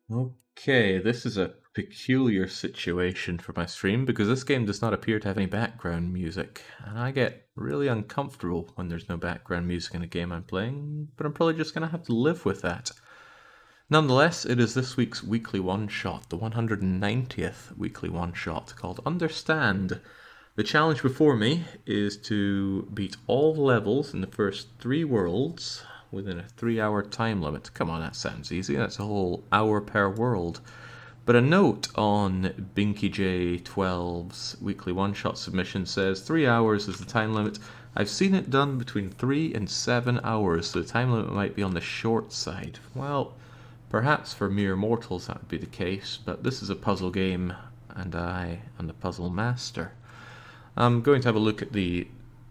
Okay, this is a peculiar situation for my stream because this game does not appear to have any background music, and I get really uncomfortable when there's no background music in a game I'm playing, but I'm probably just going to have to live with that. Nonetheless, it is this week's weekly one-shot, the 190th weekly one-shot, called Understand. The challenge before me is to beat all the levels in the first 3 worlds within a 3 hour time limit. Come on, that sounds easy. That's a whole hour per world. But a note on Binky J12's weekly one-shot submission says 3 hours is the time limit. I've seen it done between 3 and 7 hours, so the time limit might be on the short side. Well, perhaps for mere mortals that would be the case, but this is a puzzle game, and I am the puzzle master. I'm going to have a look at the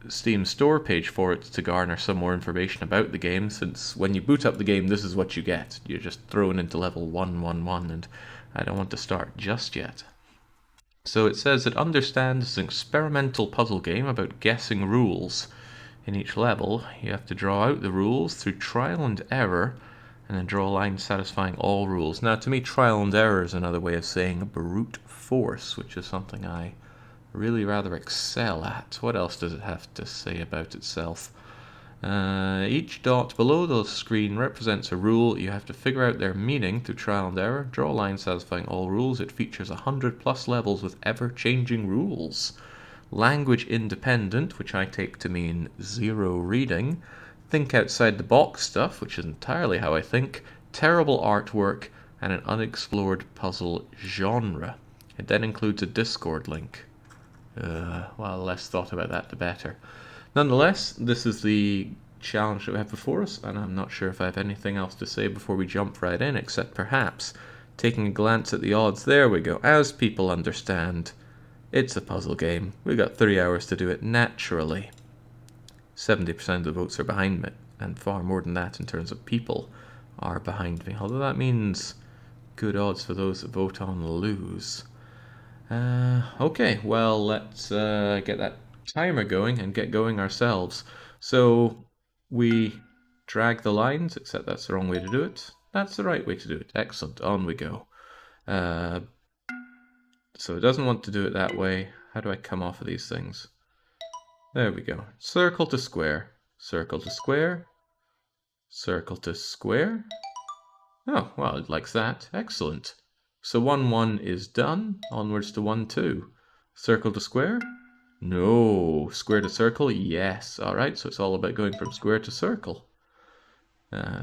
Steam store page for it to garner some more information about the game, since when you boot up the game, this is what you get. You're just thrown into level 111, and I don't want to start just yet. So it says it understands an experimental puzzle game about guessing rules. In each level, you have to draw out the rules through trial and error, and then draw a line satisfying all rules. Now, to me, trial and error is another way of saying brute force, which is something I really rather excel at. What else does it have to say about itself? Each dot below the screen represents a rule. You have to figure out their meaning through trial and error. Draw a line satisfying all rules. It features 100 plus levels with ever-changing rules. Language independent, which I take to mean zero reading. Think outside the box stuff, which is entirely how I think. Terrible artwork, and an unexplored puzzle genre. It then includes a Discord link. Well, less thought about that, the better. Nonetheless, this is the challenge that we have before us, and I'm not sure if I have anything else to say before we jump right in, except perhaps taking a glance at the odds. There we go. As people understand, it's a puzzle game. We've got 3 hours to do it naturally. 70% of the votes are behind me, and far more than that in terms of people are behind me. Although that means good odds for those that vote on lose. Okay, well, let's get that timer going and get going ourselves. So we drag the lines, except that's the wrong way to do it. That's the right way to do it. Excellent, on we go. So it doesn't want to do it that way. How do I come off of these things? There we go. Circle to square, circle to square, circle to square. Oh, well, it likes that. Excellent. So 1-1 is done. Onwards to 1-2. Circle to square? No. Square to circle? Yes. All right, so it's all about going from square to circle.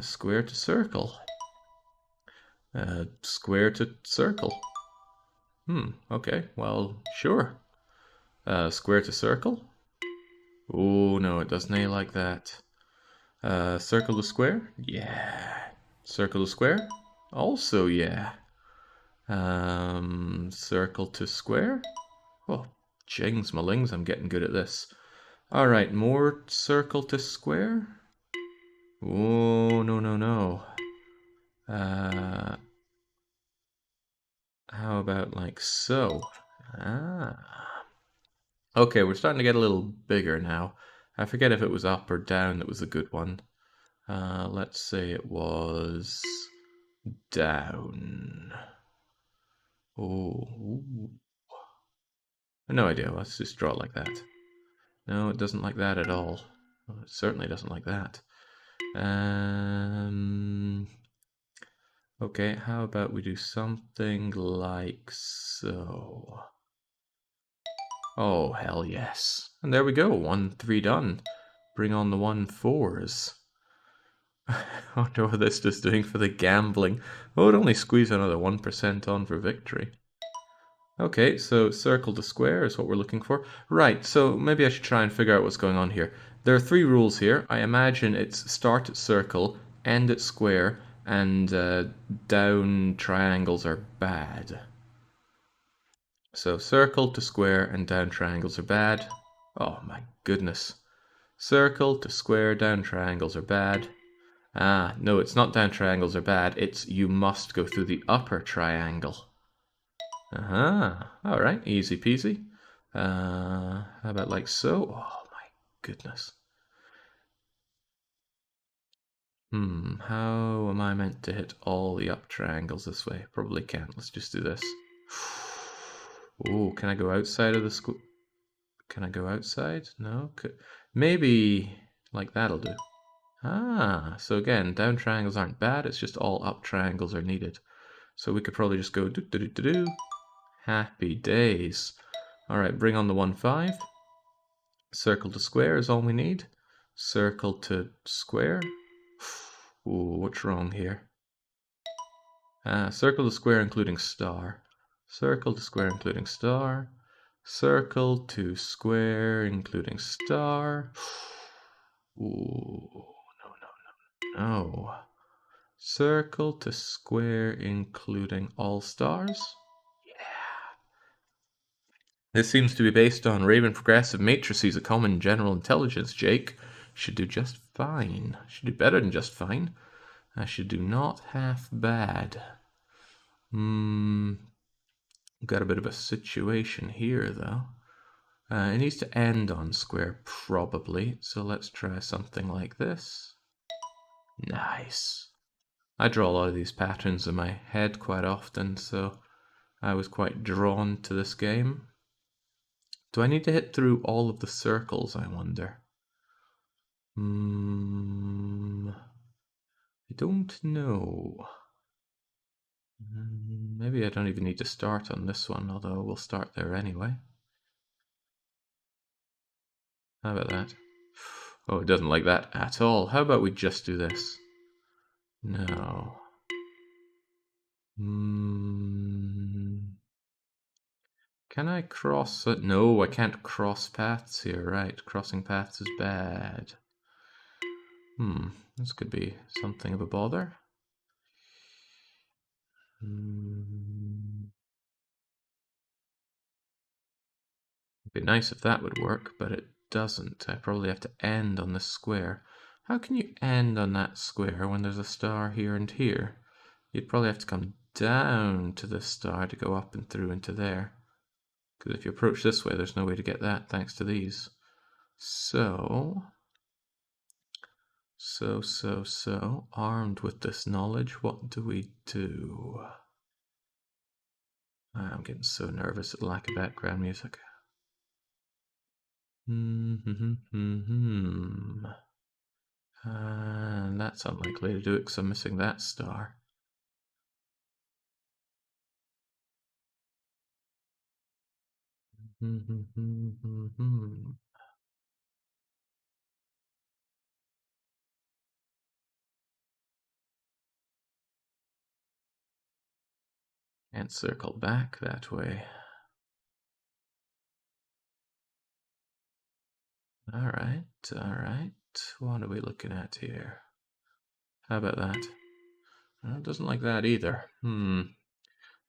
Square to circle. Square to circle. Okay, well, sure. Square to circle? Oh, no, it doesn't like that. Circle to square? Yeah. Circle to square? Also, yeah. Circle to square? Oh, jings malings, I'm getting good at this. Alright, more circle to square? Oh, no, no, no. How about like so? Ah. Okay, we're starting to get a little bigger now. I forget if it was up or down that was a good one. Let's say it was down. Oh, no idea. Let's just draw it like that. No, it doesn't like that at all. Well, it certainly doesn't like that. Okay, how about we do something like so? Oh, hell yes. And there we go, 1-3 done. Bring on the 1-4s. I wonder what this is doing for the gambling. Oh, it only squeezed another 1% on for victory. Okay, so circle to square is what we're looking for. Right, so maybe I should try and figure out what's going on here. There are 3 rules here. I imagine it's start at circle, end at square, and down triangles are bad. So circle to square and down triangles are bad. Oh my goodness. Circle to square, down triangles are bad. Ah, no, it's not down triangles are bad. It's you must go through the upper triangle. Alright, easy peasy. How about like so? Oh my goodness. How am I meant to hit all the up triangles this way? Probably can't. Let's just do this. Oh, can I go outside of the school? Can I go outside? No? Maybe like that'll do. Ah, so again, down triangles aren't bad. It's just all up triangles are needed. So we could probably just go do. Happy days. All right, bring on the 1, 5. Circle to square is all we need. Circle to square. Ooh, what's wrong here? Circle to square including star. Circle to square including star. Circle to square including star. Ooh, no. Circle to square including all stars. This seems to be based on Raven progressive matrices, a common general intelligence, Jake. Should do just fine. Should do better than just fine. I should do not half bad. Got a bit of a situation here, though. It needs to end on square, probably. So let's try something like this. Nice. I draw a lot of these patterns in my head quite often, so I was quite drawn to this game. Do I need to hit through all of the circles, I wonder? I don't know. Maybe I don't even need to start on this one, although we'll start there anyway. How about that? Oh, it doesn't like that at all. How about we just do this? No. Can I cross it? No, I can't cross paths here. Right, crossing paths is bad. This could be something of a bother. It'd be nice if that would work, but it doesn't. I probably have to end on this square. How can you end on that square when there's a star here and here? You'd probably have to come down to this star to go up and through into there. Because if you approach this way, there's no way to get that thanks to these. So, armed with this knowledge, what do we do? I'm getting so nervous at the lack of background music. And that's unlikely to do it because I'm missing that star. And circle back that way. All right. What are we looking at here? How about that? Well, it doesn't like that either.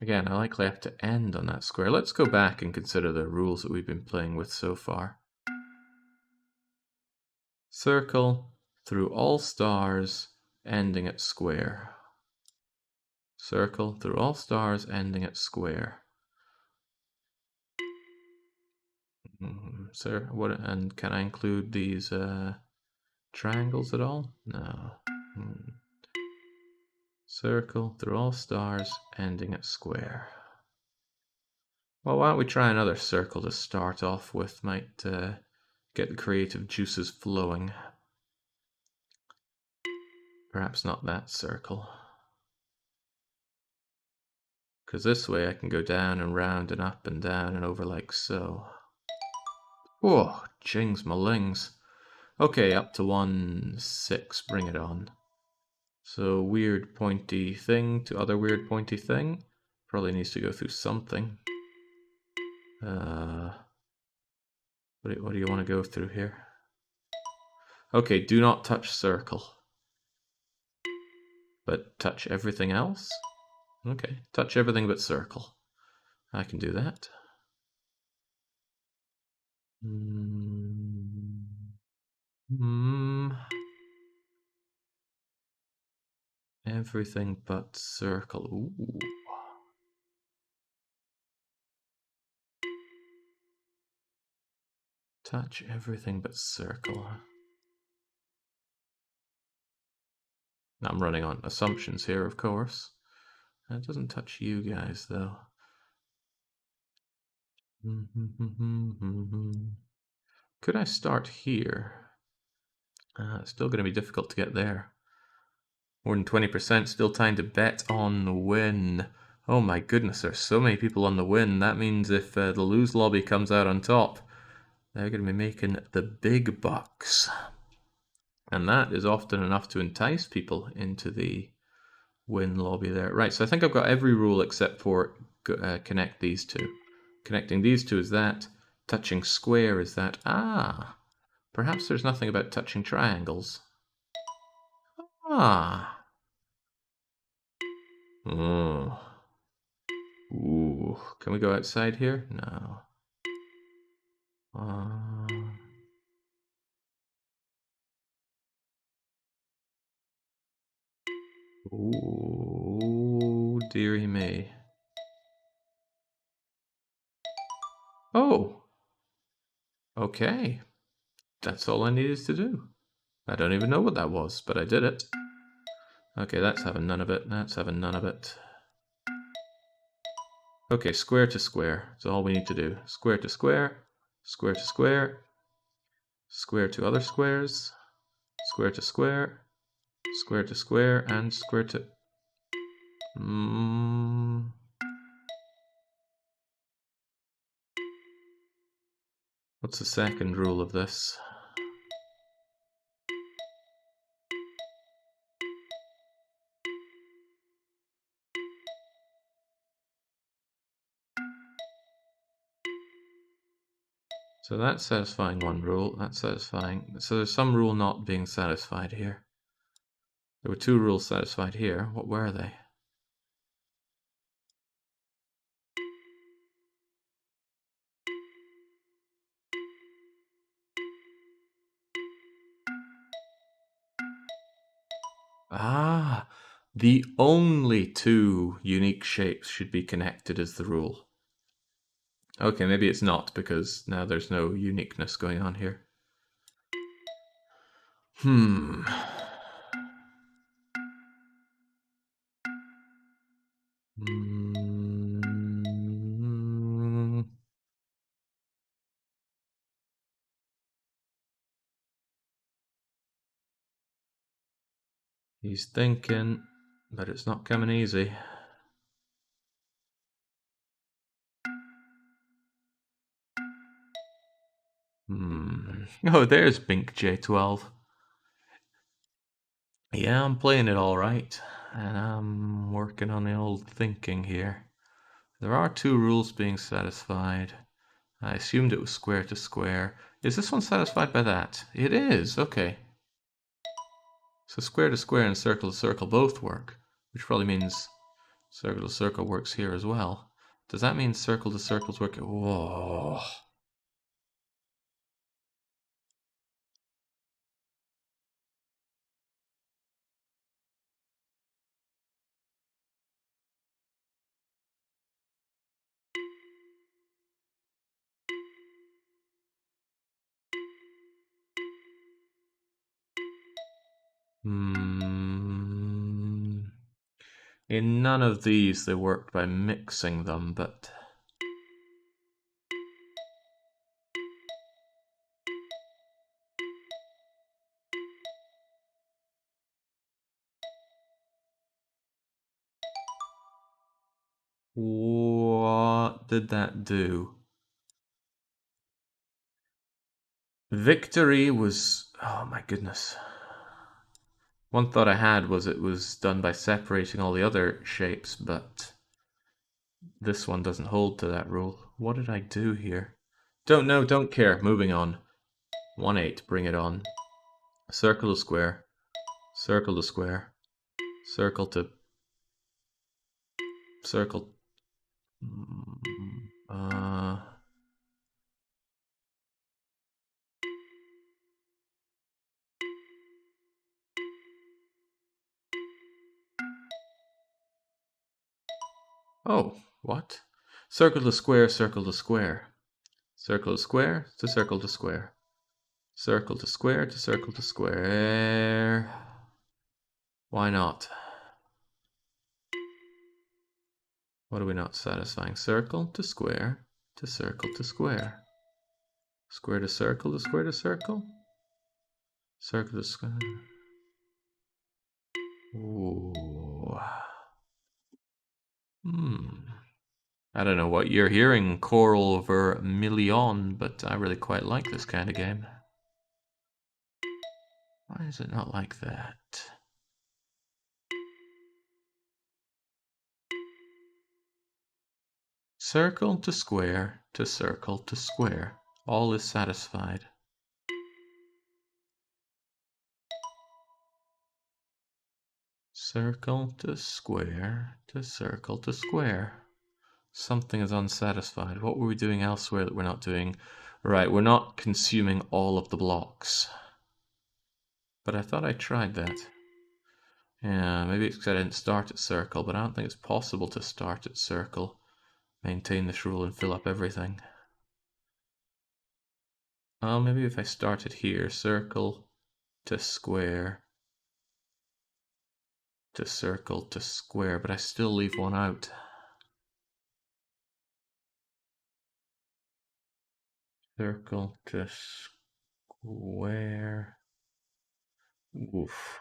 Again, I likely have to end on that square. Let's go back and consider the rules that we've been playing with so far. Circle through all stars, ending at square. Circle through all stars, ending at square. Sir, what? And can I include these triangles at all? No. Circle through all stars, ending at square. Well, why don't we try another circle to start off with? Might get the creative juices flowing. Perhaps not that circle. Because this way I can go down and round and up and down and over like so. Whoa, jings malings. Okay, up to 1, 6, bring it on. So weird pointy thing to other weird pointy thing. Probably needs to go through something. What do you want to go through here? Okay, do not touch circle. But touch everything else? Okay, touch everything but circle. I can do that. Everything but circle. Ooh. Touch everything but circle. I'm running on assumptions here, of course. That doesn't touch you guys, though. Could I start here? It's still going to be difficult to get there. More than 20%, still time to bet on the win. Oh my goodness, there's so many people on the win. That means if the lose lobby comes out on top, they're going to be making the big bucks. And that is often enough to entice people into the win lobby there. Right, so I think I've got every rule except for connect these two. Connecting these two is that. Touching square is that. Ah, perhaps there's nothing about touching triangles. Ah. Oh. Ooh. Can we go outside here? No. Ooh, dearie me. Oh. Okay. That's all I needed to do. I don't even know what that was, but I did it. Okay, that's having none of it. That's having none of it. Okay, square to square. That's all we need to do. Square to square, square to square, square to other squares, square to square, square to square, and square to... What's the second rule of this? So that's satisfying one rule, that's satisfying. So there's some rule not being satisfied here. There were two rules satisfied here. What were they? Ah, the only two unique shapes should be connected is the rule. Okay, maybe it's not because now there's no uniqueness going on here. He's thinking, but it's not coming easy. Oh, there's Bink J12. Yeah, I'm playing it all right, and I'm working on the old thinking here. There are two rules being satisfied. I assumed it was square to square. Is this one satisfied by that? It is, okay. So square to square and circle to circle both work, which probably means circle to circle works here as well. Does that mean circle to circles work? Whoa. In none of these they worked by mixing them, but... What did that do? Victory was... Oh my goodness. One thought I had was it was done by separating all the other shapes, but this one doesn't hold to that rule. What did I do here? Don't know, don't care. Moving on. 1-8, bring it on. Circle to square. Circle to square. Circle to... Circle... Oh, what? Circle to square, circle to square. Circle to square to circle to square. Circle to square to circle to square. Why not? What are we not satisfying? Circle to square to circle to square. Square to circle to square to circle. Circle to square. Ooh. I don't know what you're hearing, Coral Vermilion, but I really quite like this kind of game. Why is it not like that? Circle to square to circle to square. All is satisfied. Circle to square to circle to square. Something is unsatisfied. What were we doing elsewhere that we're not doing? Right, we're not consuming all of the blocks. But I thought I tried that. Yeah, maybe it's because I didn't start at circle, but I don't think it's possible to start at circle, maintain this rule, and fill up everything. Oh, maybe if I started here, circle to square to circle to square, but I still leave one out. Circle to square. Oof.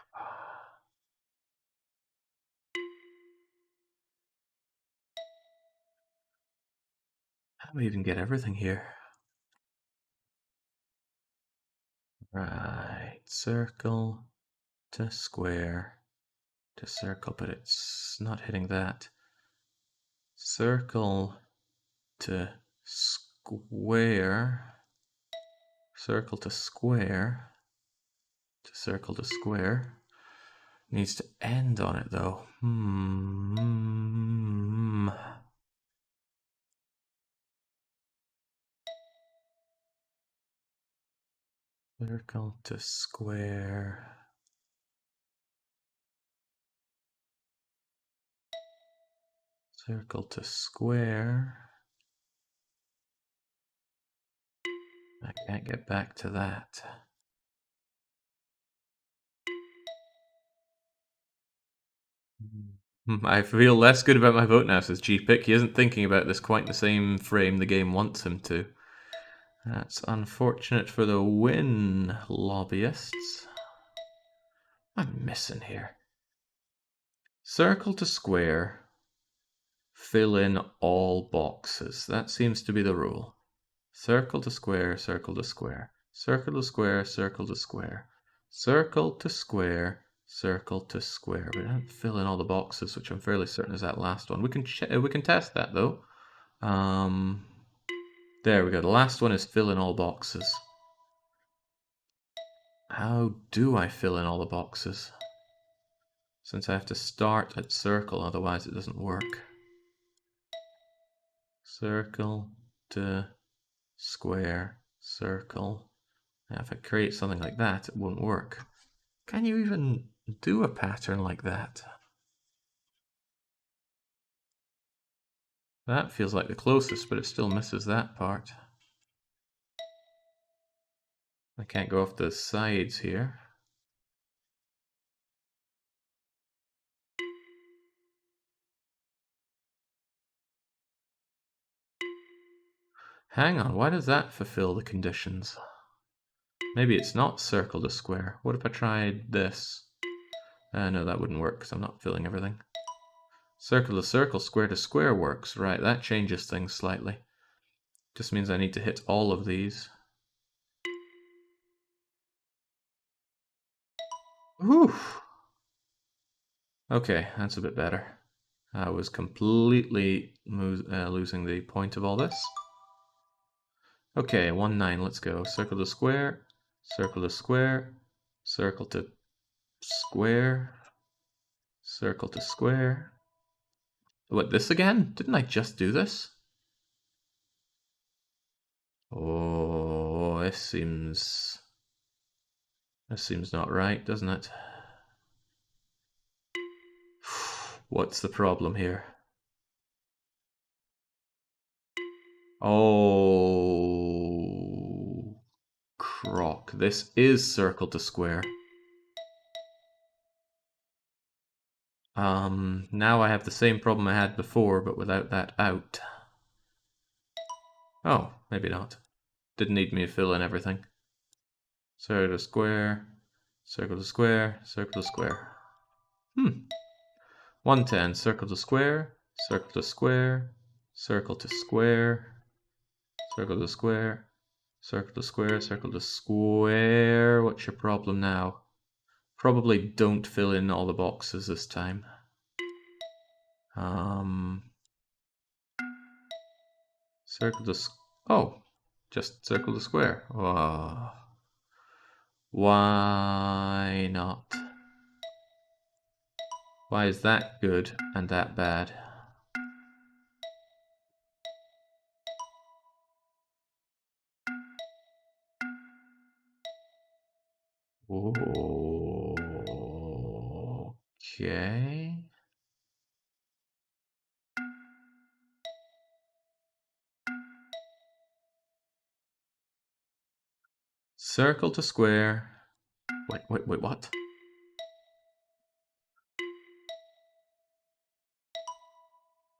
How do we even get everything here? Right, circle to square to circle, but it's not hitting that. Circle to square, circle to square to circle to square. Needs to end on it though. Circle to square. Circle to square. I can't get back to that. I feel less good about my vote now, says G-Pick. He isn't thinking about this quite in the same frame the game wants him to. That's unfortunate for the win, lobbyists. I'm missing here. Circle to square. Fill in all boxes. That seems to be the rule. Circle to square, circle to square. Circle to square, circle to square. Circle to square, circle to square. We don't fill in all the boxes, which I'm fairly certain is that last one. We can test that though. There we go. The last one is fill in all boxes. How do I fill in all the boxes? Since I have to start at circle, otherwise it doesn't work. Circle to square, circle. Now if I create something like that, it won't work. Can you even do a pattern like that? That feels like the closest, but it still misses that part. I can't go off the sides here. Hang on, why does that fulfill the conditions? Maybe it's not circle to square. What if I tried this? No, that wouldn't work because I'm not filling everything. Circle to circle, square to square works. Right, that changes things slightly. Just means I need to hit all of these. Whew. Okay, that's a bit better. I was completely losing the point of all this. Okay, 1, 9, let's go. Circle to square, circle to square, circle to square, circle to square. What, this again? Didn't I just do this? Oh, this seems not right, doesn't it? What's the problem here? Oh, crock. This is circle to square. Now I have the same problem I had before, but without that out. Oh, maybe not. Didn't need me to fill in everything. Circle to square, circle to square, circle to square. 110, circle to square, circle to square, circle to square, circle to square, circle to square, circle to square. What's your problem now? Probably don't fill in all the boxes this time. Circle to oh, just circle the square. Oh. Why not? Why is that good and that bad? Okay. Circle to square. Wait, what?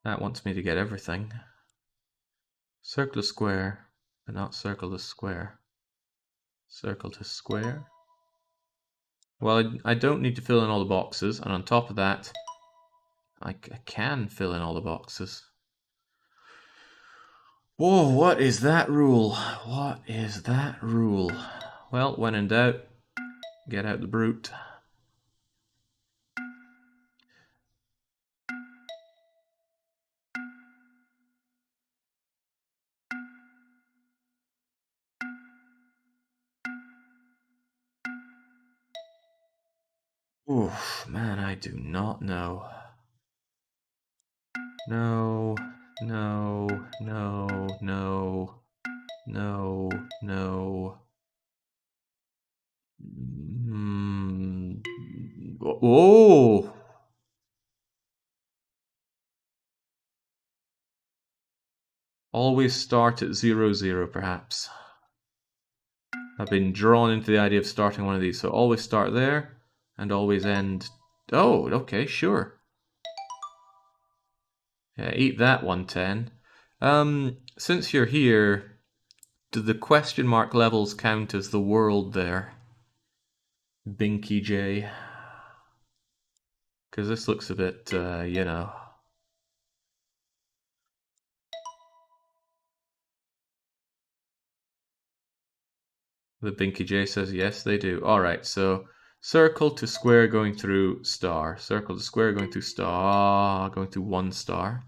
That wants me to get everything. Circle to square, but not circle to square. Circle to square. Well, I don't need to fill in all the boxes, and on top of that, I can fill in all the boxes. Whoa, what is that rule? What is that rule? Well, when in doubt, get out the brute. Oof, man, I do not know. No, no, no, no, no, no. Oh! Always start at 0, 0, perhaps. I've been drawn into the idea of starting one of these, so always start there, and always end... Oh, okay, sure. Yeah, eat that 110. Since you're here, do the question mark levels count as the world there? Binky J. Because this looks a bit, you know... The Binky J says yes, they do. Alright, so circle to square going through star. Circle to square going through star. Going through 1 star.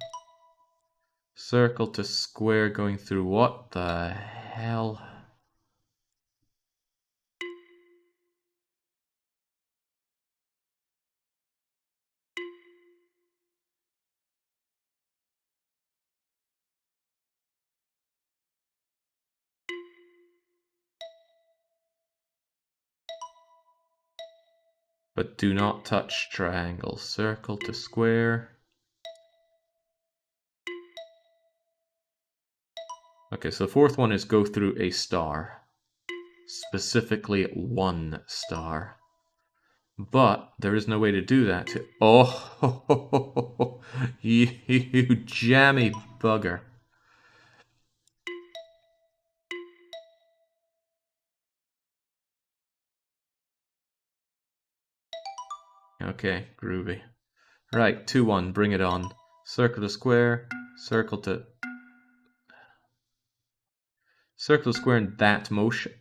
Circle to square going through what the hell? But do not touch triangle. Circle to square. Okay, so the fourth one is go through a star. Specifically 1 star. But there is no way to do that. Oh, you jammy bugger. Okay, groovy. Right, 2-1, bring it on. Circle to square, circle to... Circle to square in that motion.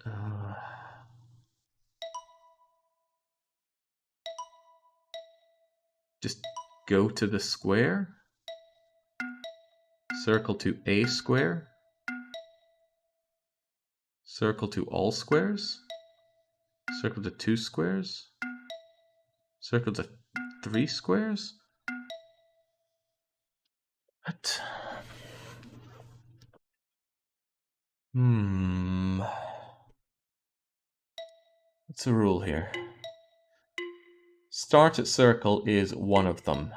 Just go to the square. Circle to a square. Circle to all squares. Circle to 2 squares. Circle to 3 squares. What? What's the rule here? Start at circle is one of them.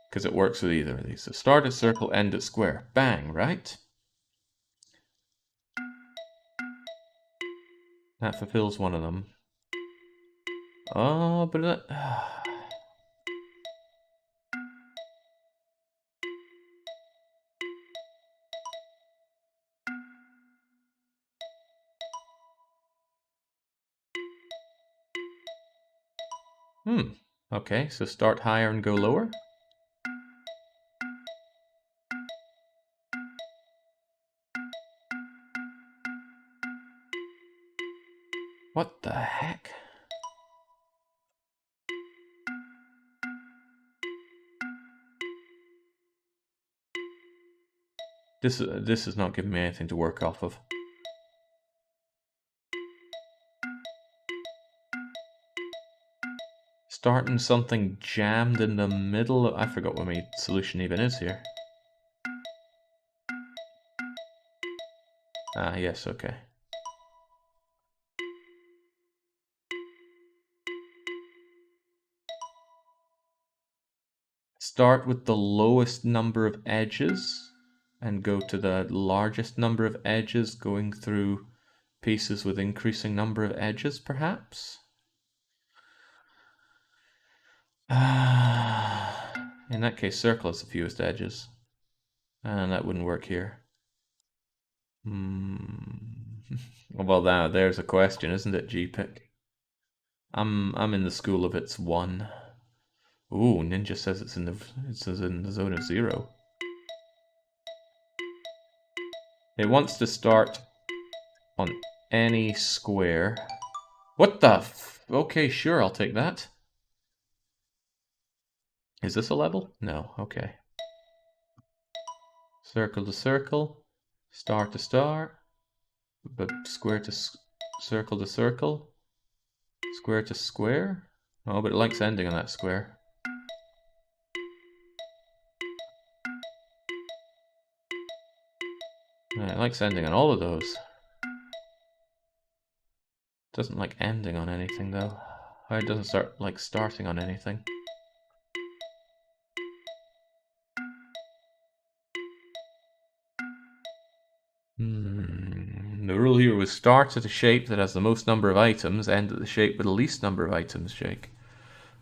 Because it works with either of these. So start at circle, end at square. Bang, right? That fulfills one of them. Oh, but that... Okay, so start higher and go lower? What the heck? This is not giving me anything to work off of. Starting something jammed in the middle of... I forgot what my solution even is here. Ah, yes, okay. Start with the lowest number of edges and go to the largest number of edges, going through pieces with increasing number of edges, perhaps? In that case, circle has the fewest edges. And that wouldn't work here. Well, now there's a question, isn't it, GPick? I'm in the school of it's 1. Ooh, Ninja says it says in the zone of 0. It wants to start on any square. What the Okay, sure, I'll take that. Is this a level? No, okay. Circle to circle, star to star, but square to circle to circle, square to square. Oh, but it likes ending on that square. Yeah, it likes ending on all of those. Doesn't like ending on anything though. It doesn't like starting on anything. The rule here was start at a shape that has the most number of items, end at the shape with the least number of items, Jake.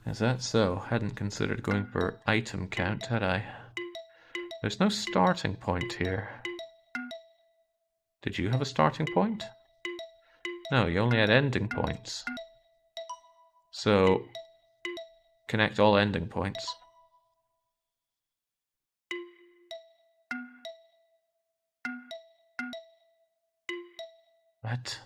Is that so? Hadn't considered going for item count, had I? There's no starting point here. Did you have a starting point? No, you only had ending points. So, connect all ending points. What?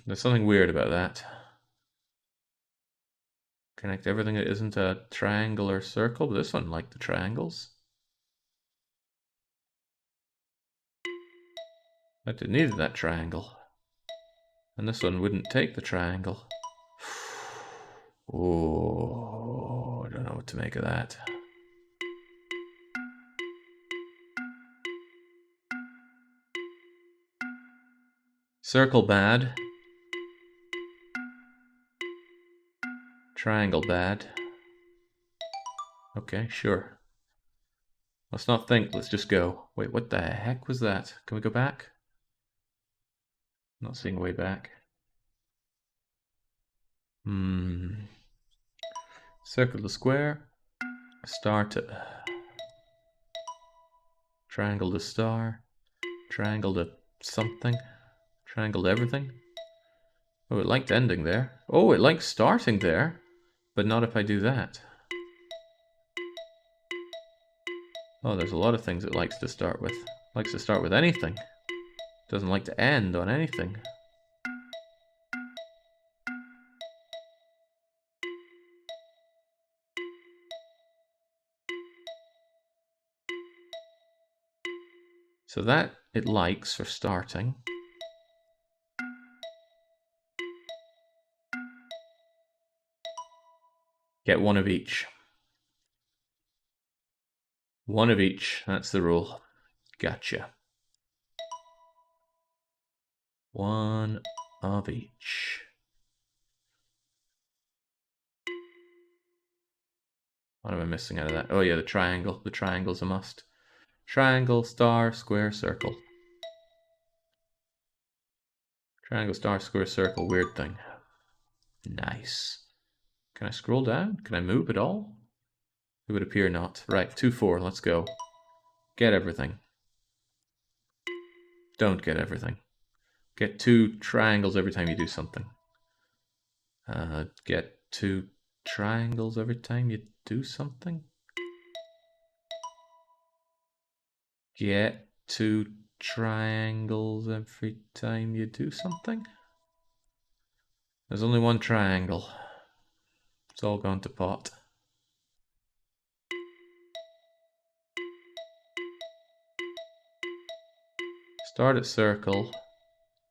There's something weird about that. Connect everything that isn't a triangle or circle, but this one liked the triangles. But it needed that triangle. And this one wouldn't take the triangle. Oh, I don't know what to make of that. Circle bad. Triangle bad. Okay, sure. Let's not think, let's just go. Wait, what the heck was that? Can we go back? Not seeing a way back. Circle the square. Star to... Triangle to star. Triangle to something. Triangle to everything. Oh, it liked ending there. Oh, it likes starting there. But not if I do that. Oh, there's a lot of things it likes to start with. It likes to start with anything. Doesn't like to end on anything. So that it likes for starting. Get one of each. One of each, that's the rule. Gotcha. One of each. What am I missing out of that? Oh yeah, the triangle. The triangle's a must. Triangle, star, square, circle. Triangle, star, square, circle, weird thing. Nice. Can I scroll down? Can I move at all? It would appear not. Right, 2, 4, let's go. Get everything. Don't get everything. Get 2 triangles every time you do something. Get 2 triangles every time you do something? Get 2 triangles every time you do something? There's only 1 triangle. It's all gone to pot. Start at circle,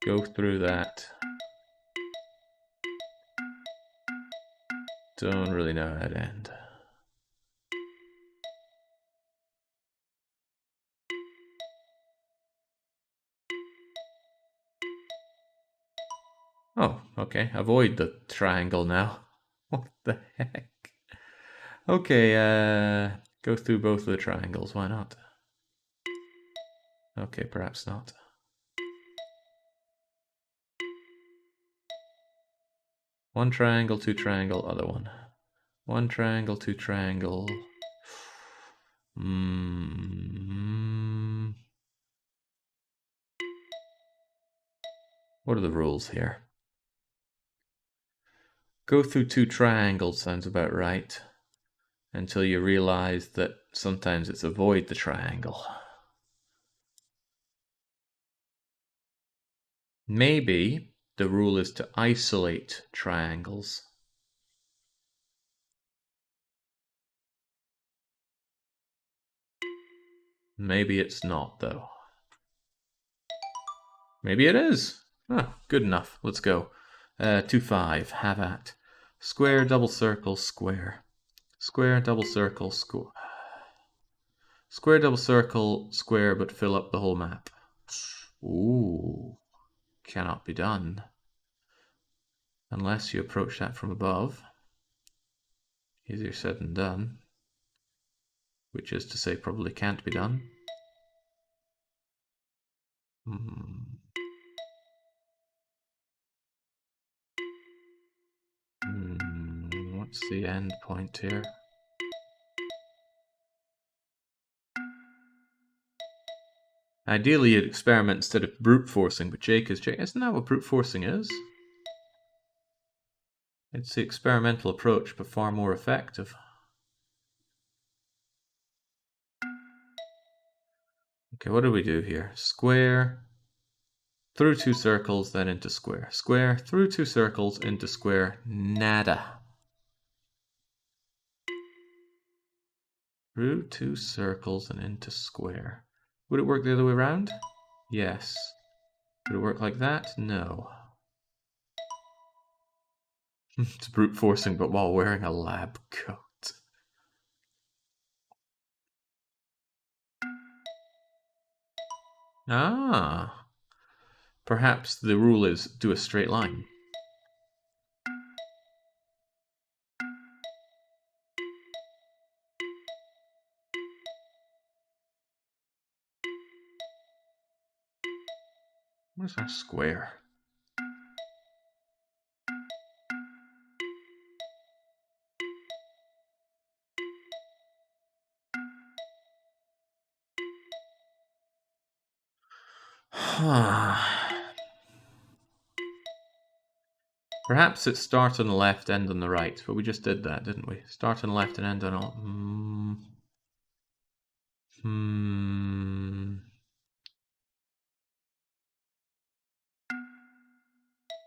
go through that. Don't really know how to end. Oh, okay. Avoid the triangle now. What the heck? Okay, go through both of the triangles. Why not? Okay, perhaps not. One triangle, 2 triangle, other one. 1 triangle, 2 triangle. What are the rules here? Go through 2 triangles sounds about right. Until you realize that sometimes it's avoid the triangle. Maybe the rule is to isolate triangles. Maybe it's not, though. Maybe it is. Ah, good enough. Let's go. 2, 5. Have at. Square, double circle, square. Square, double circle, square. Square, double circle, square, but fill up the whole map. Ooh. Cannot be done. Unless you approach that from above. Easier said than done. Which is to say probably can't be done. What's the end point here? Ideally, you'd experiment instead of brute forcing, but Jake is Jake. Isn't that what brute forcing is? It's the experimental approach, but far more effective. Okay, what do we do here? Square, through 2 circles, then into square. Square, through 2 circles, into square. Nada. Through 2 circles and into square. Would it work the other way around? Yes. Would it work like that? No. It's brute forcing, but while wearing a lab coat. Ah. Perhaps the rule is do a straight line. Where's our square? Perhaps it's start on the left, end on the right, but we just did that, didn't we? Start on the left and end on all.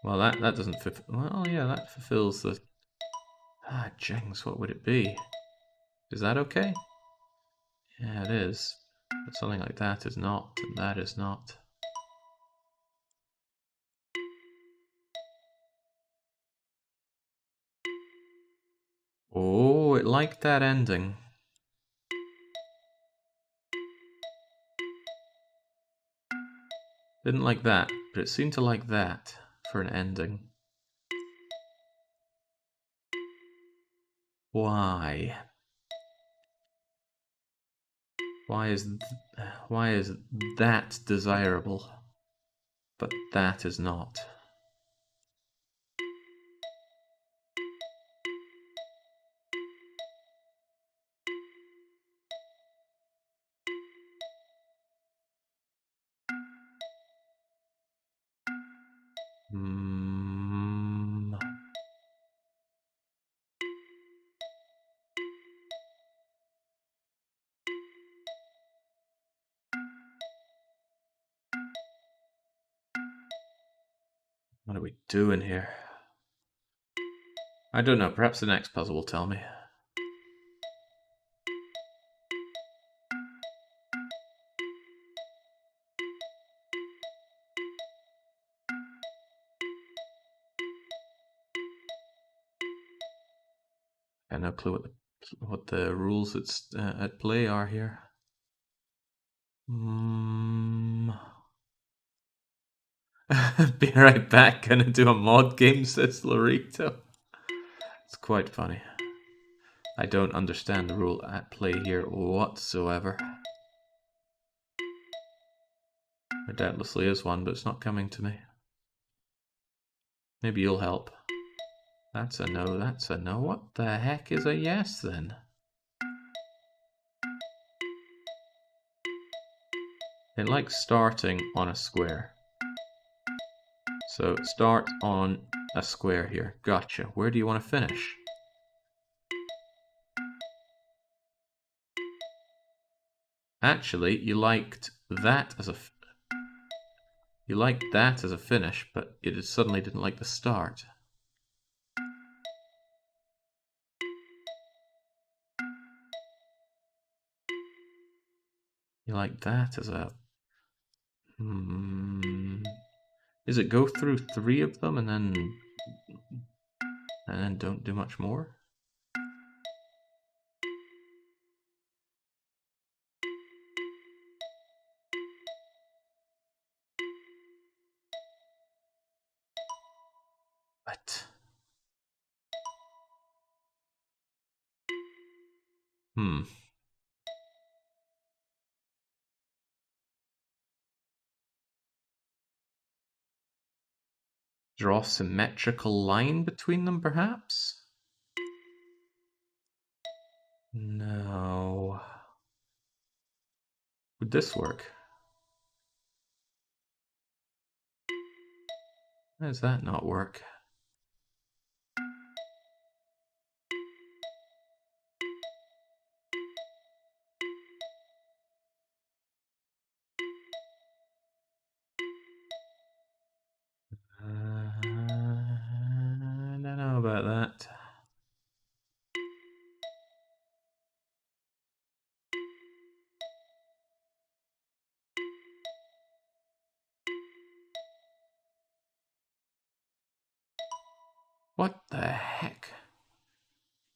Well, that doesn't fulfill. Well, yeah, that fulfills the. Jings, what would it be? Is that okay? Yeah, it is. But something like that is not, and that is not. Oh, it liked that ending. Didn't like that, but it seemed to like that for an ending. Why? Why is Why is that desirable, but that is not? Hmm. What are we doing here? I don't know. Perhaps the next puzzle will tell me. I have no clue what the rules at play are here. Be right back. Gonna do a mod game, says Lorito. It's quite funny. I don't understand the rule at play here whatsoever. There doubtlessly is one, but it's not coming to me. Maybe you'll help. That's a no, that's a no. What the heck is a yes then? It likes starting on a square. So start on a square here. Gotcha. Where do you want to finish? Actually, you liked that as a finish, but it suddenly didn't like the start. You like that as a... Is it go through 3 of them and then don't do much more? What? Draw symmetrical line between them, perhaps? No. Would this work? How does that not work? I don't know about that. What the heck?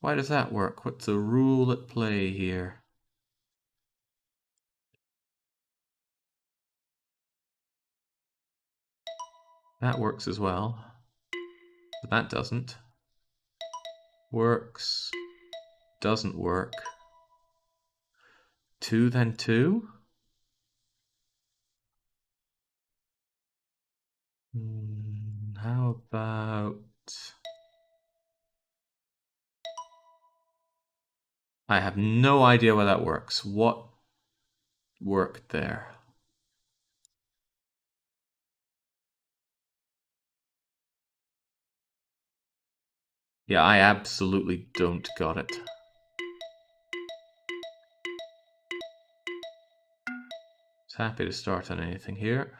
Why does that work? What's the rule at play here? That works as well. But that doesn't. Works. Doesn't work. 2 then 2? How about... I have no idea why that works. What worked there? Yeah, I absolutely don't got it. Just happy to start on anything here.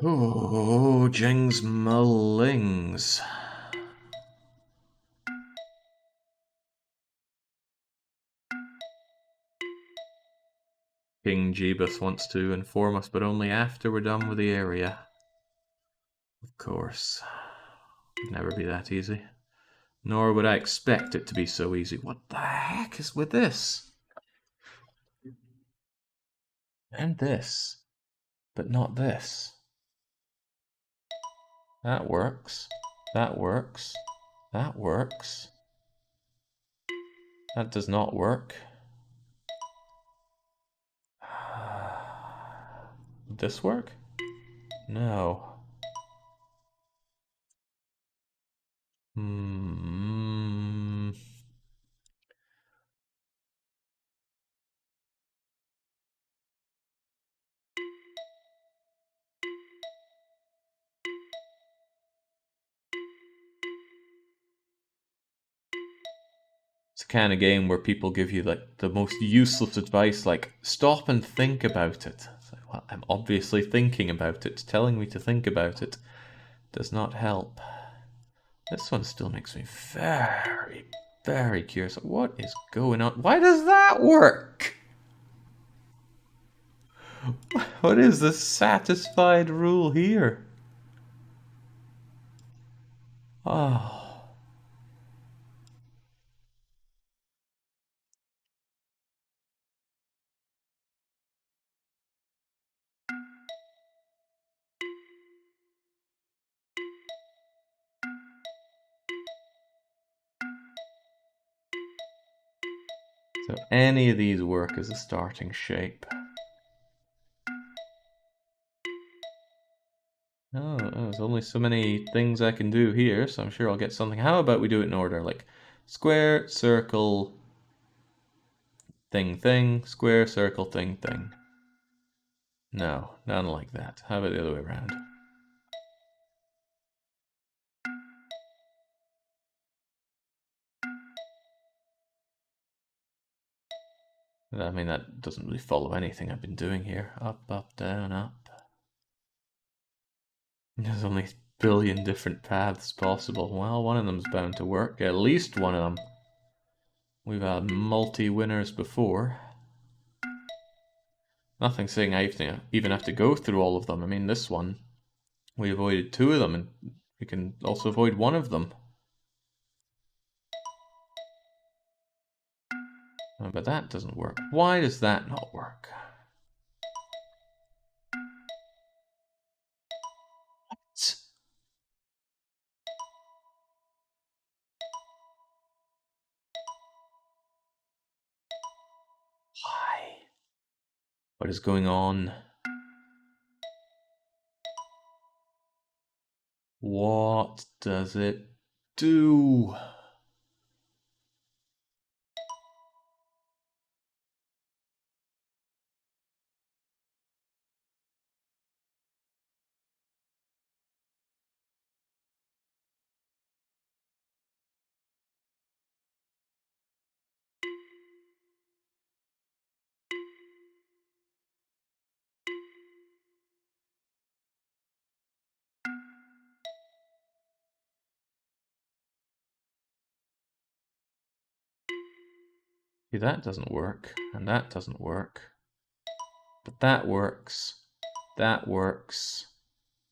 Oh, Jings Mullings. King Jeebus wants to inform us, but only after we're done with the area. Of course. It'd never be that easy. Nor would I expect it to be so easy. What the heck is with this? And this. But not this. That works. That works. That works. That does not work. Would this work? No. Hmm. It's a kind of game where people give you like the most useless advice, like stop and think about it. It's like, well, I'm obviously thinking about it. Telling me to think about it does not help. This one still makes me very, very curious. What is going on? Why does that work? What is the satisfied rule here? Oh. So any of these work as a starting shape. Oh, there's only so many things I can do here, so I'm sure I'll get something. How about we do it in order? Like square, circle, thing, thing, square, circle, thing, thing. No, none like that. How about the other way around? I mean, that doesn't really follow anything I've been doing here. Up, up, down, up. There's only a billion different paths possible. Well, one of them's bound to work. At least one of them. We've had multi-winners before. Nothing saying I even have to go through all of them. I mean, this one, we avoided two of them, and we can also avoid one of them. But that doesn't work. Why does that not work? What? Why? What is going on? What does it do? See, that doesn't work, and that doesn't work. But that works. That works.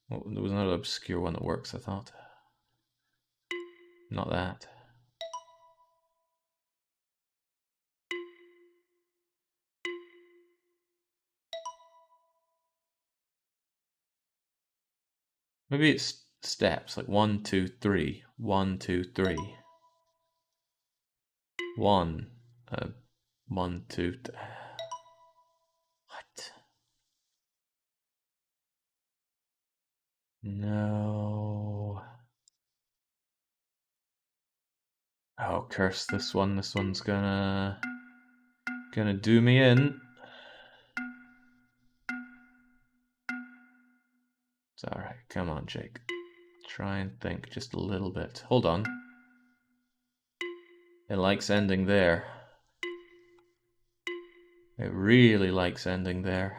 Well, there was another obscure one that works, I thought. Not that. Maybe it's steps, like 1, 2, 3. 1, 2, 3. 1. 1, 2. What? No. Oh, curse this one. This one's gonna do me in. It's alright. Come on, Jake. Try and think just a little bit. Hold on. It likes ending there. It really likes ending there.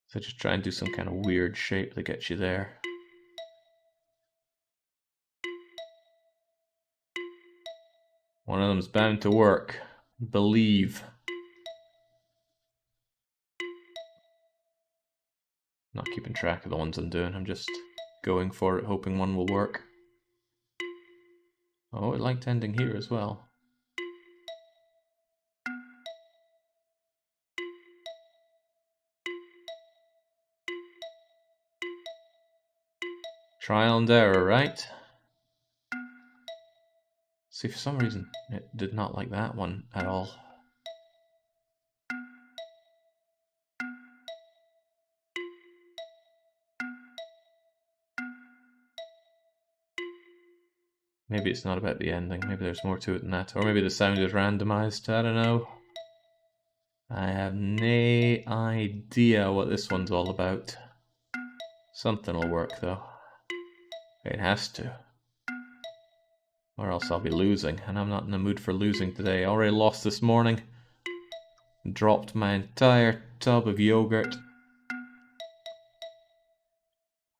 So just try and do some kind of weird shape that gets you there. One of them's bound to work. Believe. Not keeping track of the ones I'm doing. I'm just going for it, hoping one will work. Oh, it liked ending here as well. Trial and error, right? See, for some reason, it did not like that one at all. Maybe it's not about the ending. Maybe there's more to it than that. Or maybe the sound is randomized. I don't know. I have no idea what this one's all about. Something will work, though. It has to. Or else I'll be losing, and I'm not in the mood for losing today. I already lost this morning. Dropped my entire tub of yogurt.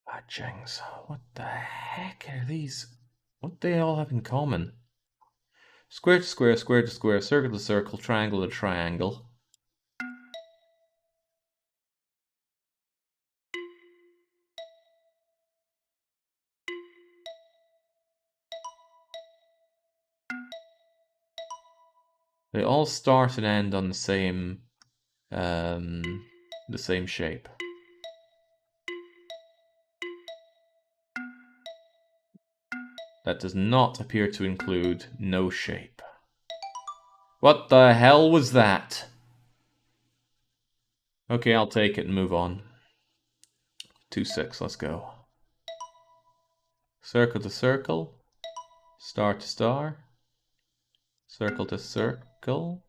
Fudgings. What the heck are these? What do they all have in common? Square to square, square to square, circle to circle, triangle to triangle. They all start and end on the same shape. That does not appear to include no shape. What the hell was that? Okay, I'll take it and move on. 2-6, let's go. Circle to circle, star to star, circle to circle.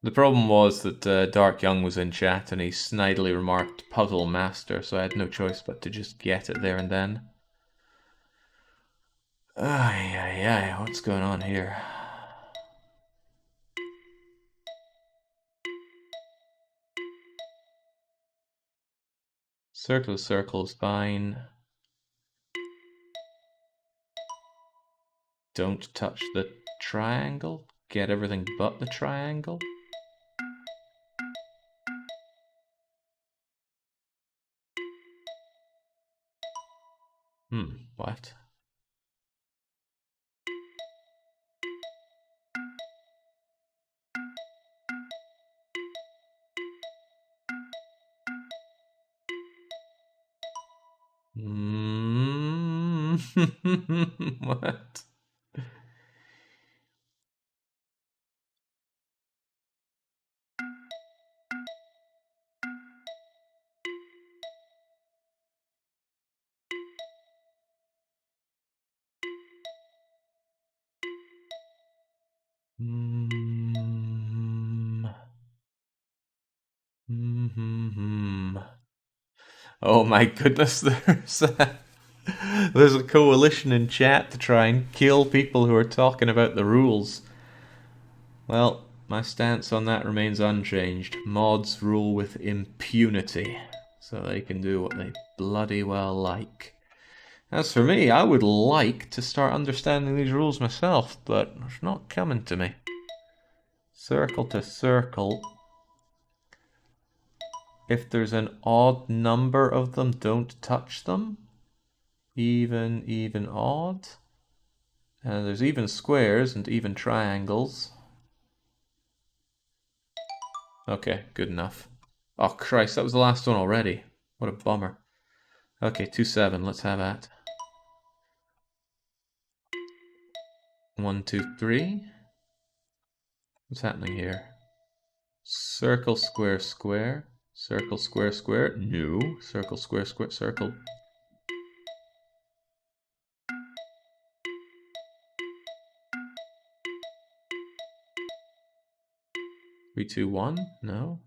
The problem was that Dark Young was in chat and he snidely remarked Puzzle Master, so I had no choice but to just get it there and then. Ay, what's going on here? Circle to circle is fine. Don't touch the triangle. Get everything but the triangle. What? What? Oh my goodness, there's a coalition in chat to try and kill people who are talking about the rules. Well, my stance on that remains unchanged. Mods rule with impunity, so they can do what they bloody well like. As for me, I would like to start understanding these rules myself, but it's not coming to me. Circle to circle. If there's an odd number of them, don't touch them. Even, odd. And there's even squares and even triangles. Okay, good enough. Oh Christ, that was the last one already. What a bummer. Okay, 2-7, let's have that. 1, 2, 3. What's happening here? Circle, square, square. Circle, square, square. No. Circle, square, square, circle. 3, 2, 1. No.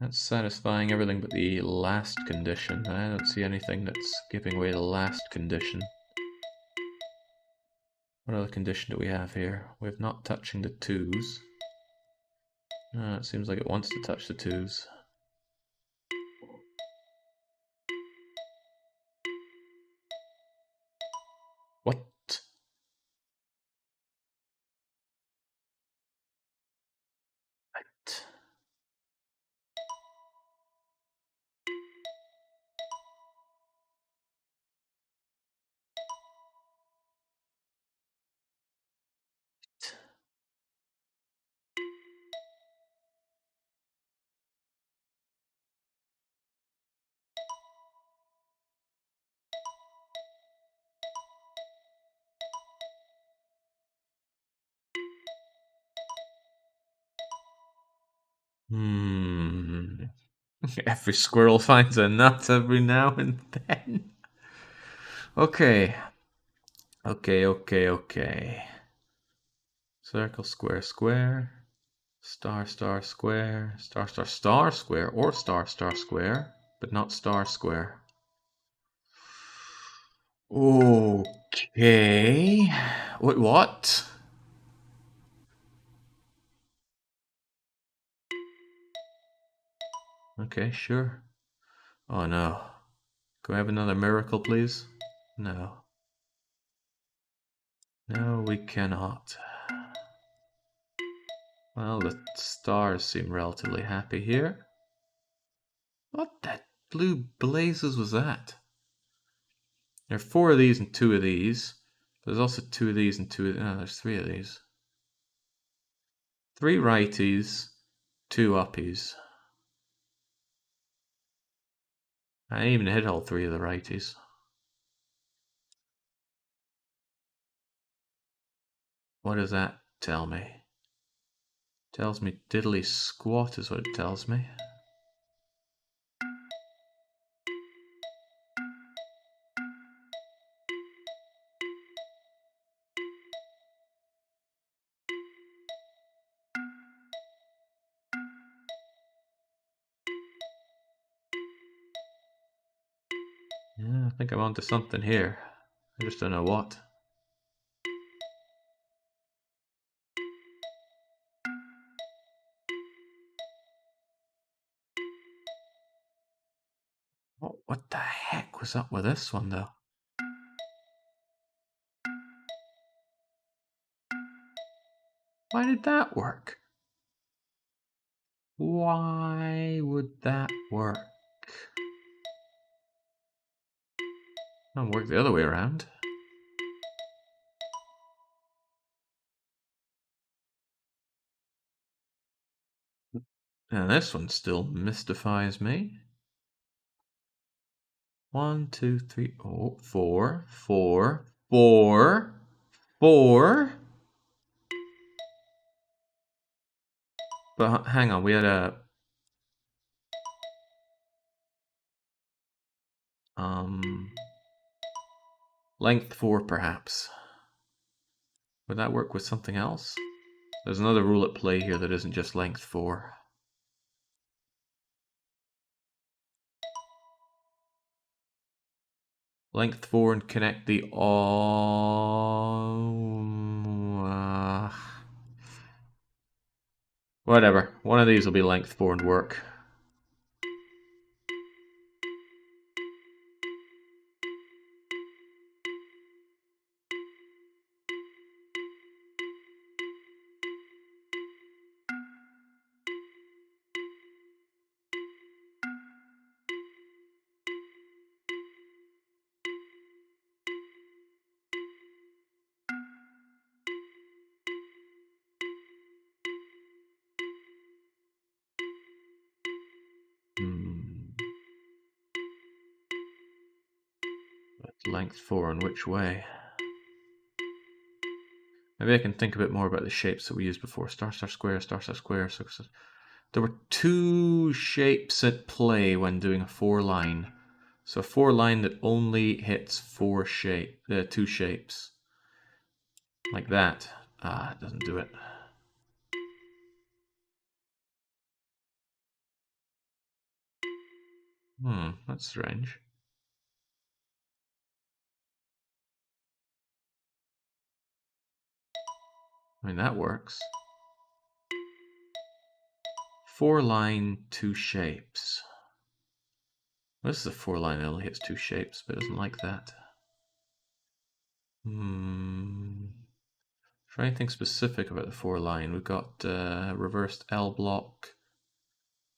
That's satisfying everything but the last condition. I don't see anything that's giving away the last condition. What other condition do we have here? We have not touching the 2s. It seems like it wants to touch the 2s. What? Right. Every squirrel finds a nut every now and then. Okay. Okay. Circle, square, square. Star, star, square. Star, star, star, square. Or star, star, square. But not star, square. Okay. Wait, what? Okay, sure. Oh no. Can we have another miracle, please? No. No, we cannot. Well, the stars seem relatively happy here. What the blue blazes was that? There are 4 of these and 2 of these. There's also 2 of these and 2 of these. No, there's 3 of these. 3 righties, 2 uppies. I didn't even hit all 3 of the righties. What does that tell me? Tells me diddly squat is what it tells me. Yeah, I think I'm onto something here. I just don't know what. What the heck was up with this one, though? Why did that work? Why would that work? Don't work the other way around. And this one still mystifies me. 1, 2, 3, 4, 4, 4, 4. But hang on, we had a length 4 perhaps. Would that work with something else? There's another rule at play here that isn't just length 4. Length 4 and connect the whatever. One of these will be length 4 and work. Length 4 and which way? Maybe I can think a bit more about the shapes that we used before. Star, star, square, star, star, square. There were 2 shapes at play when doing a 4 line. So a 4 line that only hits 2 shapes. Like that. It doesn't do it. That's strange. I mean, that works. 4 line, 2 shapes. This is a 4 line that only hits 2 shapes, but it doesn't like that. Try anything specific about the 4 line. We've got reversed L block,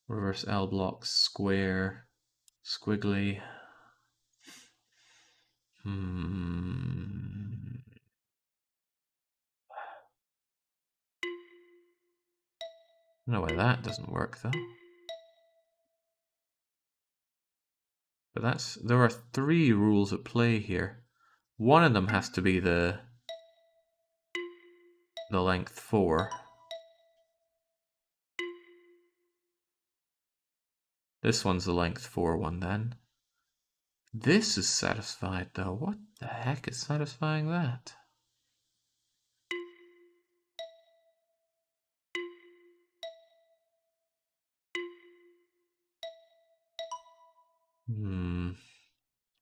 reverse L block, square, squiggly. I don't know why that doesn't work though. But there are 3 rules at play here. One of them has to be the length 4. This one's the length 4 one then. This is satisfied though. What the heck is satisfying that?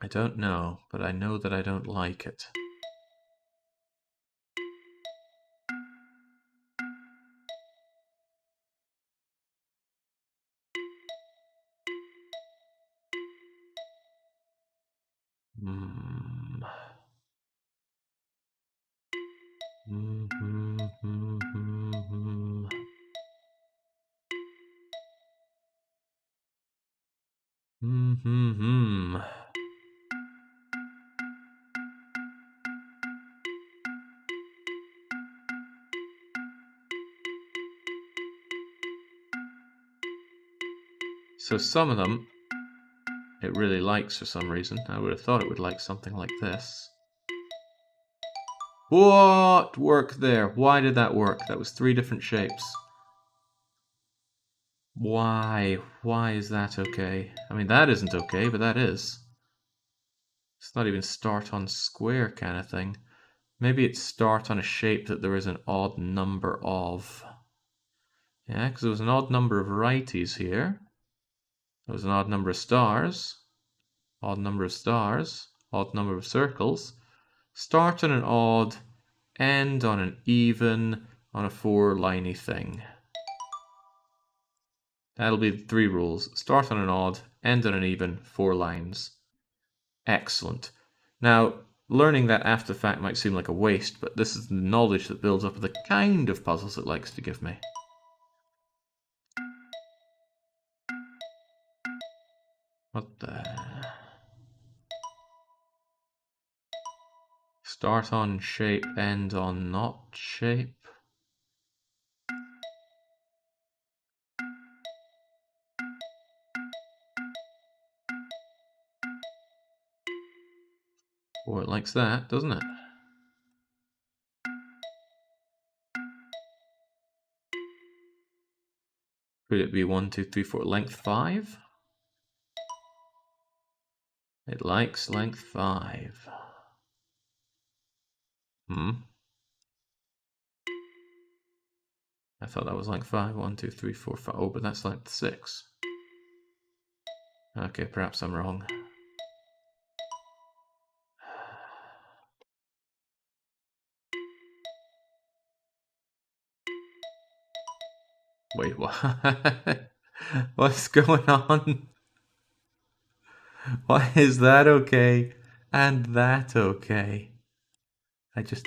I don't know, but I know that I don't like it. Hmm. Hmm. Hmm. Hmm. Hmm. Hmm. Hmm. Hmm. So some of them it really likes for some reason. I would have thought it would like something like this. What worked there? Why did that work? That was 3 different shapes. Why? Why is that okay? I mean, that isn't okay, but that is. It's not even start on square kind of thing. Maybe it's start on a shape that there is an odd number of. Yeah, because there was an odd number of righties here. There was an odd number of stars. Odd number of stars. Odd number of circles. Start on an odd, end on an even, on a 4-liney thing. That'll be the 3 rules. Start on an odd, end on an even, 4 lines. Excellent. Now, learning that after the fact might seem like a waste, but this is the knowledge that builds up the kind of puzzles it likes to give me. What the... Start on shape, end on not shape. Oh, it likes that, doesn't it? Could it be 1, 2, 3, 4, length 5? It likes length 5. I thought that was length 5. 1, 2, 3, 4, 5. Oh, but that's length 6. Okay, perhaps I'm wrong. Wait, what? What's going on? Why is that okay and that okay? I just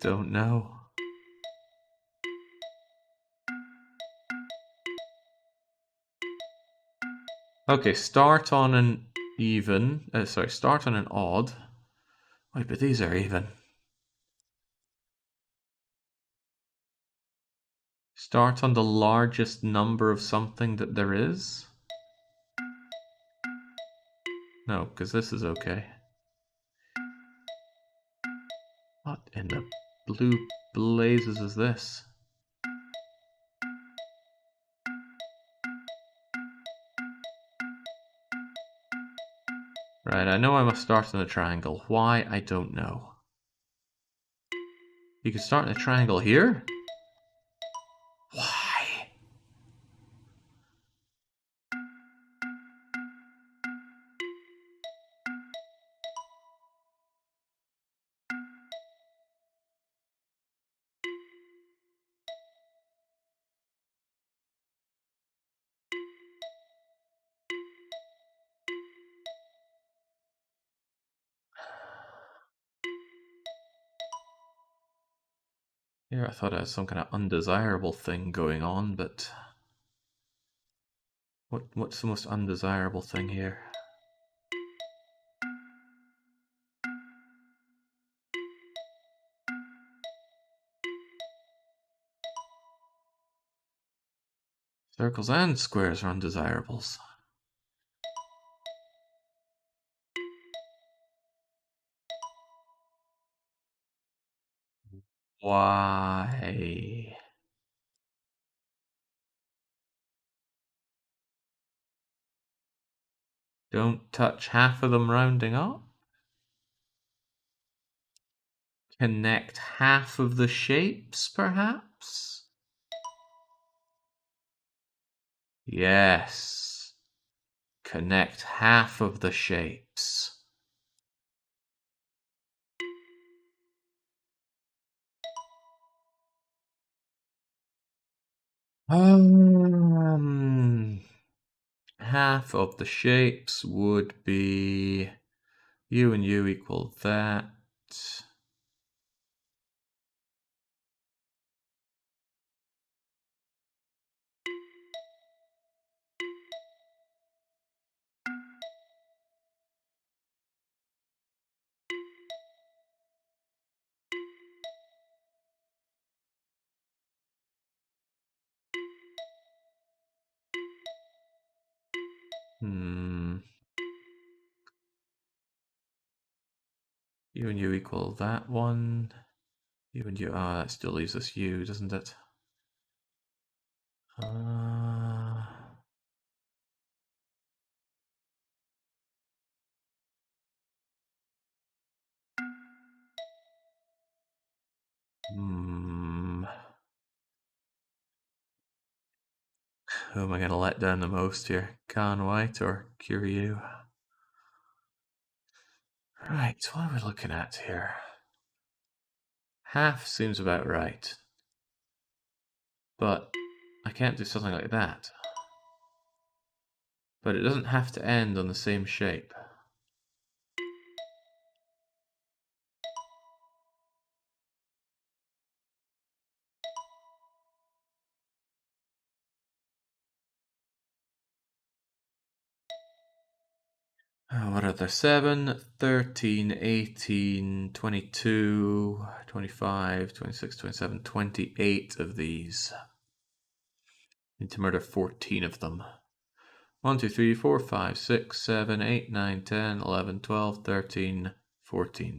don't know. Okay, start on an even. Sorry, start on an odd. Wait, but these are even. Start on the largest number of something that there is? No, because this is okay. What in the blue blazes is this? Right, I know I must start in a triangle. Why, I don't know. You can start in a triangle here? Why? Here I thought I had some kind of undesirable thing going on, but... What's the most undesirable thing here? Circles and squares are undesirables. Why? Don't touch half of them rounding up. Connect half of the shapes, perhaps? Yes. Connect half of the shapes. Half of the shapes would be U and U equal that. U and U equal that one. U and U. Ah, that still leaves us U, doesn't it? Who am I going to let down the most here? Khan White or Kiryu? Right, what are we looking at here? Half seems about right. But I can't do something like that. But it doesn't have to end on the same shape. What are there? 7, 13, 18, 22, 25, 26, 27, 28 of these. Need to murder 14 of them. 1, 2, 3, 4, 5, 6, 7, 8, 9, 10, 11, 12, 13, 14.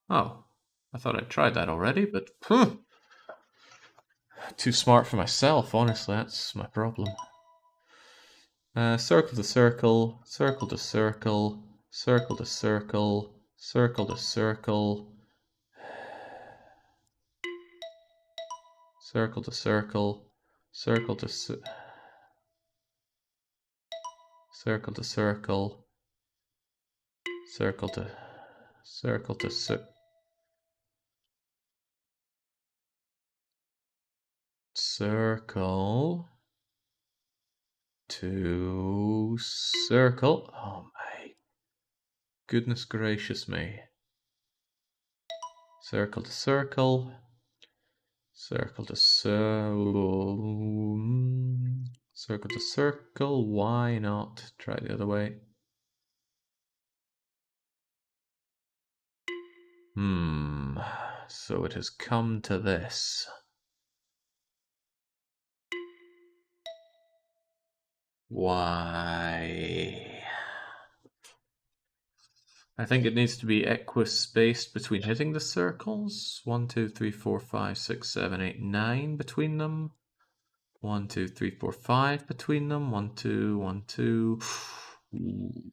Oh, I thought I'd tried that already, but too smart for myself, honestly, that's my problem. Circle to circle, circle to circle, circle to circle, circle to circle, circle to circle, circle to circle to circle, circle to circle to circle to circle. Oh my goodness gracious me. Circle to circle, circle to circle, circle to circle. Why not try the other way? So it has come to this. Why? I think it needs to be equispaced between hitting the circles. 1, 2, 3, 4, 5, 6, 7, 8, 9 between them. 1, 2, 3, 4, 5 between them. 1, 2, 1, 2. Ooh.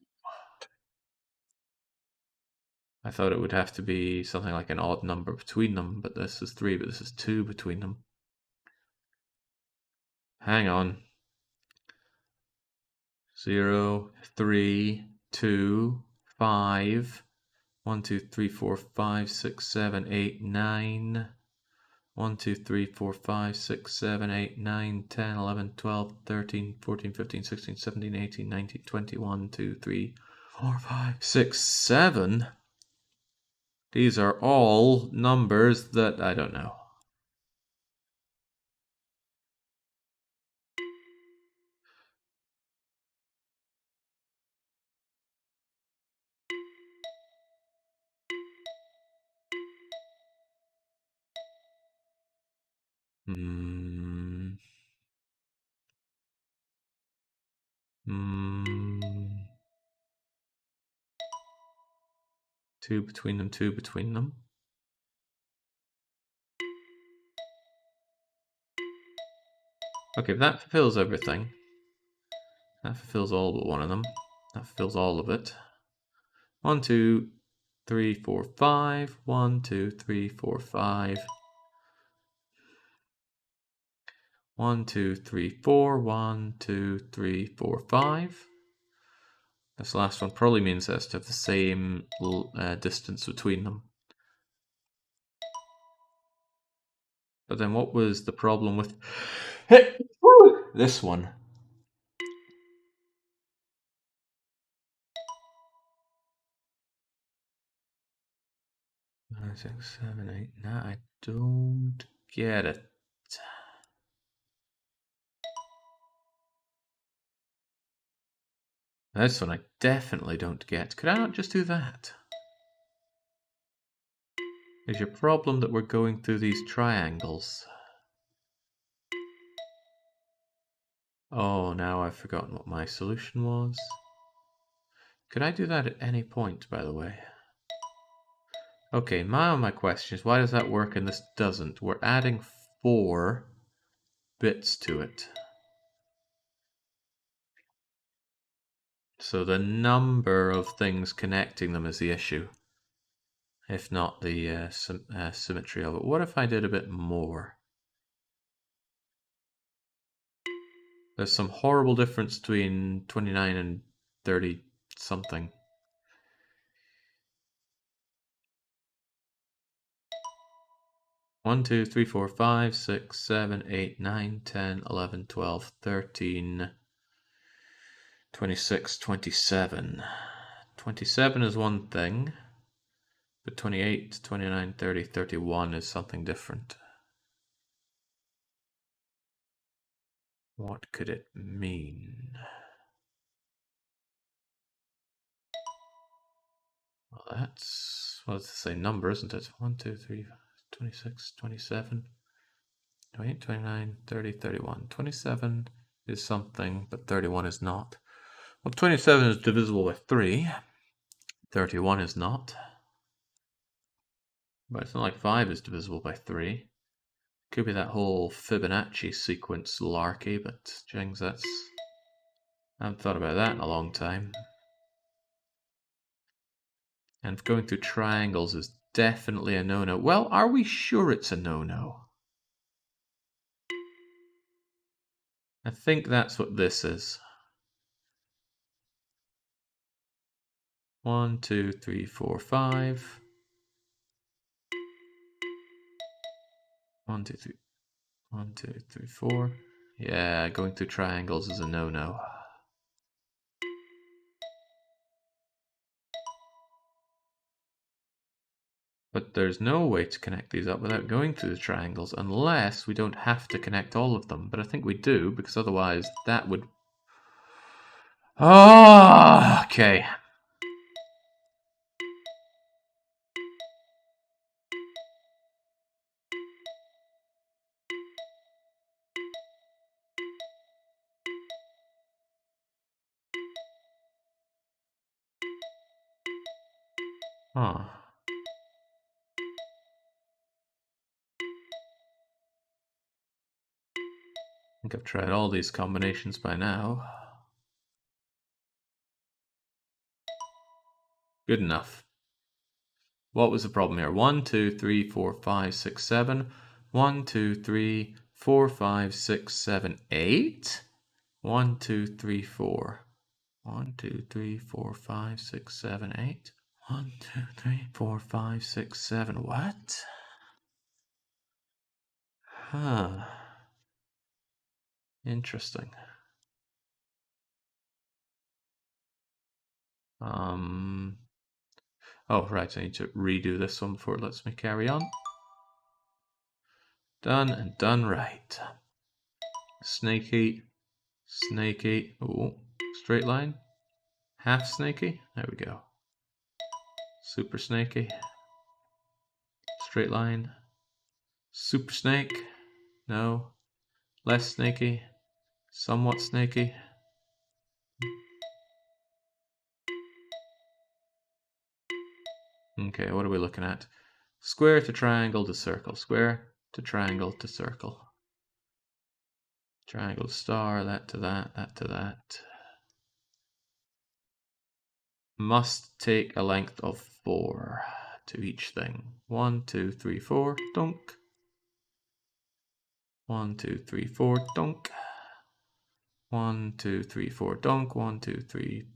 I thought it would have to be something like an odd number between them, but this is 3, but this is 2 between them. Hang on. 0, 3, 2, 5. 1, 2, 3, 4, 5, 6, 7, 8, 9. 1, 2, 3, 4, 5, 6, 7, 8, 9, 10, 11, 12, 13, 14, 15, 16, 17, 18, 19, 20, 1, 2, 3, 4, 5, 6, 7. These are all numbers that I don't know. Two between them, two between them. Okay, that fulfills everything. That fulfills all but one of them. That fills all of it. 1, 2, 3, 4, 5. 1, 2, 3, 4, 5. 1, 2, 3, 4. 1, 2, 3, 4, 5. This last one probably means it has to have the same distance between them. But then what was the problem with this one? 9, 6, 7, 8, 9. I don't get it. This one I definitely don't get. Could I not just do that? Is your problem that we're going through these triangles? Oh, now I've forgotten what my solution was. Could I do that at any point, by the way? Okay, my question is, why does that work and this doesn't? We're adding 4 bits to it. So the number of things connecting them is the issue, if not the symmetry of it. What if I did a bit more? There's some horrible difference between 29 and 30 something. One, 2, 3, 4, 5, 6, 7, 8, 9, 10, 11, 12, 13, 26, 27. 27 is one thing, but 28, 29, 30, 31 is something different. What could it mean? Well, that's, well, it's the same number, isn't it? 1, 2, 3, 26, 27, 28, 29, 30, 31. 27 is something, but 31 is not. Well, 27 is divisible by 3. 31 is not. But it's not like 5 is divisible by 3. Could be that whole Fibonacci sequence larky, but Jings, that's... I haven't thought about that in a long time. And going through triangles is definitely a no-no. Well, are we sure it's a no-no? I think that's what this is. 1, 2, 3, 4, 5. 1, 2, 3. 1, 2, 3, 4. Yeah, going through triangles is a no-no. But there's no way to connect these up without going through the triangles, unless we don't have to connect all of them. But I think we do, because otherwise that would... Oh, okay. Huh. I think I've tried all these combinations by now. Good enough. What was the problem here? 1, 2, 3, 4, 5, 6, 7. 1, 2, 3, 4, 5, 6, 7, 8. 1, 2, 3, 4. 1, 2, 3, 4, 5, 6, 7, 8. 1, 2, 3, 4, 5, 6, 7. What? Huh. Interesting. Oh, right, I need to redo this one before it lets me carry on. Done and done right. Snaky, snaky. Oh, straight line. Half snaky. There we go. Super snaky. Straight line. Super snake. No. Less snaky. Somewhat snaky. Okay, what are we looking at? Square to triangle to circle. Square to triangle to circle. Triangle to star, that to that, that to that. must take a length of 4 to each thing. 1, 2, 3, 4, dunk. 1, 2, 3, 4, dunk. 1, 2, 3, 4, dunk. 1, 2, 3.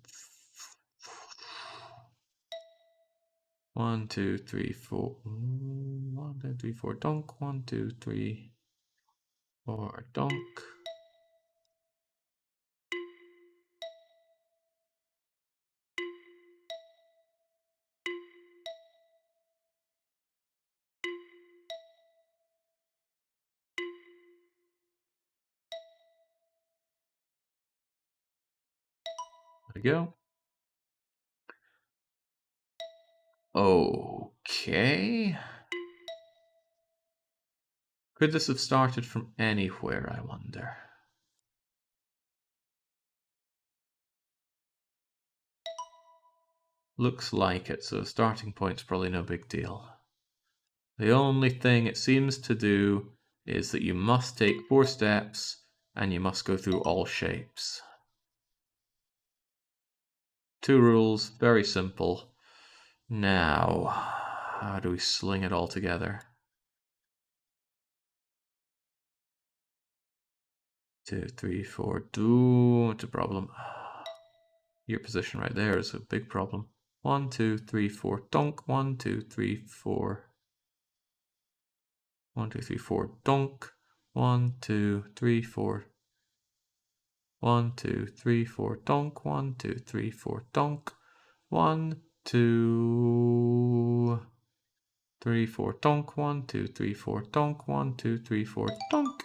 1, 2, 3, 4. 1, 2, 3, 4, dunk. 1, 2, 3, 4, dunk. There we go. Okay. Could this have started from anywhere, I wonder? Looks like it, so starting point's probably no big deal. The only thing it seems to do is that you must take 4 steps and you must go through all shapes. 2 rules, very simple. Now, how do we sling it all together? 2, 3, 4, do. It's a problem. Your position right there is a big problem. 1, 2, 3, 4, donk. 1, 2, 3, 4. 1, 2, 3, 4, donk. 1, 2, 3, 4. 1, 2, 3, 4, donk. 1, 2, 3, 4, donk. 1, 2, 3, 4, donk. 1, 2, 3, 4, donk. 1, 2, 3, 4, donk.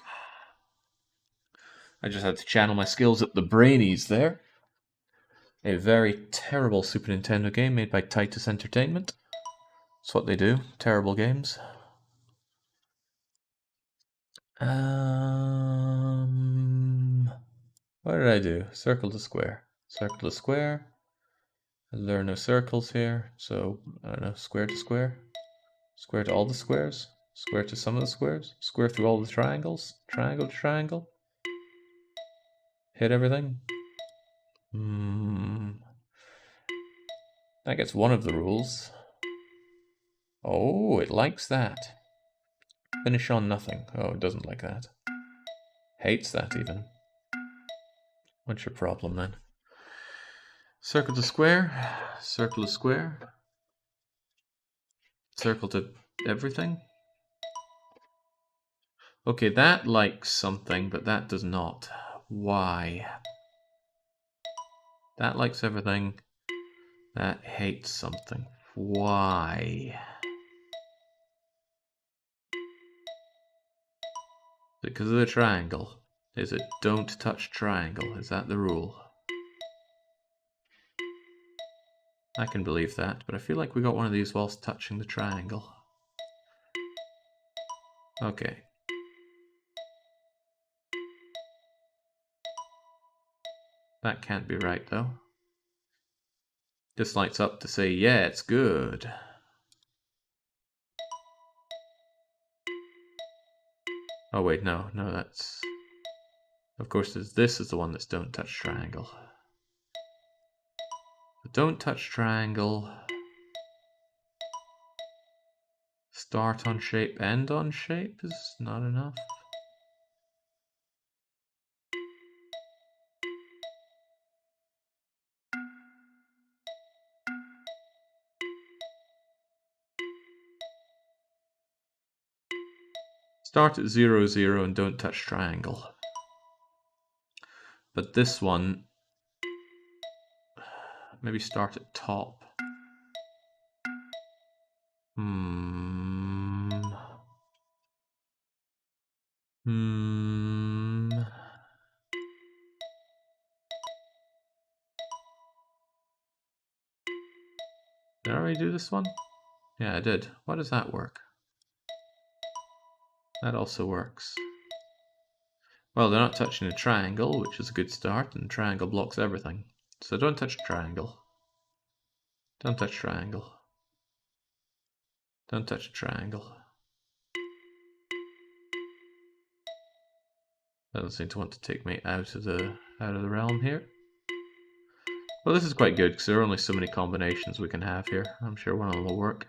I just had to channel my skills at the brainies there. A very terrible Super Nintendo game made by Titus Entertainment. That's what they do. Terrible games. What did I do? Circle to square. Circle to square. There are no circles here, so I don't know. Square to square. Square to all the squares. Square to some of the squares. Square through all the triangles. Triangle to triangle. Hit everything. That gets one of the rules. Oh, it likes that. Finish on nothing. Oh, it doesn't like that. Hates that even. What's your problem then? Circle to square. Circle to square. Circle to everything. Okay, that likes something, but that does not. Why? That likes everything. That hates something. Why? Is it because of the triangle? Is it don't touch triangle? Is that the rule? I can believe that, but I feel like we got one of these whilst touching the triangle. Okay. That can't be right, though. This lights up to say, yeah, it's good. Oh wait, no, that's... Of course, this is the one that's don't touch triangle. The don't touch triangle. Start on shape, end on shape is not enough. Start at 0, 0 and don't touch triangle. But this one, maybe start at top. Did I already do this one? Yeah, I did. Why does that work? That also works. Well, they're not touching a triangle, which is a good start, and triangle blocks everything. So don't touch triangle. Don't touch triangle. Don't touch triangle. That doesn't seem to want to take me out of the realm here. Well, this is quite good because there are only so many combinations we can have here. I'm sure one of them will work.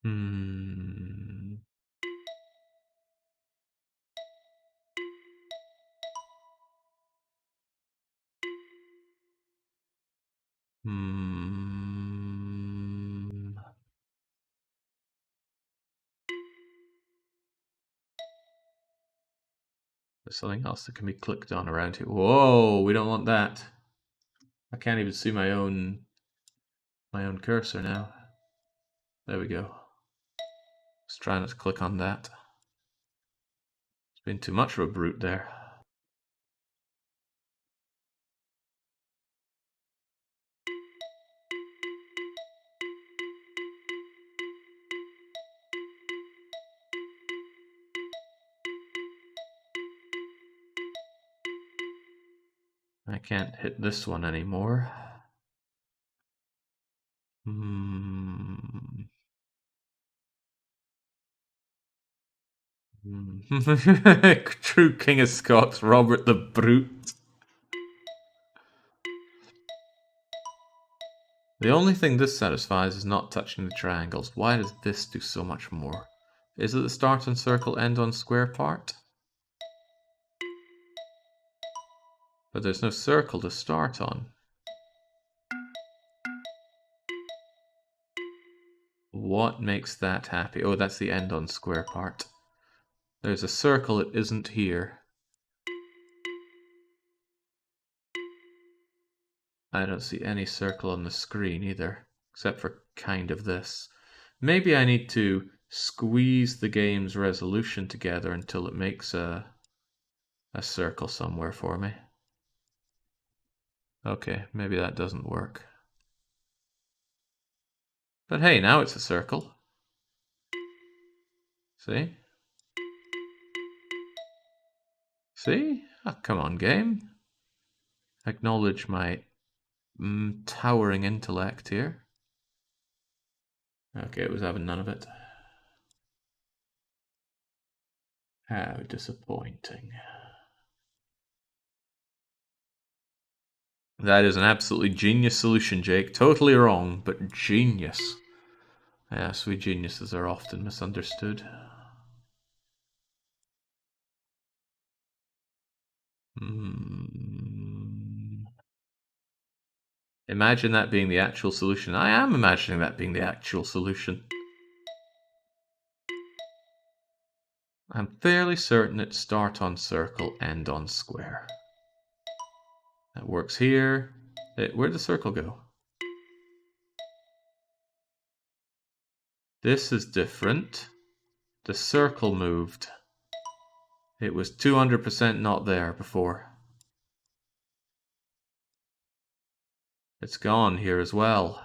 Hmm. Hmm. There's something else that can be clicked on around here. Whoa, we don't want that. I can't even see my own cursor now. There we go. Let's try not to click on that. It's been too much of a brute there. I can't hit this one anymore. Hmm. True King of Scots, Robert the Brute. The only thing this satisfies is not touching the triangles. Why does this do so much more? Is it the start on circle, end on square part? But there's no circle to start on. What makes that happy? Oh, that's the end on square part. There's a circle, it isn't here. I don't see any circle on the screen either, except for kind of this. Maybe I need to squeeze the game's resolution together until it makes a circle somewhere for me. Okay, maybe that doesn't work. But hey, now it's a circle. See? See? Oh, come on, game. Acknowledge my towering intellect here. Okay, it was having none of it. How disappointing. That is an absolutely genius solution, Jake. Totally wrong, but genius. Yes, we geniuses are often misunderstood. Imagine that being the actual solution. I am imagining that being the actual solution. I'm fairly certain it's start on circle, end on square. That works here. Where'd the circle go? This is different. The circle moved. It was 200% not there before. It's gone here as well.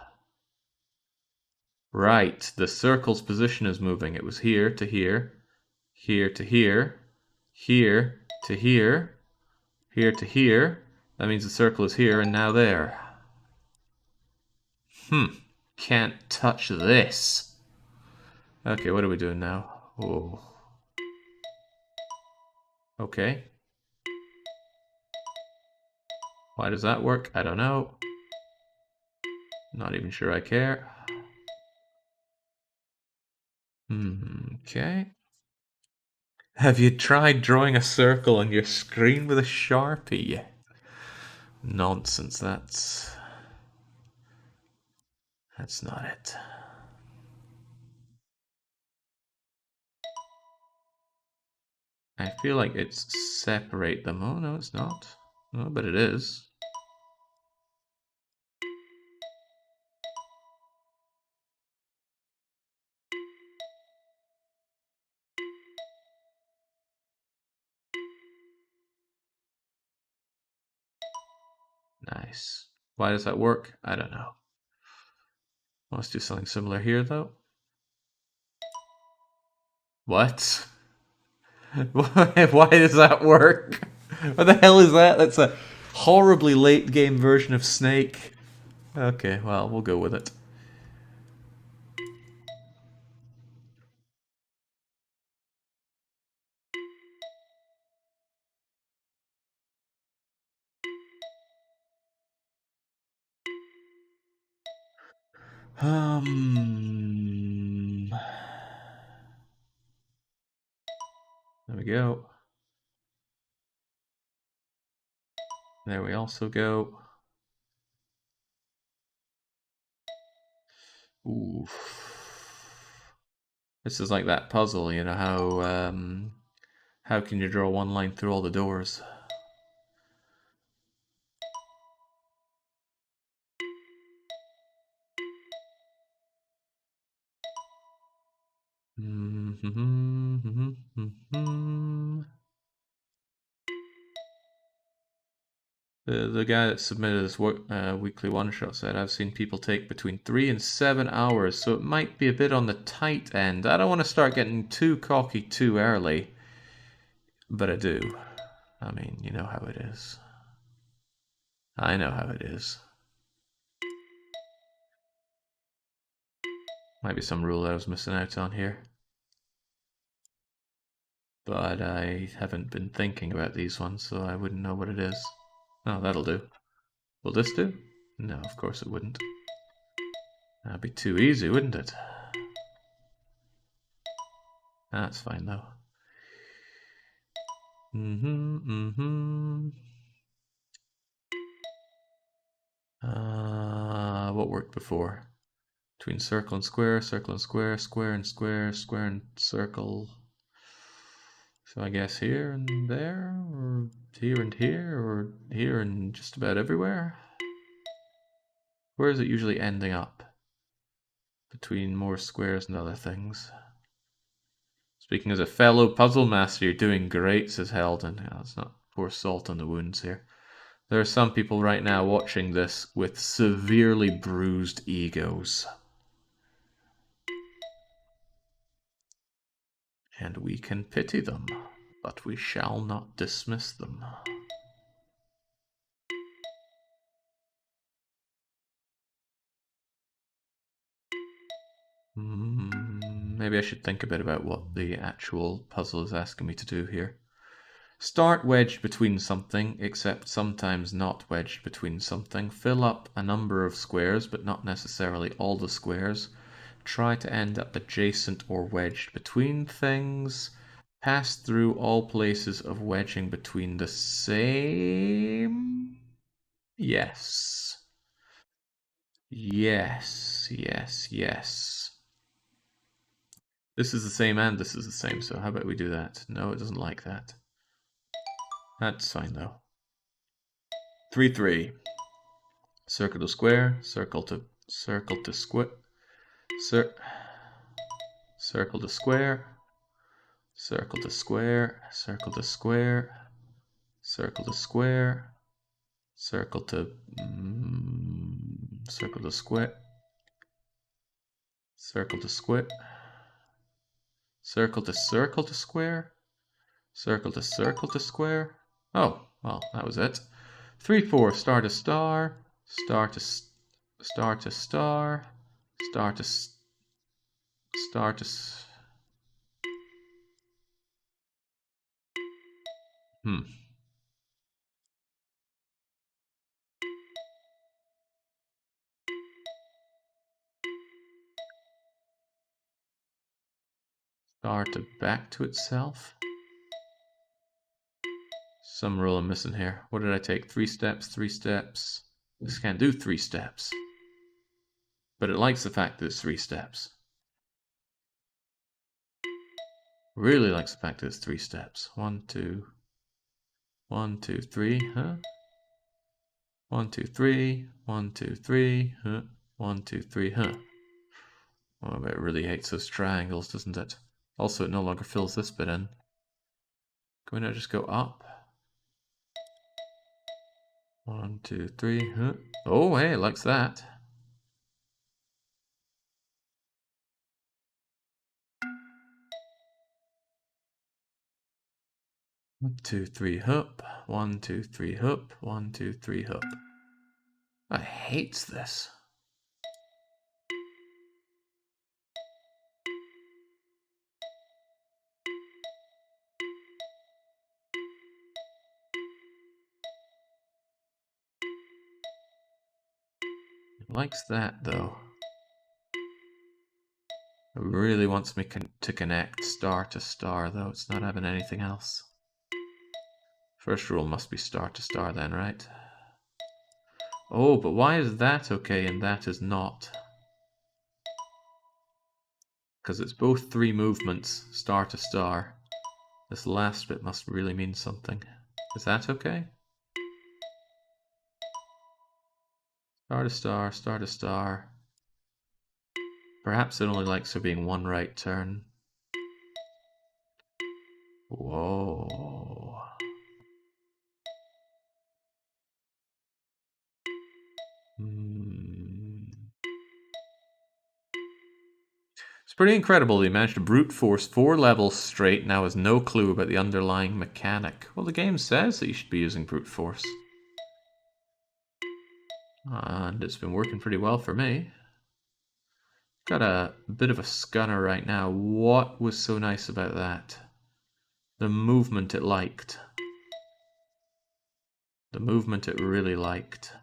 Right, the circle's position is moving. It was here to here, here to here, here to here, here to here. That means the circle is here and now there. Can't touch this. Okay, what are we doing now? Oh. Okay. Why does that work? I don't know. Not even sure I care. Okay. Have you tried drawing a circle on your screen with a Sharpie? Nonsense, that's not it. I feel like it's separate them. Oh, no, it's not. Oh, but it is. Nice. Why does that work? I don't know. Let's do something similar here, though. What? Why does that work? What the hell is that? That's a horribly late game version of Snake. Okay, well, we'll go with it. Um, there we go. There we also go. Ooh. This is like that puzzle, you know, how can you draw one line through all the doors? The guy that submitted this weekly one-shot said, I've seen people take between 3 and 7 hours, so it might be a bit on the tight end. I don't want to start getting too cocky too early, but I do. I mean, you know how it is. I know how it is. Might be some rule I was missing out on here. But I haven't been thinking about these ones, so I wouldn't know what it is. Oh, that'll do. Will this do? No, of course it wouldn't. That'd be too easy, wouldn't it? That's fine, though. What worked before? Between circle and square, circle and square, square and square, square and circle. So I guess here and there, or here, or here and just about everywhere. Where is it usually ending up? Between more squares and other things. Speaking as a fellow puzzle master, you're doing great, says Heldon. Yeah, let's not pour salt on the wounds here. There are some people right now watching this with severely bruised egos. And we can pity them, but we shall not dismiss them. Maybe I should think a bit about what the actual puzzle is asking me to do here. Start wedged between something, except sometimes not wedged between something. Fill up a number of squares, but not necessarily all the squares. Try to end up adjacent or wedged between things. Pass through all places of wedging between the same. Yes. Yes, yes, yes. This is the same and this is the same, so how about we do that? No, it doesn't like that. That's fine though. 3, 3. Circle to square, circle to square, circle to square, circle to square, circle to square, circle to square, circle to circle to square, circle to square, circle to square, circle to square. Oh, well, that was it. 3, 4, star to star, star to star to star, star to star to star to back to itself. Some rule I'm missing here. What did I take? 3 steps, 3 steps. This can't do 3 steps. But it likes the fact that it's 3 steps. Really likes the fact that it's 3 steps. 1, 2, 1, 2, 3, huh? 1, 2, 3, 1, 2, 3, huh? 1, 2, 3, huh? Oh, but it really hates those triangles, doesn't it? Also, it no longer fills this bit in. Can we now just go up? 1, 2, 3, huh? Oh, hey, it likes that. 1, 2, 3, hoop. 1, 2, 3, hoop. 1, 2, 3, hoop. I hate this. It likes that though. It really wants me to connect star to star though. It's not having anything else. First rule must be star to star then, right? Oh, but why is that okay and that is not? Because it's both 3 movements, star to star. This last bit must really mean something. Is that okay? Star to star, star to star. Perhaps it only likes there being 1 right turn. Whoa. It's pretty incredible he managed to brute force 4 levels straight, now has no clue about the underlying mechanic. Well, the game says that you should be using brute force. And it's been working pretty well for me. Got a bit of a scunner right now. What was so nice about that? The movement it liked. The movement it really liked.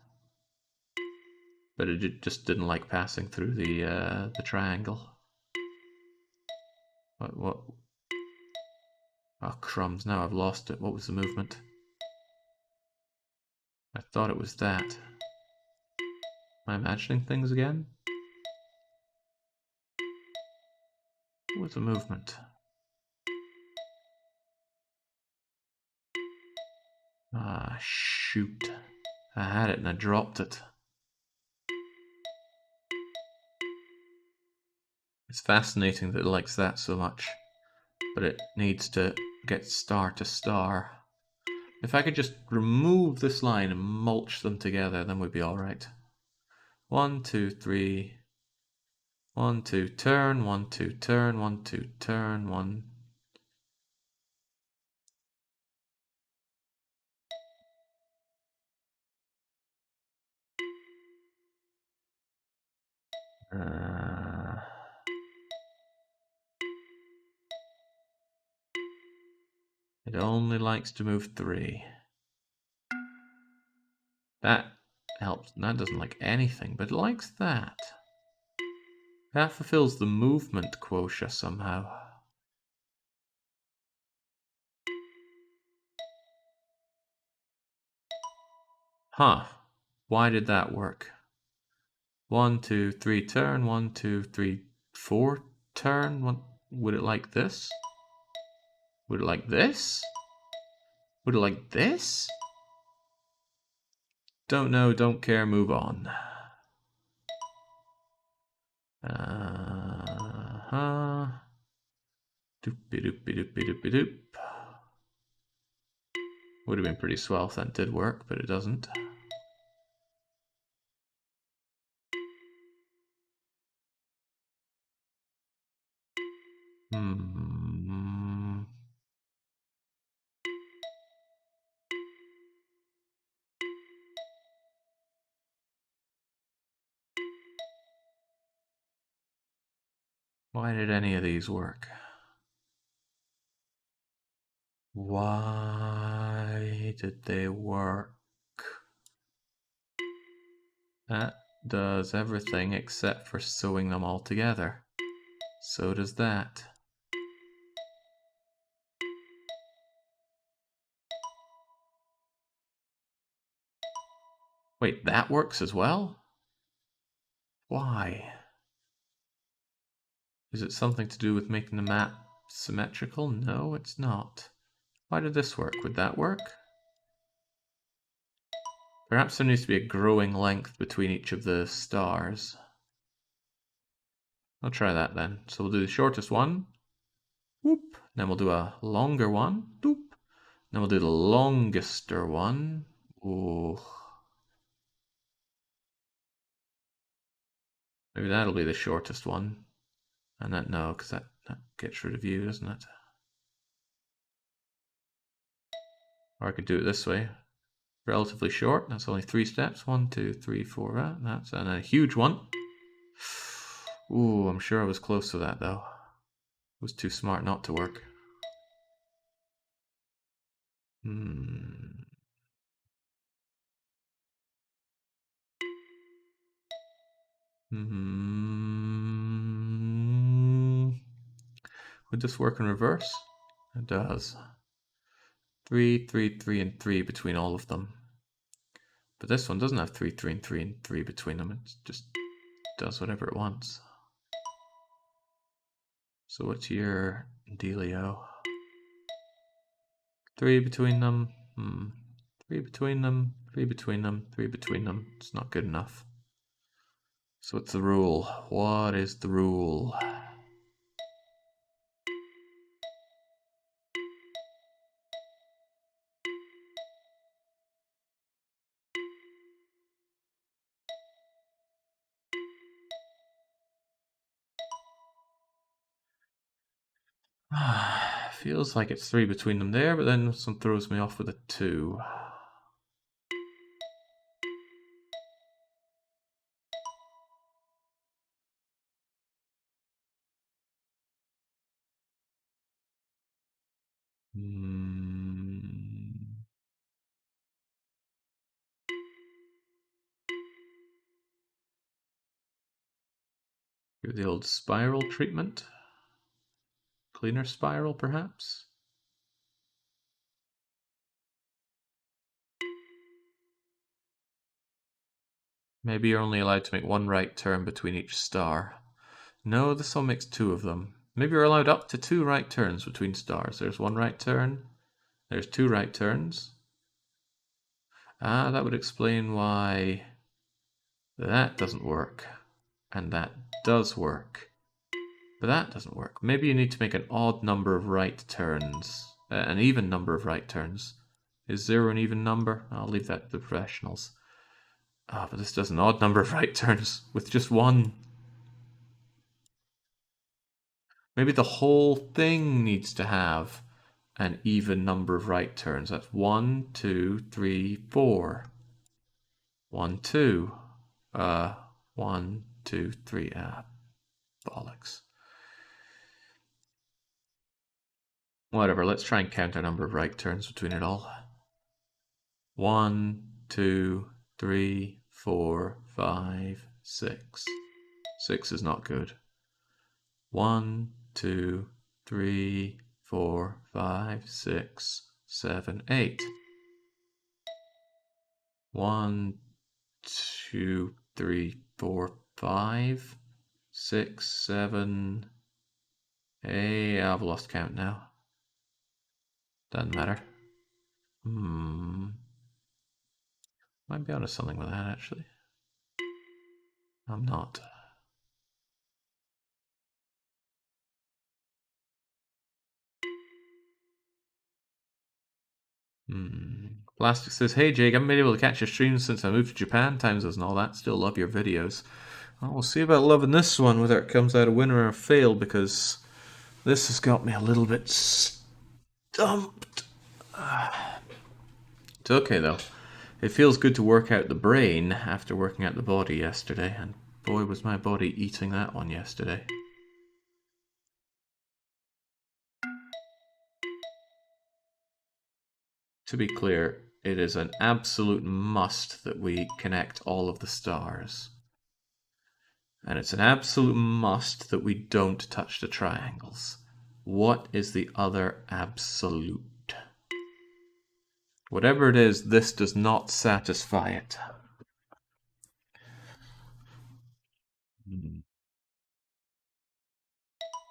But it just didn't like passing through the triangle. What? Oh, crumbs, now I've lost it. What was the movement? I thought it was that. Am I imagining things again? What was the movement? Ah, shoot. I had it and I dropped it. It's fascinating that it likes that so much, but it needs to get star to star. If I could just remove this line and mulch them together, then we'd be alright. 1, 2, 3. 1, 2, turn, 1, 2, turn, 1, 2, turn, 1. It only likes to move 3. That helps. That doesn't like anything, but it likes that. That fulfills the movement quotient somehow. Huh. Why did that work? 1, 2, 3, turn. 1, 2, 3, 4, turn. Would it like this? Would it like this? Would it like this? Don't know, don't care, move on. Doopy doopy doopy doopy doop. Would have been pretty swell if that did work, but it doesn't. Why did any of these work? Why did they work? That does everything except for sewing them all together. So does that. Wait, that works as well? Why? Is it something to do with making the map symmetrical? No, it's not. Why did this work? Would that work? Perhaps there needs to be a growing length between each of the stars. I'll try that then. So we'll do the shortest one. Whoop. Then we'll do a longer one. Doop. Then we'll do the longester one. Ooh. Maybe that'll be the shortest one. And that, no, because that gets rid of you, doesn't it? Or I could do it this way. Relatively short. That's only 3 steps. 1, 2, 3, 4. That's and a huge one. Ooh, I'm sure I was close to that though. It was too smart not to work. Hmm. Would this work in reverse? It does. 3, 3, 3, and 3 between all of them. But this one doesn't have 3, 3, and 3, and 3 between them. It just does whatever it wants. So what's your dealio? 3 between them. 3 between them. 3 between them. 3 between them. It's not good enough. So what's the rule? What is the rule? Feels like it's 3 between them there, but then some throws me off with a 2. Give the old spiral treatment. Cleaner spiral, perhaps? Maybe you're only allowed to make one right turn between each star. No, this one makes 2 of them. Maybe you're allowed up to 2 right turns between stars. There's 1 right turn. There's 2 right turns. That would explain why that doesn't work. And that does work. But that doesn't work. Maybe you need to make an odd number of right turns. An even number of right turns. Is 0 an even number? I'll leave that to the professionals. But this does an odd number of right turns with just 1. Maybe the whole thing needs to have an even number of right turns. That's 1, 2, 3, 4. 1, 2. 1, 2, 3. Bollocks. Whatever, let's try and count a number of right turns between it all. 1, 2, 3, 4, 5, 6. 6 is not good. 1, 2, 3, 4, 5, 6, 7, 8. 1, 2, 3, 4, 5, 6, 7. Hey, I've lost count now. Doesn't matter. Might be onto something with that, actually. I'm not. Plastic says, hey Jake, I haven't been able to catch your streams since I moved to Japan, time zones and all that. Still love your videos. Well, we'll see about loving this one, whether it comes out a winner or a fail, because this has got me a little bit stumped. It's okay though. It feels good to work out the brain after working out the body yesterday, and boy was my body eating that one yesterday. To be clear, it is an absolute must that we connect all of the stars. And it's an absolute must that we don't touch the triangles. What is the other absolute? Whatever it is, this does not satisfy it.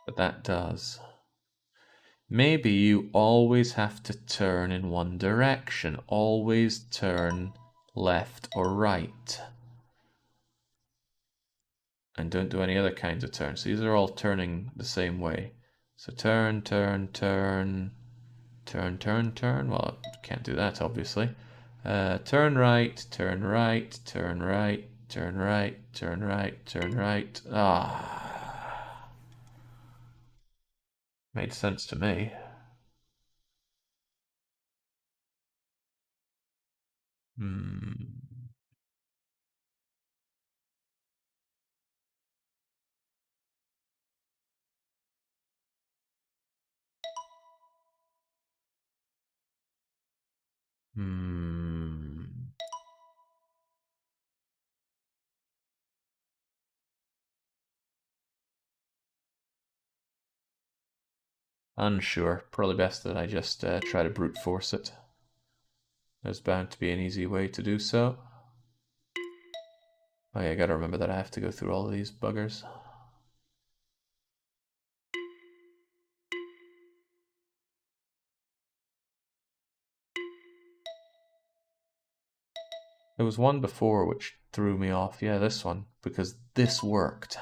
But that does. Maybe you always have to turn in one direction. Always turn left or right. And don't do any other kinds of turns. These are all turning the same way. So turn, turn, turn, turn, turn, turn. Well, can't do that, obviously. Turn right, turn right, turn right, turn right, turn right, turn right. Made sense to me. Hmm. Hmm. Unsure. Probably best that I just try to brute force it. There's bound to be an easy way to do so. Oh yeah, I gotta remember that I have to go through all of these buggers. There was one before which threw me off. Yeah, this one. Because this worked.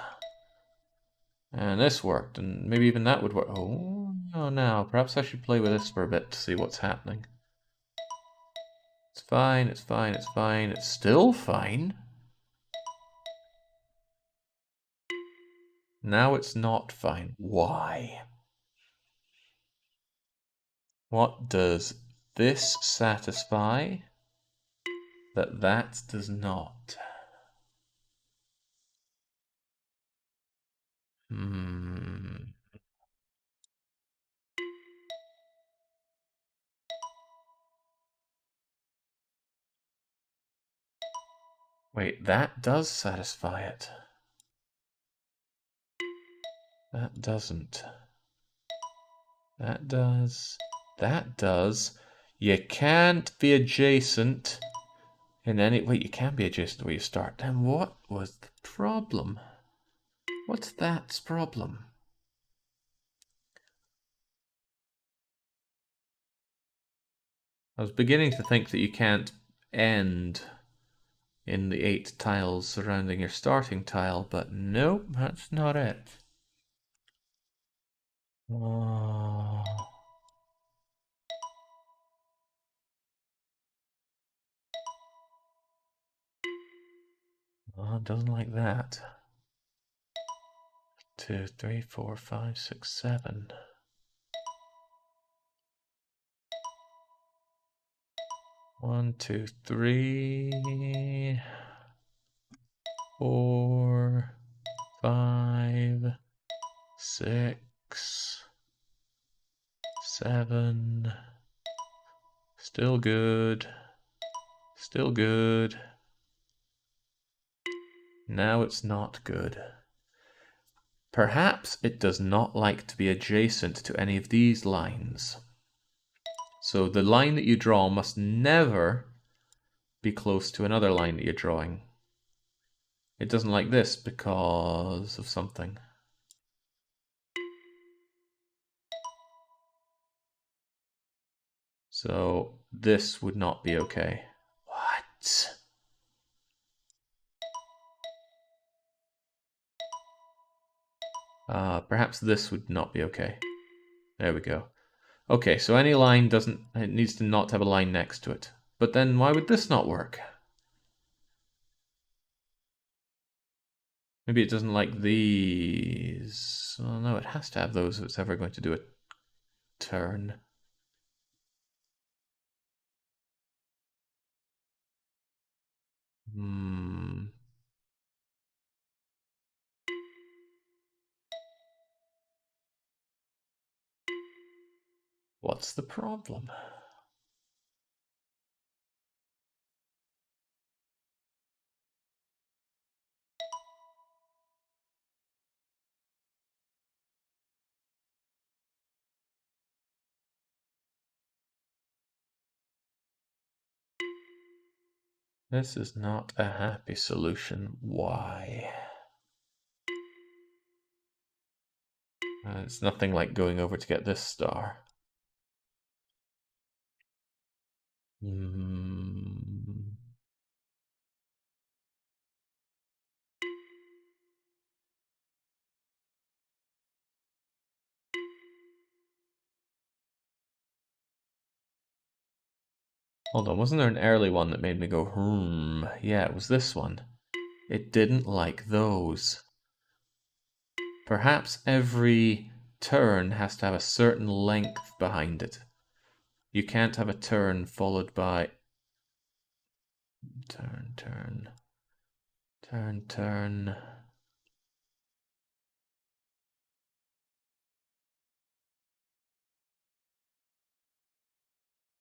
And this worked. And maybe even that would work. Oh, no, now. Perhaps I should play with this for a bit to see what's happening. It's fine, it's fine, it's fine. It's still fine. Now it's not fine. Why? What does this satisfy that that does not? Hmm. Wait, that does satisfy it. That doesn't. That does. That does. You can't be adjacent in any... Wait, you can be adjacent where you start. Then what was the problem? What's that's problem? I was beginning to think that you can't end in the 8 tiles surrounding your starting tile, but nope, that's not it. Oh, oh, it doesn't like that. 2, 3, 4, 5, 6, 7. 1, 2, 3, 4, 5, 6, 7. Still good. Still good. Now it's not good. Perhaps it does not like to be adjacent to any of these lines. So the line that you draw must never be close to another line that you're drawing. It doesn't like this because of something. So this would not be okay. What? Perhaps this would not be okay. There we go. Okay, so any line doesn't... It needs to not have a line next to it. But then why would this not work? Maybe it doesn't like these. Well, no, it has to have those if it's ever going to do a turn. Hmm. What's the problem? This is not a happy solution. Why? It's nothing like going over to get this star. Hmm. Hold on, wasn't there an early one that made me go, hmm? Yeah, it was this one. It didn't like those. Perhaps every turn has to have a certain length behind it. You can't have a turn followed by... Turn, turn. Turn, turn.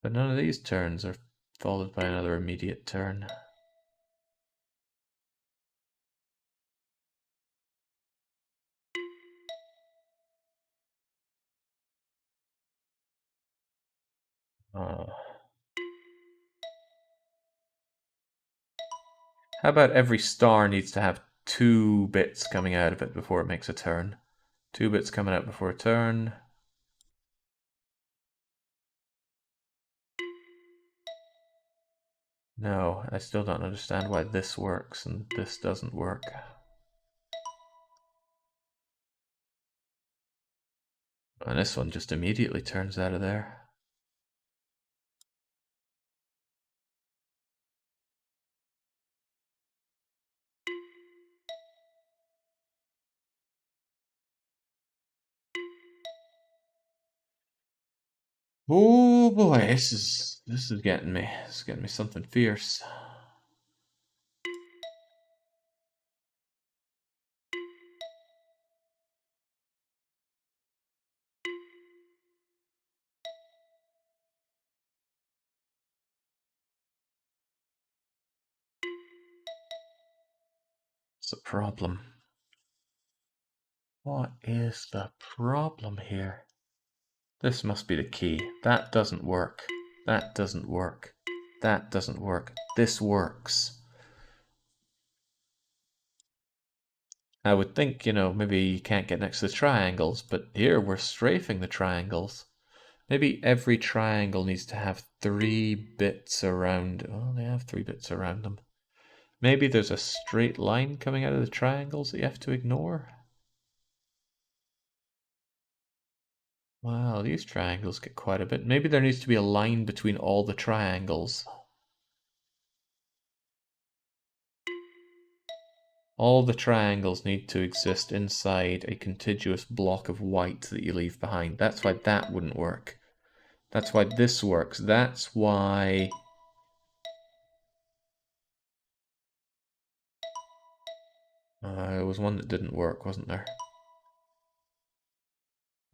But none of these turns are followed by another immediate turn. Uh, how about every star needs to have 2 bits coming out of it before it makes a turn? 2 bits coming out before a turn. No, I still don't understand why this works and this doesn't work. And this one just immediately turns out of there. Oh boy, this is getting me. This is getting me something fierce. It's a problem. What is the problem here? This must be the key. That doesn't work. That doesn't work. That doesn't work. This works. I would think, maybe you can't get next to the triangles, but here we're strafing the triangles. Maybe every triangle needs to have 3 bits around. Oh, they have 3 bits around them. Maybe there's a straight line coming out of the triangles that you have to ignore. Wow, these triangles get quite a bit. Maybe there needs to be a line between all the triangles. All the triangles need to exist inside a contiguous block of white that you leave behind. That's why that wouldn't work. That's why this works. That's why... there was one that didn't work, wasn't there?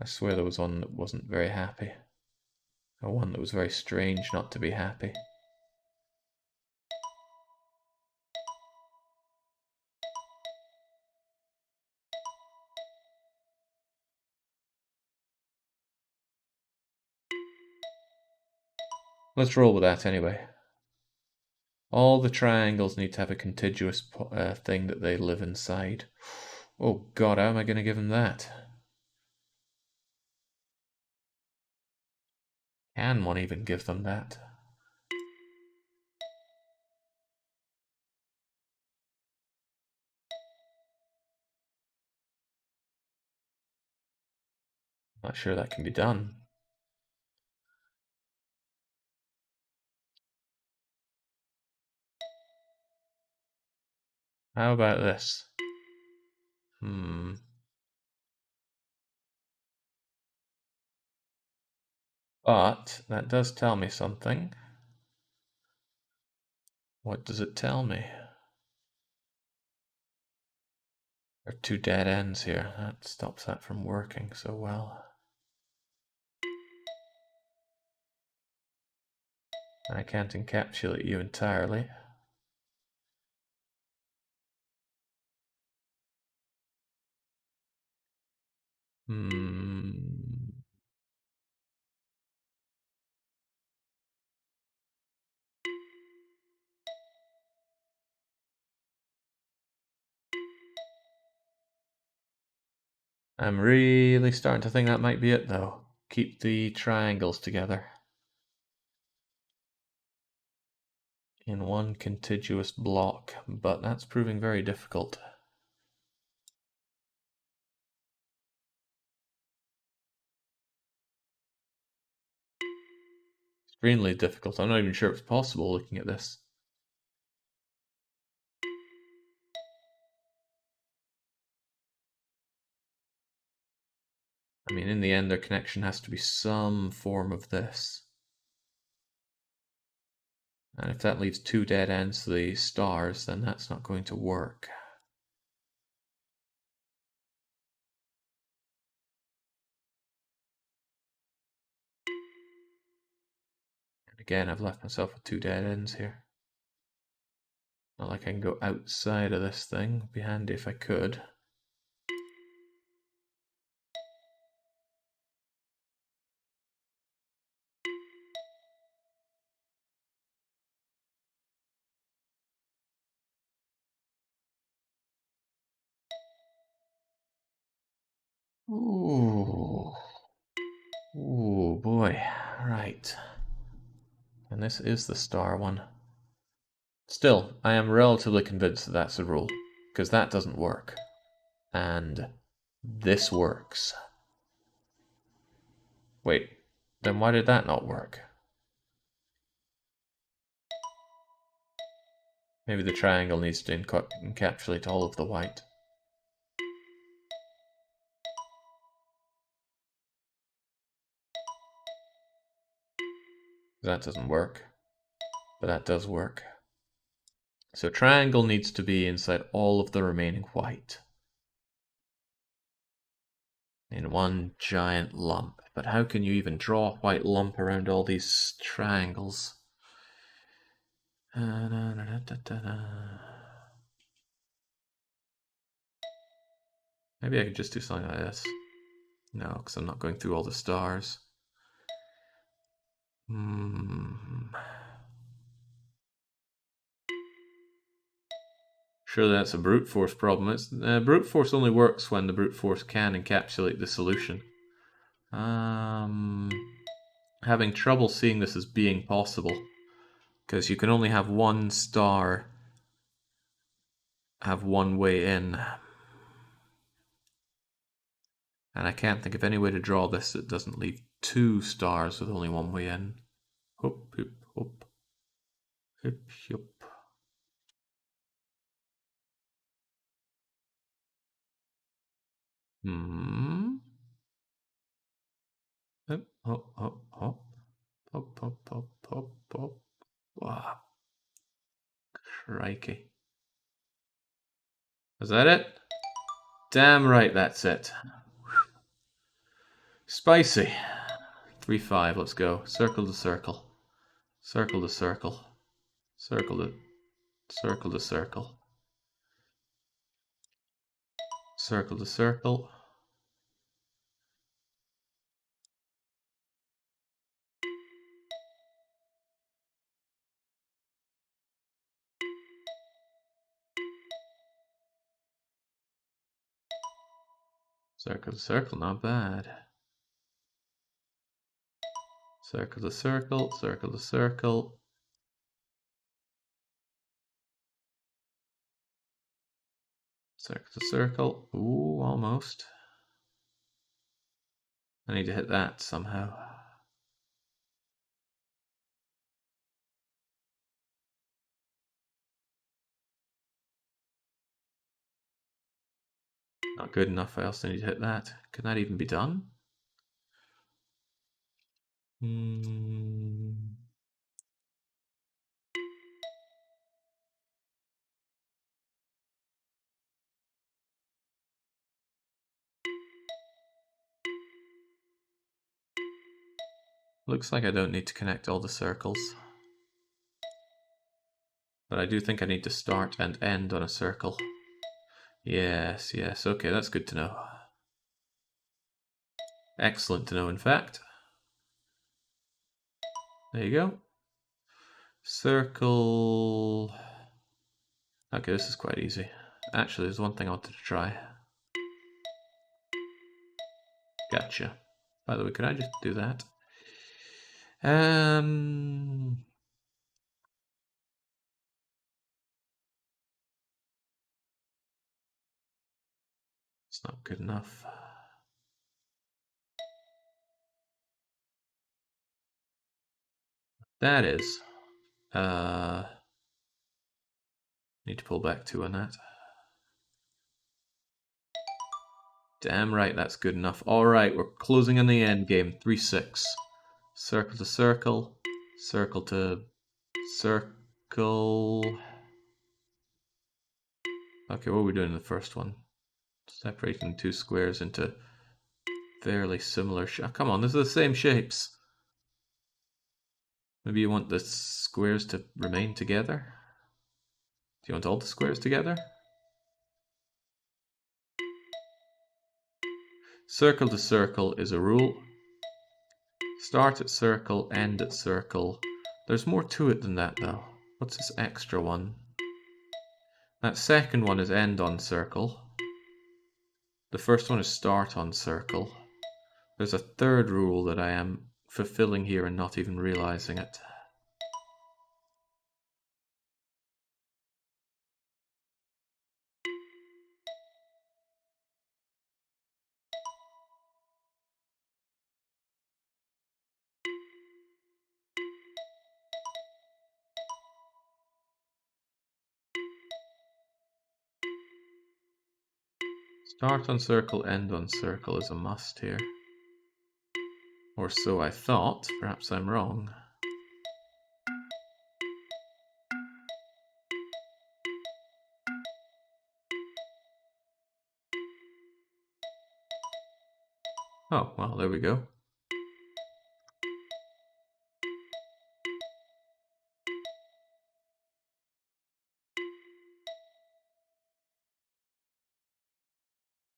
I swear there was one that wasn't very happy. Or one that was very strange not to be happy. Let's roll with that anyway. All the triangles need to have a contiguous thing that they live inside. Oh god, how am I going to give them that? Can one even give them that? Not sure that can be done. How about this? But that does tell me something. What does it tell me? There are 2 dead ends here. That stops that from working so well. I can't encapsulate you entirely. I'm really starting to think that might be it though. Keep the triangles together in one contiguous block, but that's proving very difficult. Extremely difficult. I'm not even sure it's possible looking at this. I mean, in the end, their connection has to be some form of this. And if that leaves 2 dead ends to the stars, then that's not going to work. And again, I've left myself with 2 dead ends here. Not like I can go outside of this thing. It'd be handy if I could. Ooh. Ooh, boy. Right. And this is the star one. Still, I am relatively convinced that that's a rule, because that doesn't work. And this works. Wait, then why did that not work? Maybe the triangle needs to encapsulate all of the white. That doesn't work, but that does work. So triangle needs to be inside all of the remaining white. In one giant lump. But how can you even draw a white lump around all these triangles? Maybe I could just do something like this. No, because I'm not going through all the stars. Surely that's a brute force problem. Brute force only works when the brute force can encapsulate the solution. Having trouble seeing this as being possible, because you can only have one star have one way in. And I can't think of any way to draw this that doesn't leave 2 stars with only one way in. Hop, hop, hop. Hop, hop. Hop, hop, hop, hop. Hop, hop, hop, hop, hop. Wow. Crikey. Is that it? Damn right, that's it. Spicy. 3-5, let's go. Circle to circle. Circle to circle. Circle to circle to circle. Circle to circle. Circle to circle, not bad. Circle to circle, circle to circle. Circle to circle. Ooh, almost. I need to hit that somehow. Not good enough, I also need to hit that. Can that even be done? Looks like I don't need to connect all the circles. But I do think I need to start and end on a circle. Yes, yes, okay, that's good to know. Excellent to know, in fact. There you go. Circle. Okay, this is quite easy. Actually, there's one thing I wanted to try. Gotcha. By the way, could I just do that? It's not good enough. That is. Need to pull back 2 on that. Damn right, that's good enough. Alright, we're closing in the end game. 3-6. Circle to circle. Circle to circle. Okay, what are we doing in the first one? Separating two squares into fairly similar shapes. Come on, these are the same shapes. Maybe you want the squares to remain together? Do you want all the squares together? Circle to circle is a rule. Start at circle, end at circle. There's more to it than that though. What's this extra one? That second one is end on circle. The first one is start on circle. There's a third rule that I am fulfilling here and not even realizing it. Start on circle, end on circle is a must here. Or so I thought. Perhaps I'm wrong. Oh, well, there we go.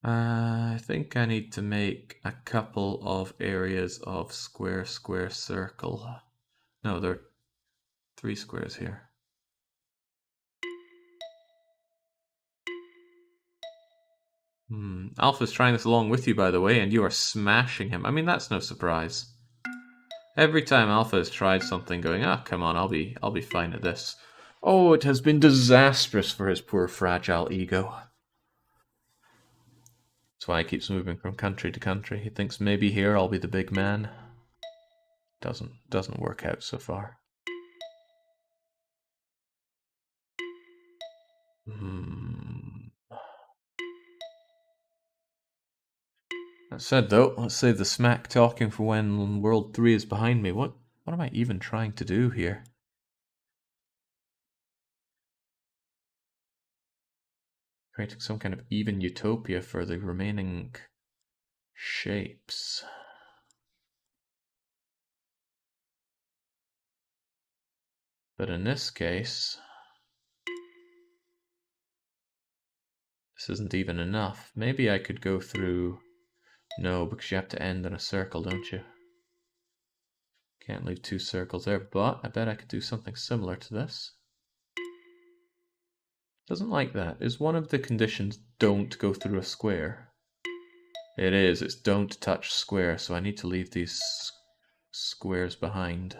I think I need to make a couple of areas of square, square, circle. No, there are 3 squares here. Alpha's trying this along with you, by the way, and you are smashing him. I mean, that's no surprise. Every time Alpha has tried something, going, come on, I'll be fine at this. Oh, it has been disastrous for his poor fragile ego. That's why he keeps moving from country to country. He thinks maybe here I'll be the big man. Doesn't work out so far. That said, though, let's save the smack talking for when World 3 is behind me. What am I even trying to do here? Creating some kind of even utopia for the remaining shapes. But in this case, this isn't even enough. Maybe I could go through... No, because you have to end in a circle, don't you? Can't leave 2 circles there, but I bet I could do something similar to this. Doesn't like that. Is one of the conditions don't go through a square? It is. It's don't touch square, so I need to leave these squares behind.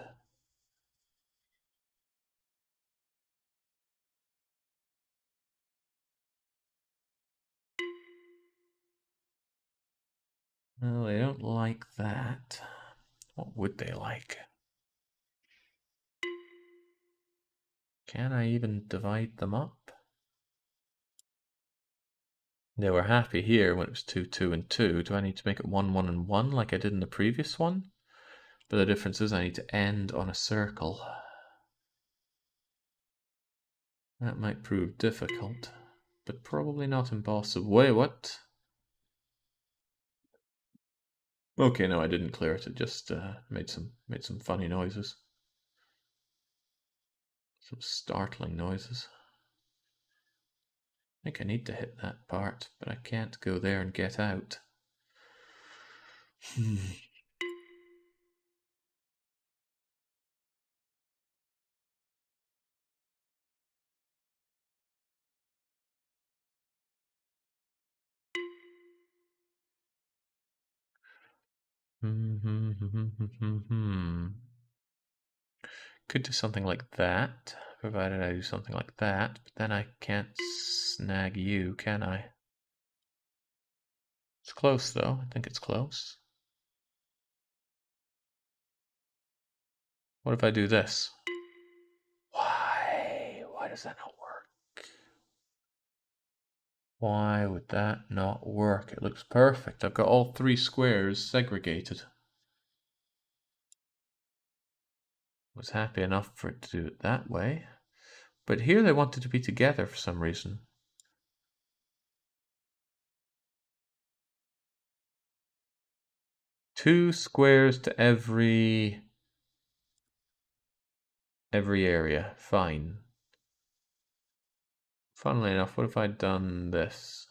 Well, they don't like that. What would they like? Can I even divide them up? They were happy here when it was 2, 2, and 2. Do I need to make it 1, 1, and 1 like I did in the previous one? But the difference is I need to end on a circle. That might prove difficult, but probably not impossible. Wait, what? Okay, no, I didn't clear it. It just made some funny noises. Some startling noises. I think I need to hit that part, but I can't go there and get out. Could do something like that, provided I do something like that, but then I can't snag you, can I? It's close though, I think it's close. What if I do this? Why? Why does that not work? Why would that not work? It looks perfect. I've got all 3 squares segregated. was happy enough for it to do it that way. But here they wanted to be together for some reason. Two squares to every area. Fine. Funnily enough, what if I'd done this?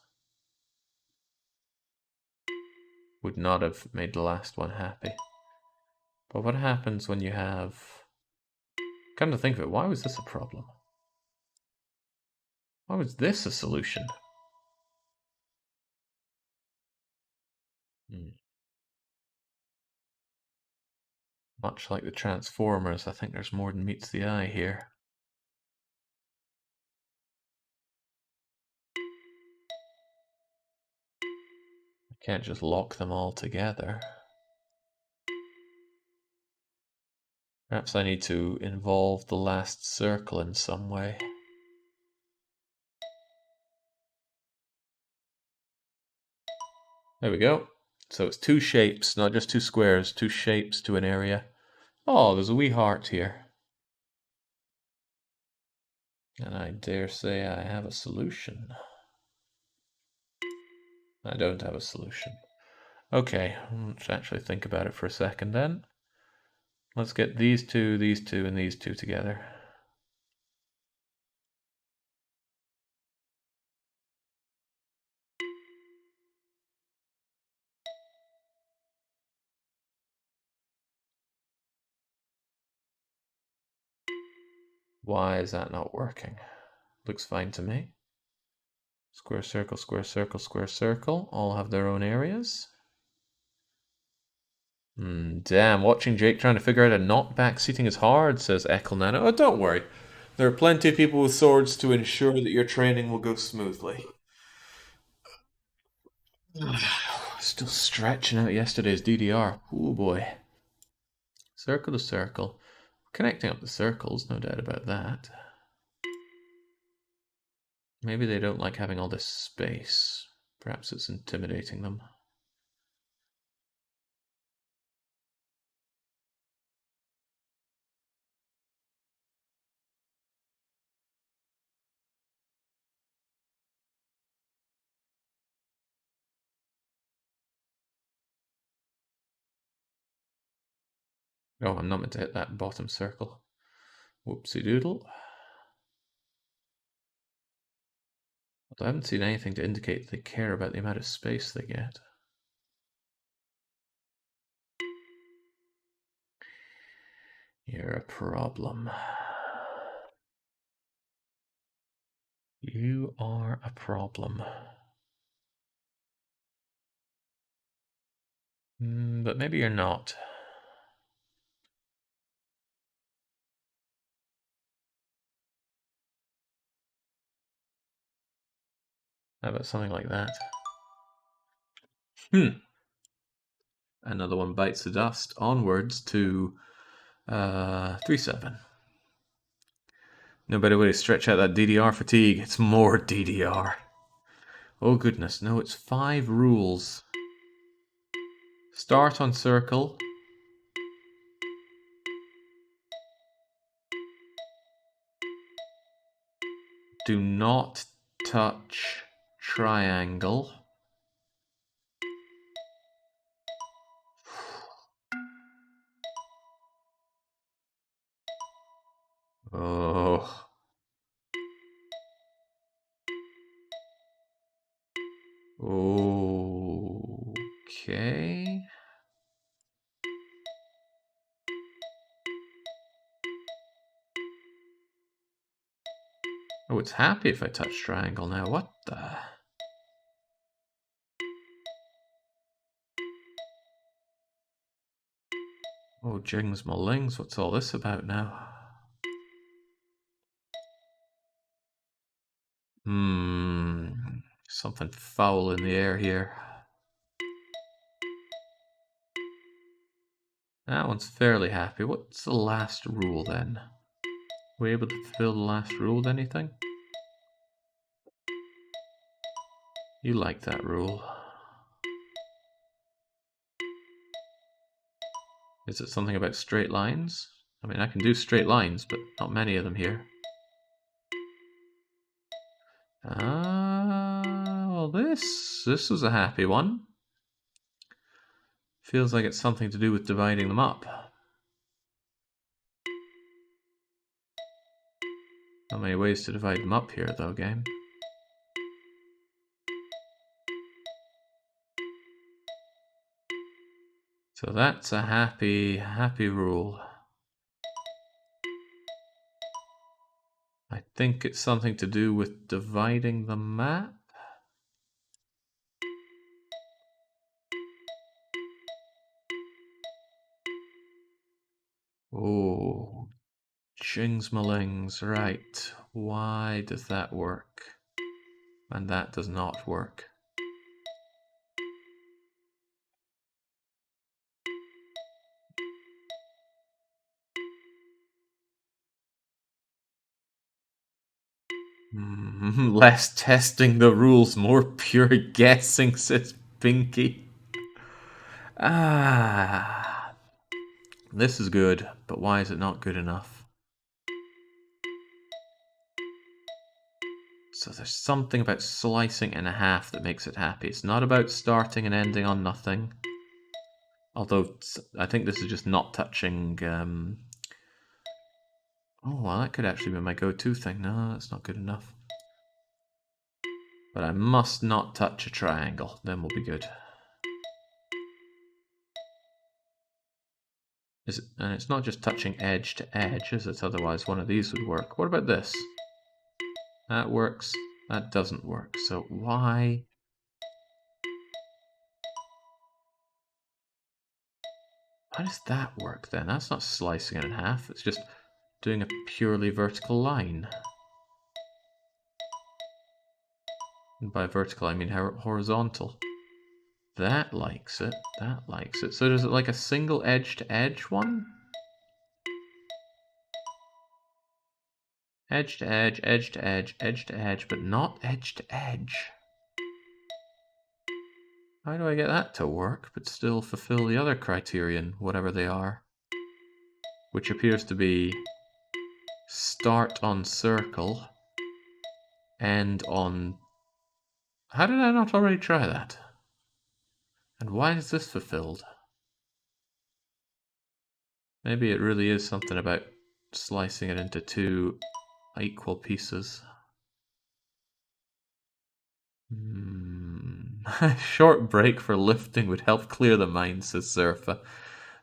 Would not have made the last one happy. But what happens when you have... Come to think of it, why was this a problem? Why was this a solution? Much like the Transformers, I think there's more than meets the eye here. I can't just lock them all together. Perhaps I need to involve the last circle in some way. There we go. So it's two shapes, not just two squares, two shapes to an area. Oh, there's a wee heart here. And I dare say I have a solution. I don't have a solution. Okay, let's actually think about it for a second then. Let's get these two, and these two together. Why is that not working? Looks fine to me. Square, circle, square, circle, square, circle. All have their own areas. Damn, watching Jake trying to figure out a knot backseating is hard, says Ecclenano. Oh, don't worry. There are plenty of people with swords to ensure that your training will go smoothly. Still stretching out yesterday's DDR. Oh boy. Circle to circle. Connecting up the circles, no doubt about that. Maybe they don't like having all this space. Perhaps it's intimidating them. Oh, I'm not meant to hit that bottom circle. Whoopsie doodle. Although I haven't seen anything to indicate they care about the amount of space they get. You're a problem. You are a problem. But maybe you're not. How about something like that? Another one bites the dust. Onwards to 3-7. No better way to stretch out that DDR fatigue. It's more DDR. Oh goodness, no, it's 5 rules. Start on circle. Do not touch triangle. Oh. Okay. Oh, it's happy if I touch triangle now. What the? Oh, jings malings. What's all this about now? Something foul in the air here. That one's fairly happy. What's the last rule then? Were we able to fulfill the last rule with anything? You like that rule. Is it something about straight lines? I mean, I can do straight lines, but not many of them here. Well, this is a happy one. Feels like it's something to do with dividing them up. Not many ways to divide them up here, though, game. So that's a happy rule. I think it's something to do with dividing the map. Oh, jings malings, right. Why does that work? And that does not work. Less testing the rules, more pure guessing, says Pinky. This is good, but why is it not good enough? So there's something about slicing in half that makes it happy. It's not about starting and ending on nothing. Although I think this is just not touching. Oh, well, that could actually be my go-to thing. No, that's not good enough. But I must not touch a triangle. Then we'll be good. And it's not just touching edge to edge, is it? Otherwise, one of these would work. What about this? That works. That doesn't work. So why? How does that work then? That's not slicing it in half. It's just doing a purely vertical line. And by vertical, I mean horizontal. That likes it. That likes it. So is it like a single edge to edge one? Edge to edge, edge to edge, edge to edge, but not edge to edge. How do I get that to work, but still fulfill the other criterion, whatever they are? Which appears to be start on circle, end on... How did I not already try that? And why is this fulfilled? Maybe it really is something about slicing it into two equal pieces. Short break for lifting would help clear the mind, says Surfa.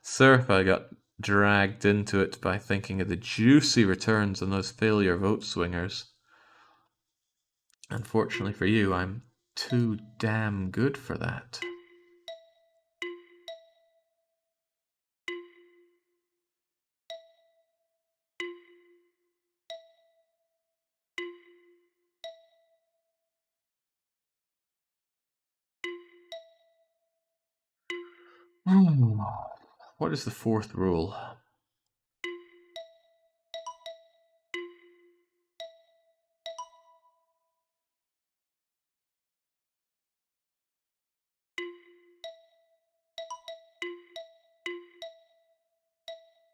Surfa got dragged into it by thinking of the juicy returns on those failure vote swingers. Unfortunately for you, I'm too damn good for that. What is the fourth rule?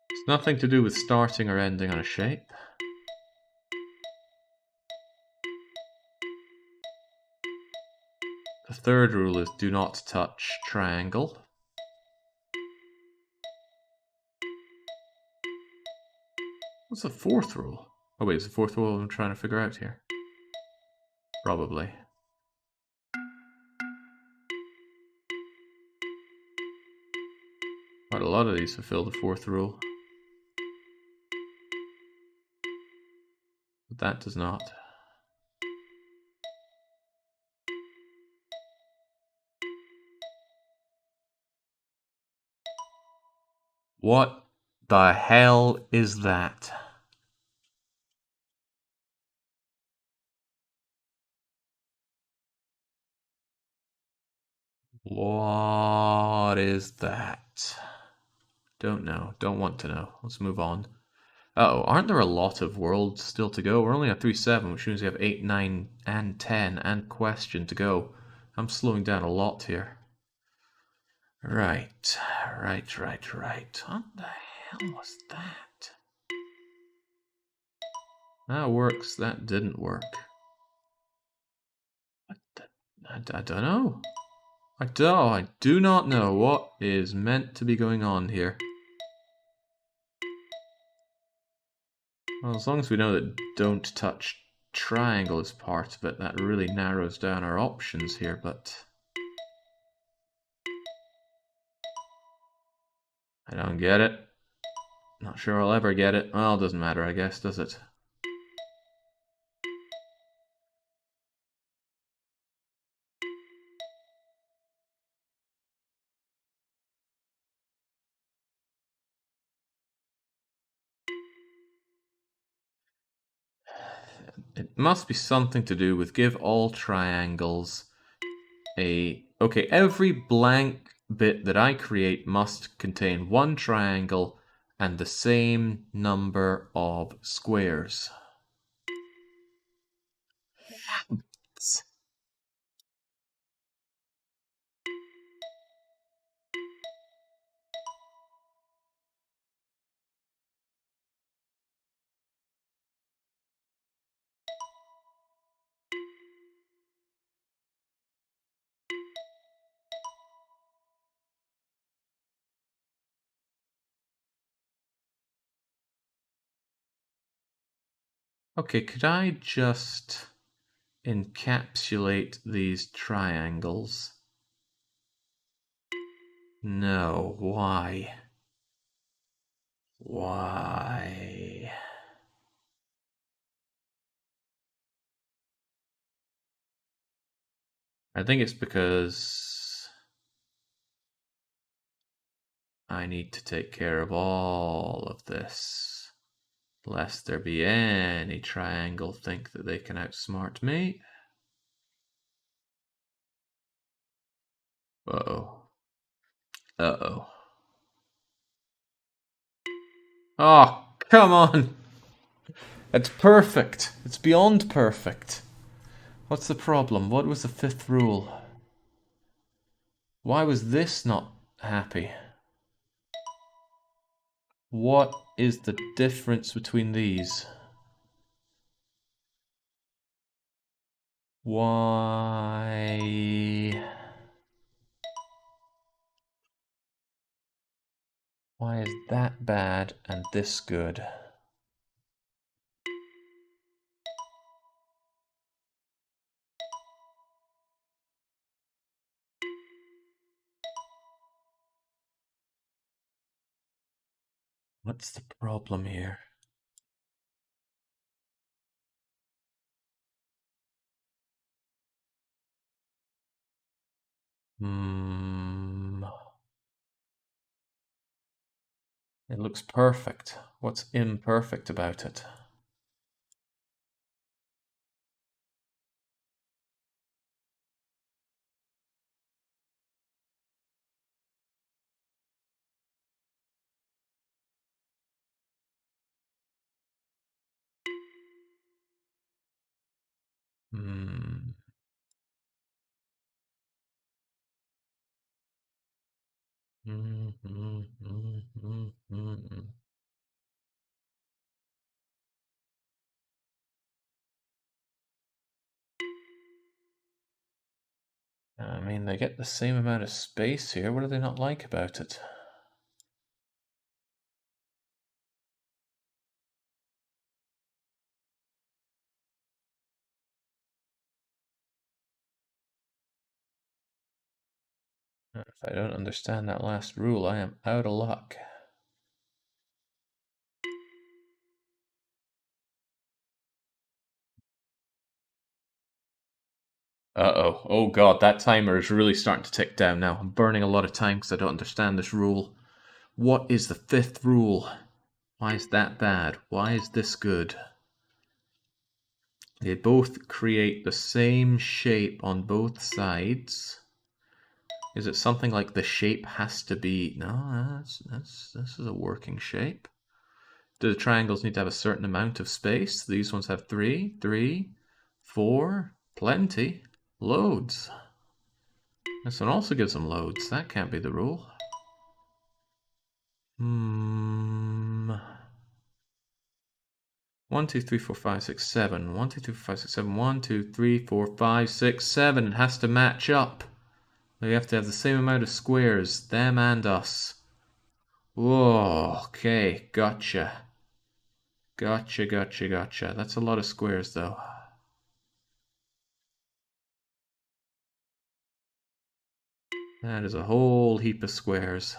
It's nothing to do with starting or ending on a shape. The third rule is do not touch triangle. What's the fourth rule? Oh wait, is the fourth rule I'm trying to figure out here? Probably. Quite a lot of these fulfill the fourth rule. But that does not. What the hell is that? What is that? Don't know. Don't want to know. Let's move on. Uh-oh, aren't there a lot of worlds still to go? We're only at 3-7, which means we have 8, 9, and 10, and question to go. I'm slowing down a lot here. Right. What the hell was that? That works, that didn't work. I don't know. I do not know what is meant to be going on here. Well, as long as we know that don't touch triangle is part of it, that really narrows down our options here, but I don't get it. Not sure I'll ever get it. Well, it doesn't matter, I guess, does it? It must be something to do with give all triangles a... Okay, every blank bit that I create must contain one triangle and the same number of squares. Okay, could I just encapsulate these triangles? No, why? Why? I think it's because I need to take care of all of this, lest there be any triangle think that they can outsmart me. Uh-oh. Uh-oh. Oh, come on! It's perfect! It's beyond perfect! What's the problem? What was the fifth rule? Why was this not happy? What is the difference between these? Why... Why is that bad and this good? What's the problem here? It looks perfect. What's imperfect about it? Hmm. I mean, they get the same amount of space here. What do they not like about it? If I don't understand that last rule, I am out of luck. Uh-oh. Oh god, that timer is really starting to tick down now. I'm burning a lot of time because I don't understand this rule. What is the fifth rule? Why is that bad? Why is this good? They both create the same shape on both sides. Is it something like the shape has to be... No, this is a working shape. Do the triangles need to have a certain amount of space? These ones have 3, 3, 4, plenty, loads. This one also gives them loads. That can't be the rule. 1, 2, 3, 4, 5, 6, 7. 1, 2, 3, 4, 5, 6, 7. 1, 2, 3, 4, 5, 6, 7. It has to match up. We have to have the same amount of squares. Them and us. Whoa, okay, gotcha. Gotcha. That's a lot of squares, though. That is a whole heap of squares.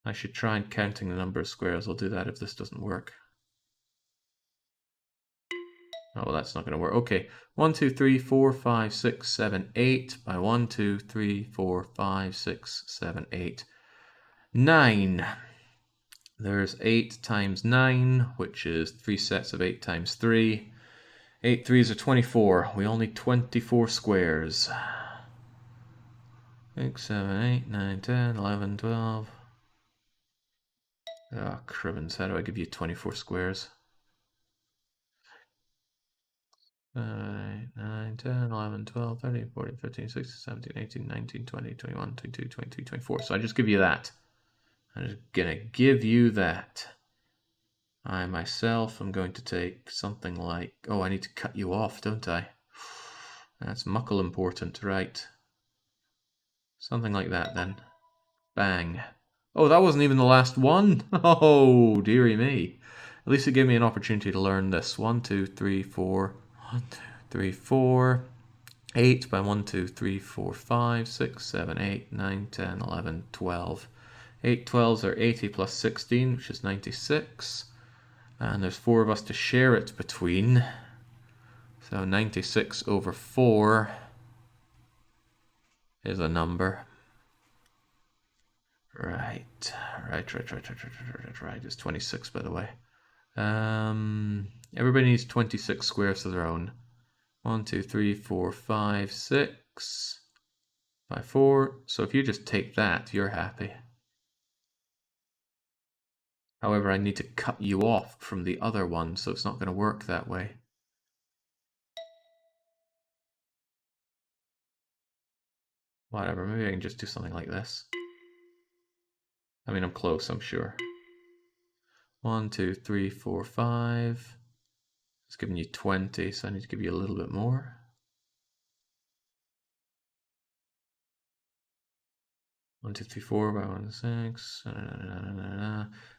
I should try and counting the number of squares. I'll do that if this doesn't work. Oh, well, that's not going to work. Okay, 1, 2, 3, 4, 5, 6, 7, 8 by 1, 2, 3, 4, 5, 6, 7, 8. 9. There's 8 times 9, which is 3 sets of 8 times 3. 8 threes are 24. We only need 24 squares. 6, 7, 8, 9, 10, 11, 12. Oh, cribbins, how do I give you 24 squares? 7, 8, 9, 10, 11, 12, 13, 14, 15, 16, 17, 18, 19, 20, 21, 22, 23, 24. So I just give you that. I'm just going to give you that. I myself am going to take something like... Oh, I need to cut you off, don't I? That's muckle important, right. Something like that, then. Bang. Oh, that wasn't even the last one. Oh, dearie me. At least it gave me an opportunity to learn this. 1, 2, 3, 4. 1, 2, 3, 4. 8 by 1, 2, 3, 4, 5, 6, 7, 8, 9, 10, 11, 12. 8 12s are 80 plus 16, which is 96. And there's 4 of us to share it between. So 96 over 4 is a number. Right. It's 26, by the way. Everybody needs 26 squares of their own. 1, 2, 3, 4, 5, 6 by 4. So if you just take that, you're happy. However, I need to cut you off from the other one, so it's not going to work that way. Whatever, maybe I can just do something like this. I mean, I'm close, I'm sure. 1, 2, 3, 4, 5. It's giving you 20, so I need to give you a little bit more. 1, 2, 3, 4 by 1, 6.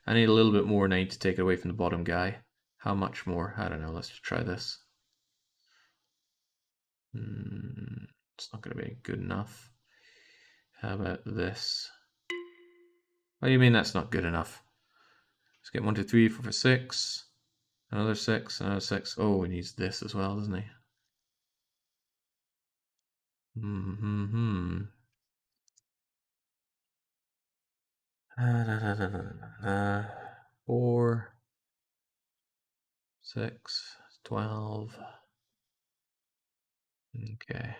I need a little bit more, and I need to take it away from the bottom guy. How much more? I don't know. Let's try this. It's not going to be good enough. How about this? What do you mean that's not good enough? Let's get 1, 2, 3, 4, 5, 6. Another 6, another 6. Oh, he needs this as well, doesn't he? 4, 6, 12. Okay.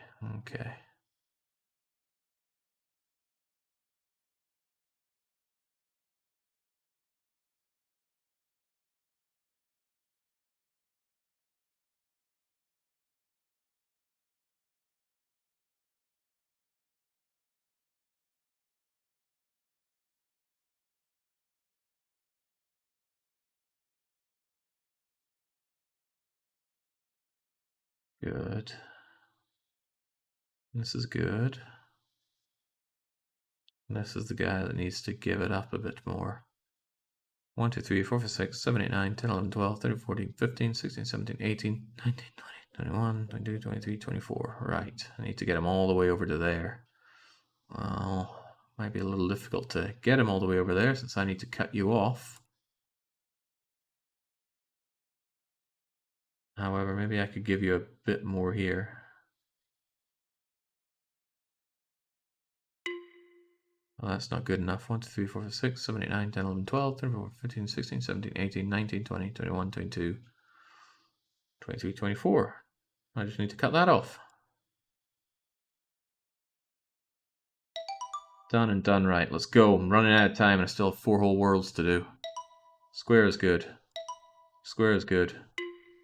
Good. This is good. This is the guy that needs to give it up a bit more. 1, 2, 3, 4, 5, 6, 7, 8, 9, 10, 11, 12, 13, 14, 15, 16, 17, 18, 19, 20, 21, 22, 23, 24. Right. I need to get him all the way over to there. Well, might be a little difficult to get him all the way over there since I need to cut you off. However, maybe I could give you a bit more here. Well, that's not good enough. 1, 2, 3, 4, 5, 6, 7, 8, 9, 10, 11, 12, 13, 14, 15, 16, 17, 18, 19, 20, 21, 22, 23, 24. I just need to cut that off. Done and done right. Let's go. I'm running out of time and I still have 4 whole worlds to do. Square is good. Square is good.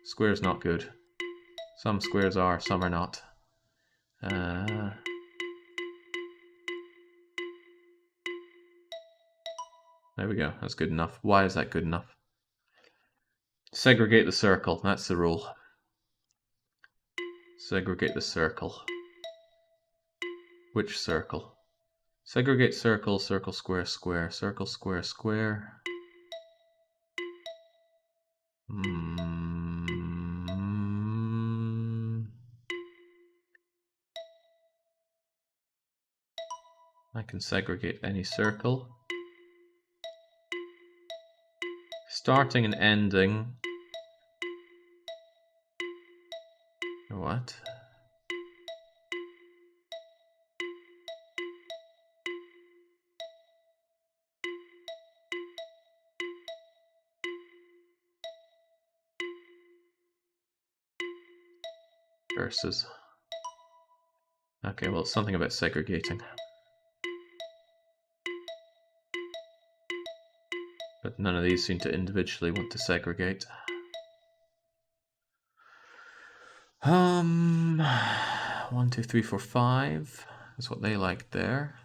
Square is not good. Some squares are, some are not. There we go. That's good enough. Why is that good enough? Segregate the circle. That's the rule. Segregate the circle. Which circle? Segregate circle, circle, square, square, circle, square, square. I can segregate any circle. Starting and ending. What? Versus. Okay, well, it's something about segregating. But none of these seem to individually want to segregate. 1, 2, 3, 4, 5 is what they like there.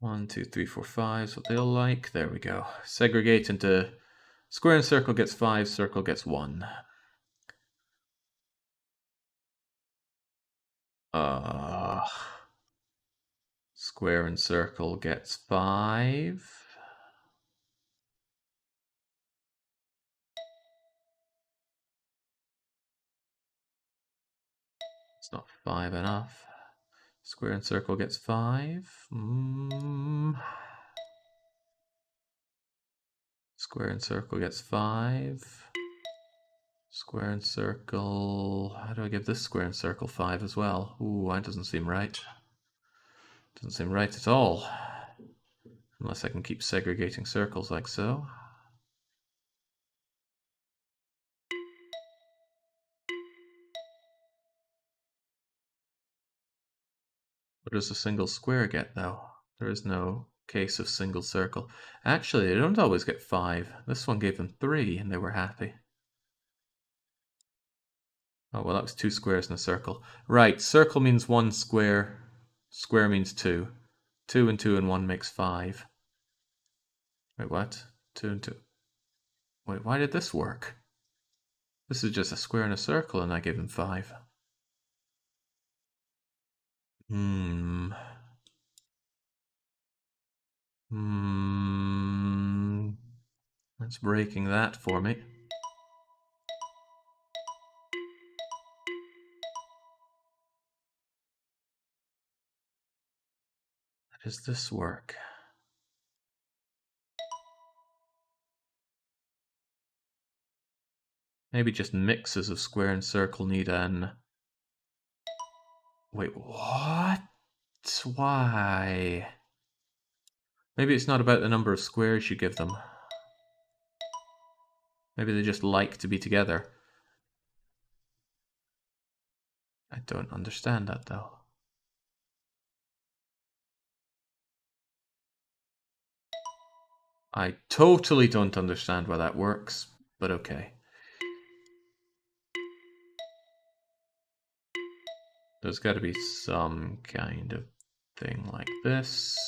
One, 2, 3, 4, 5 is what they'll like. There we go. Segregate into square and circle gets 5, circle gets 1. Square and circle gets 5. It's not 5 enough. Square and circle gets 5. Square and circle gets 5. Square and circle... How do I give this square and circle 5 as well? Ooh, that doesn't seem right. Doesn't seem right at all. Unless I can keep segregating circles like so. What does a single square get, though? There is no case of single circle. Actually, they don't always get 5. This one gave them 3, and they were happy. Oh, well, that was 2 squares in a circle. Right, circle means 1 square. Square means 2. 2 and 2 and 1 makes 5. Wait, what? 2 and 2. Wait, why did this work? This is just a square and a circle, and I gave them 5. It's breaking that for me. How does this work? Maybe just mixes of square and circle need an... Wait, what? Why? Maybe it's not about the number of squares you give them. Maybe they just like to be together. I don't understand that, though. I totally don't understand why that works, but okay. There's got to be some kind of thing like this.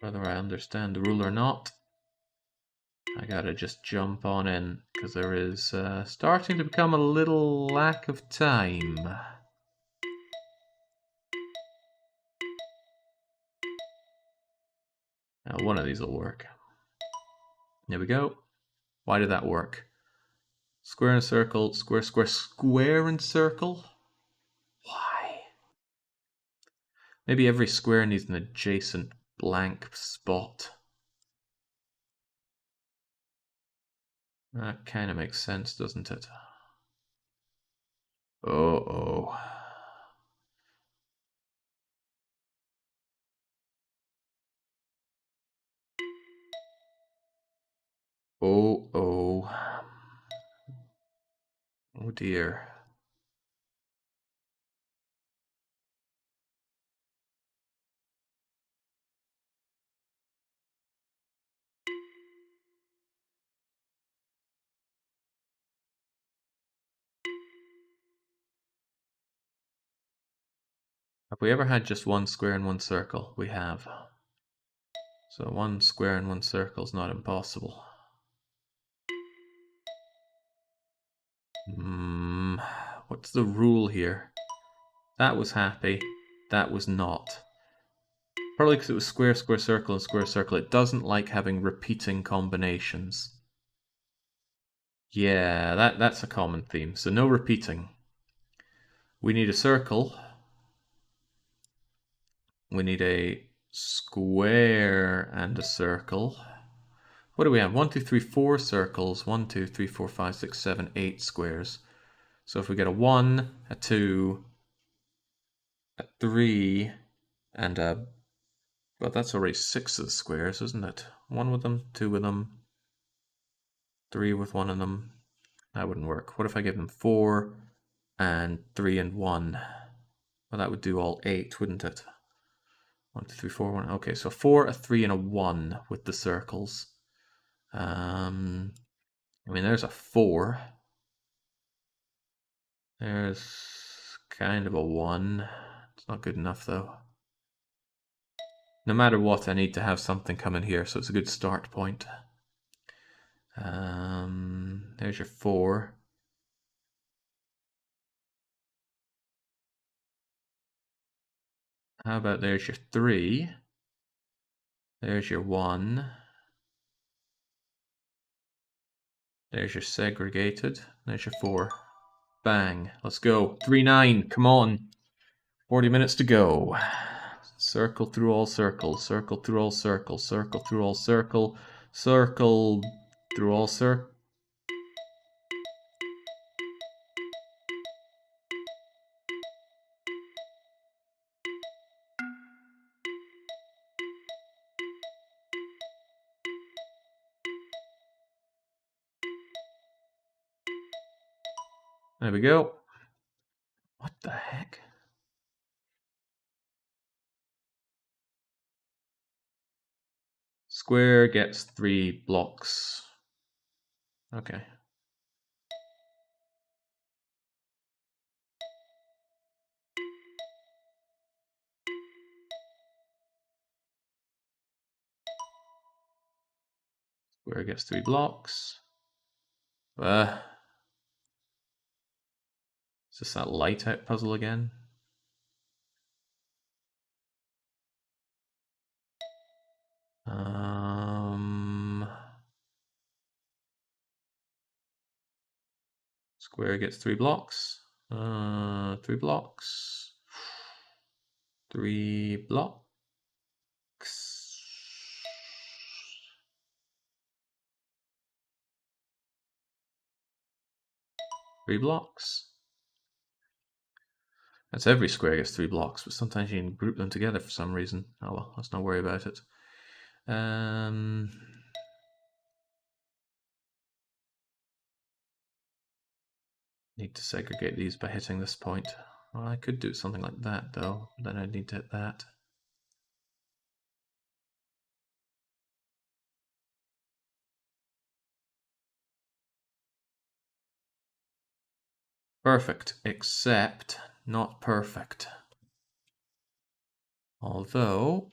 Whether I understand the rule or not, I gotta just jump on in, because there is starting to become a little lack of time. Now, one of these will work. There we go. Why did that work? Square and circle, square, square, square and circle? Why? Maybe every square needs an adjacent blank spot. That kind of makes sense, doesn't it? Uh-oh. Oh. dear. Have we ever had just one square and one circle? We have. So one square and one circle is not impossible. What's the rule here? That was happy. That was not. Probably because it was square, square, circle, and square, circle. It doesn't like having repeating combinations. Yeah, that's a common theme. So no repeating. We need a circle. We need a square and a circle. What do we have? 1, 2, 3, 4 circles. 1, 2, 3, 4, 5, 6, 7, 8 squares. So if we get a 1, a 2, a 3, and a... Well, that's already 6 of the squares, isn't it? 1 with them, 2 with them, 3 with one of them. That wouldn't work. What if I give them 4 and 3 and 1? Well, that would do all 8, wouldn't it? 1, 2, 3, 4, 1. Okay, so 4, a 3, and a 1 with the circles. I mean, there's a 4. There's kind of a 1. It's not good enough, though. No matter what, I need to have something come in here, so it's a good start point. There's your 4. How about there's your 3? There's your 1. There's your segregated. There's your 4. Bang. Let's go. 3, 9. Come on. 40 minutes to go. Circle through all circles. Circle through all circles. Circle through all circle. Circle through all circle. There we go. What the heck? Square gets 3 blocks. Okay. Square gets 3 blocks. Is this that light out puzzle again? Square gets 3 blocks. 3 blocks. 3 blocks. 3 blocks. That's every square gets 3 blocks, but sometimes you can group them together for some reason. Oh well, let's not worry about it. Need to segregate these by hitting this point. Well, I could do something like that though, then I'd need to hit that. Perfect, except not perfect. Although...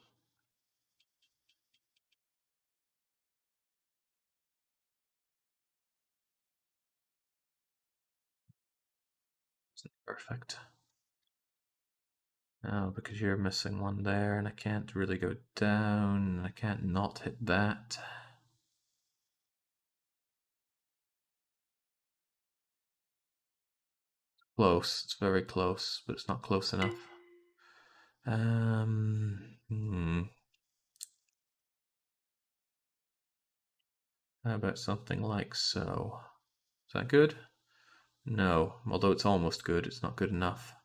it's not perfect. Oh, because you're missing one there, and I can't really go down, and I can't not hit that. Close, it's very close, but it's not close enough. How about something like so? Is that good? No, although it's almost good, it's not good enough.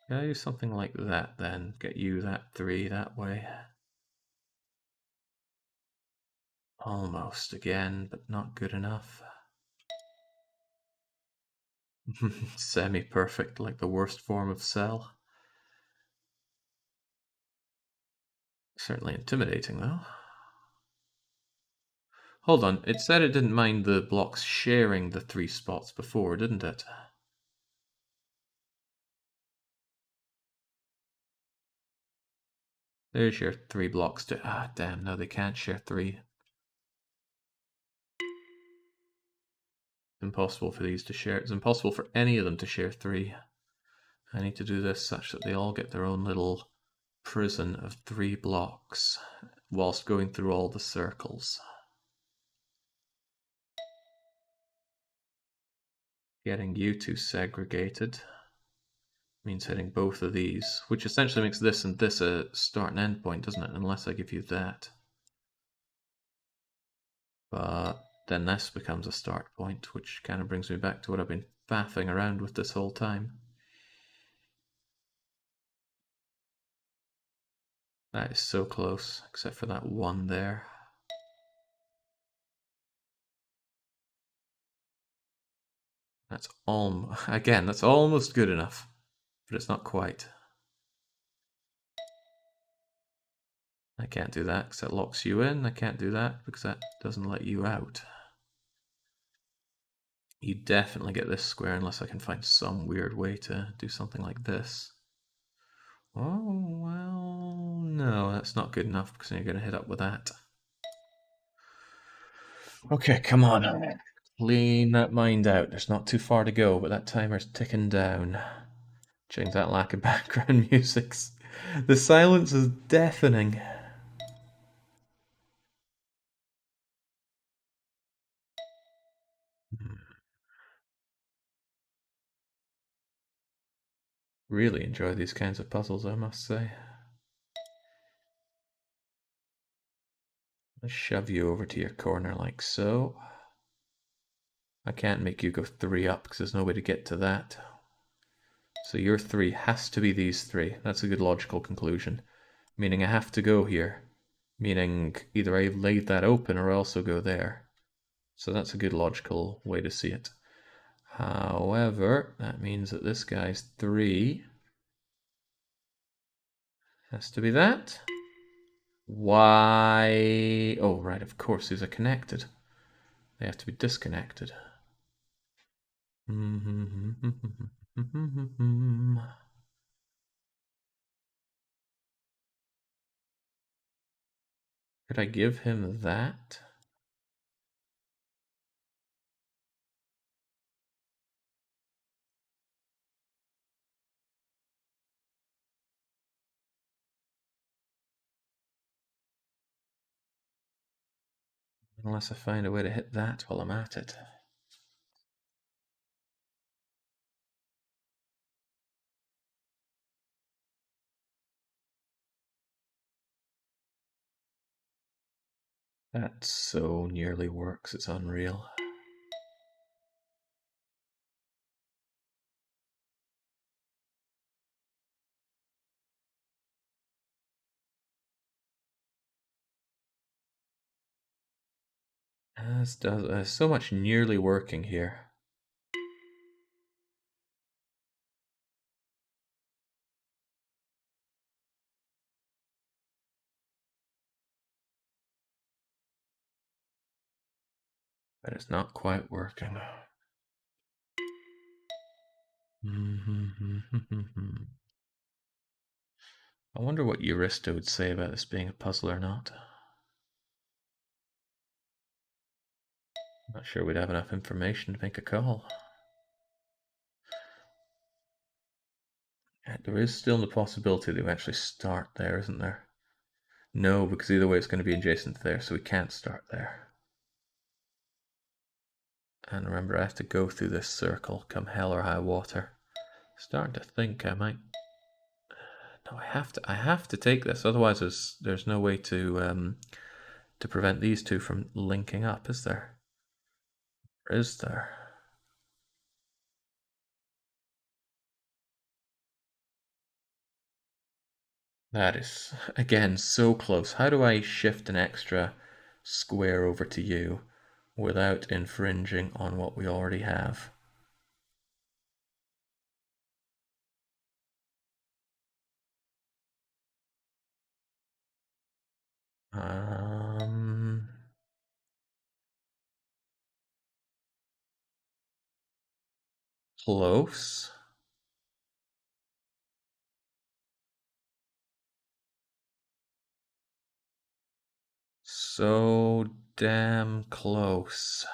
Yeah, use something like that then. Get you that 3 that way. Almost again, but not good enough. Semi-perfect, like the worst form of cell. Certainly intimidating, though. Hold on, it said it didn't mind the blocks sharing the 3 spots before, didn't it? There's your 3 blocks to... Ah, damn, no, they can't share 3. Impossible for these to share. It's impossible for any of them to share 3. I need to do this such that they all get their own little prison of 3 blocks whilst going through all the circles. Getting you two segregated means hitting both of these, which essentially makes this and this a start and end point, doesn't it? Unless I give you that. But then this becomes a start point, which kind of brings me back to what I've been faffing around with this whole time. That is so close, except for that one there. That's again, that's almost good enough, but it's not quite. I can't do that because that locks you in. I can't do that because that doesn't let you out. You definitely get this square unless I can find some weird way to do something like this. Oh, well, no, that's not good enough because then you're going to hit up with that. Okay, come on. Clean that mind out. There's not too far to go, but that timer's ticking down. Change that lack of background music. The silence is deafening. Really enjoy these kinds of puzzles, I must say. Let's shove you over to your corner like so. I can't make you go 3 up because there's no way to get to that. So your 3 has to be these 3. That's a good logical conclusion. Meaning I have to go here. Meaning either I laid that open or I also go there. So that's a good logical way to see it. However, that means that this guy's 3 has to be that. Why? Oh, right, of course, these are connected. They have to be disconnected. Could I give him that? Unless I find a way to hit that while I'm at it. That so nearly works, it's unreal. There's so much nearly working here. But it's not quite working. I wonder what Eurista would say about this being a puzzle or not. Not sure we'd have enough information to make a call. There is still the possibility that we actually start there, isn't there? No, because either way it's going to be adjacent to there, so we can't start there. And remember, I have to go through this circle, come hell or high water. Starting to think I might... No, I have to take this, otherwise there's no way to prevent these two from linking up, is there? Or is there? That is, again, so close. How do I shift an extra square over to you without infringing on what we already have. Close. So damn close.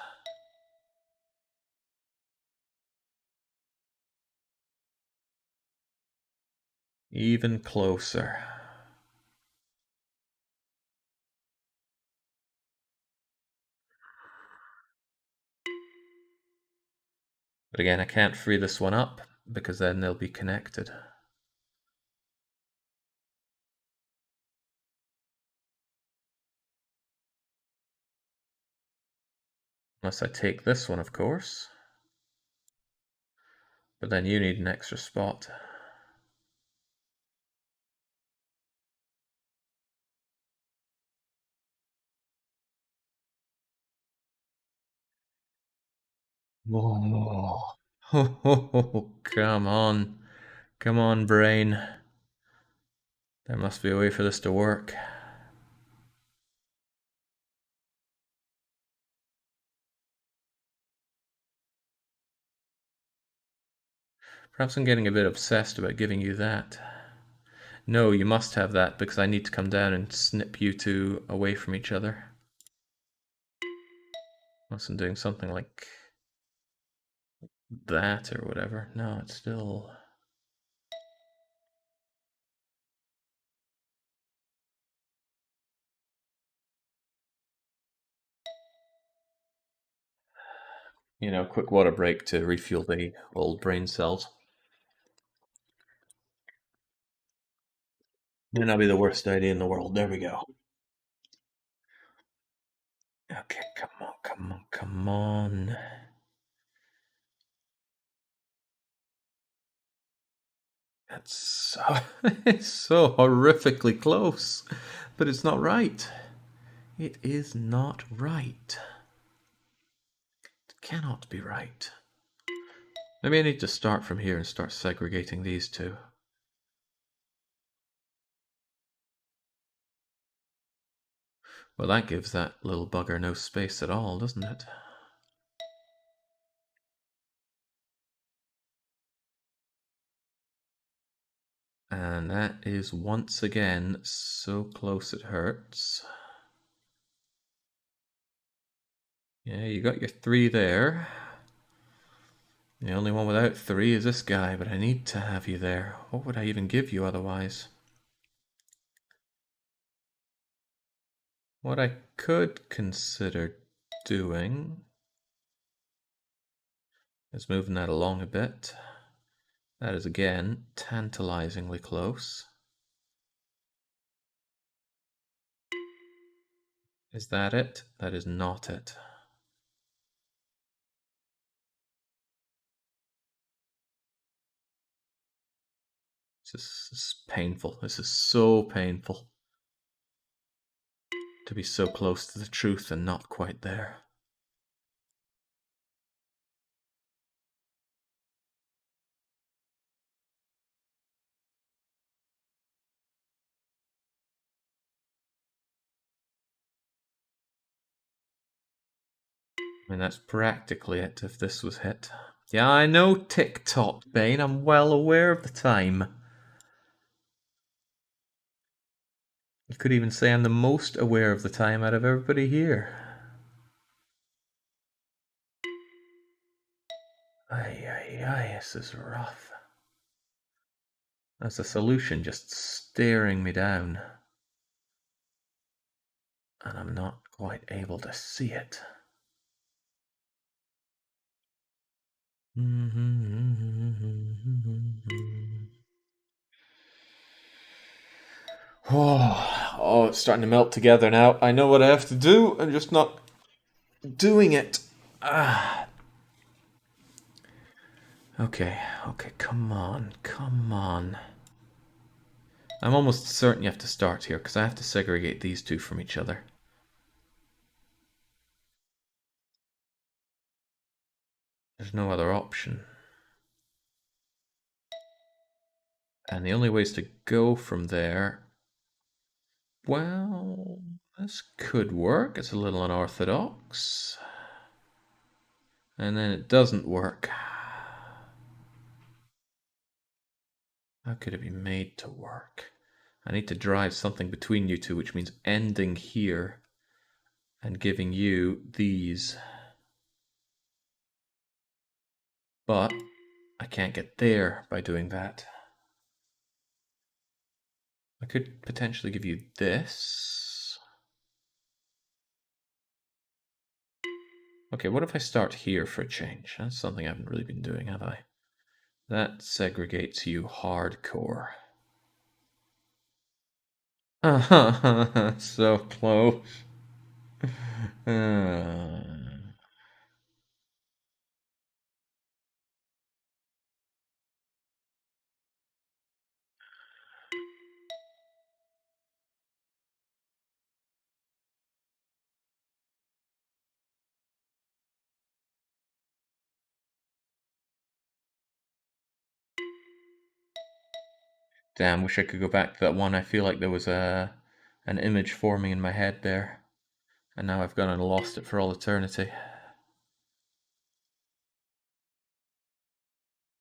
Even closer. But again, I can't free this one up because then they'll be connected. Unless I take this one, of course. But then you need an extra spot. Whoa. Oh, come on. Come on, brain. There must be a way for this to work. Perhaps I'm getting a bit obsessed about giving you that. No, you must have that because I need to come down and snip you two away from each other. Unless I'm doing something like that or whatever. No, it's still... You know, quick water break to refuel the old brain cells. May not be the worst idea in the world. There we go. Okay, come on, come on, come on. That's so... it's so horrifically close. But it's not right. It is not right. It cannot be right. Maybe I need to start from here and start segregating these two. Well, that gives that little bugger no space at all, doesn't it? And that is once again so close it hurts. Yeah, you got your 3 there. The only one without 3 is this guy, but I need to have you there. What would I even give you otherwise? What I could consider doing is moving that along a bit. That is again tantalizingly close. Is that it? That is not it. This is painful. This is so painful. To be so close to the truth and not quite there. I mean, that's practically it if this was hit. Yeah, I know TikTok, Bane. I'm well aware of the time. You could even say I'm the most aware of the time out of everybody here. Ay, ay, ay, this is rough. That's a solution just staring me down. And I'm not quite able to see it. Oh, it's starting to melt together now. I know what I have to do. I'm just not doing it. Okay, come on, come on. I'm almost certain you have to start here because I have to segregate these two from each other. There's no other option. And the only ways to go from there... Well, this could work. It's a little unorthodox. And then it doesn't work. How could it be made to work? I need to drive something between you two, which means ending here and giving you these. But I can't get there by doing that. I could potentially give you this. Okay, what if I start here for a change? That's something I haven't really been doing, have I? That segregates you hardcore. So close. Uh, Damn, wish I could go back to that one. I feel like there was an image forming in my head there. And now I've gone and lost it for all eternity.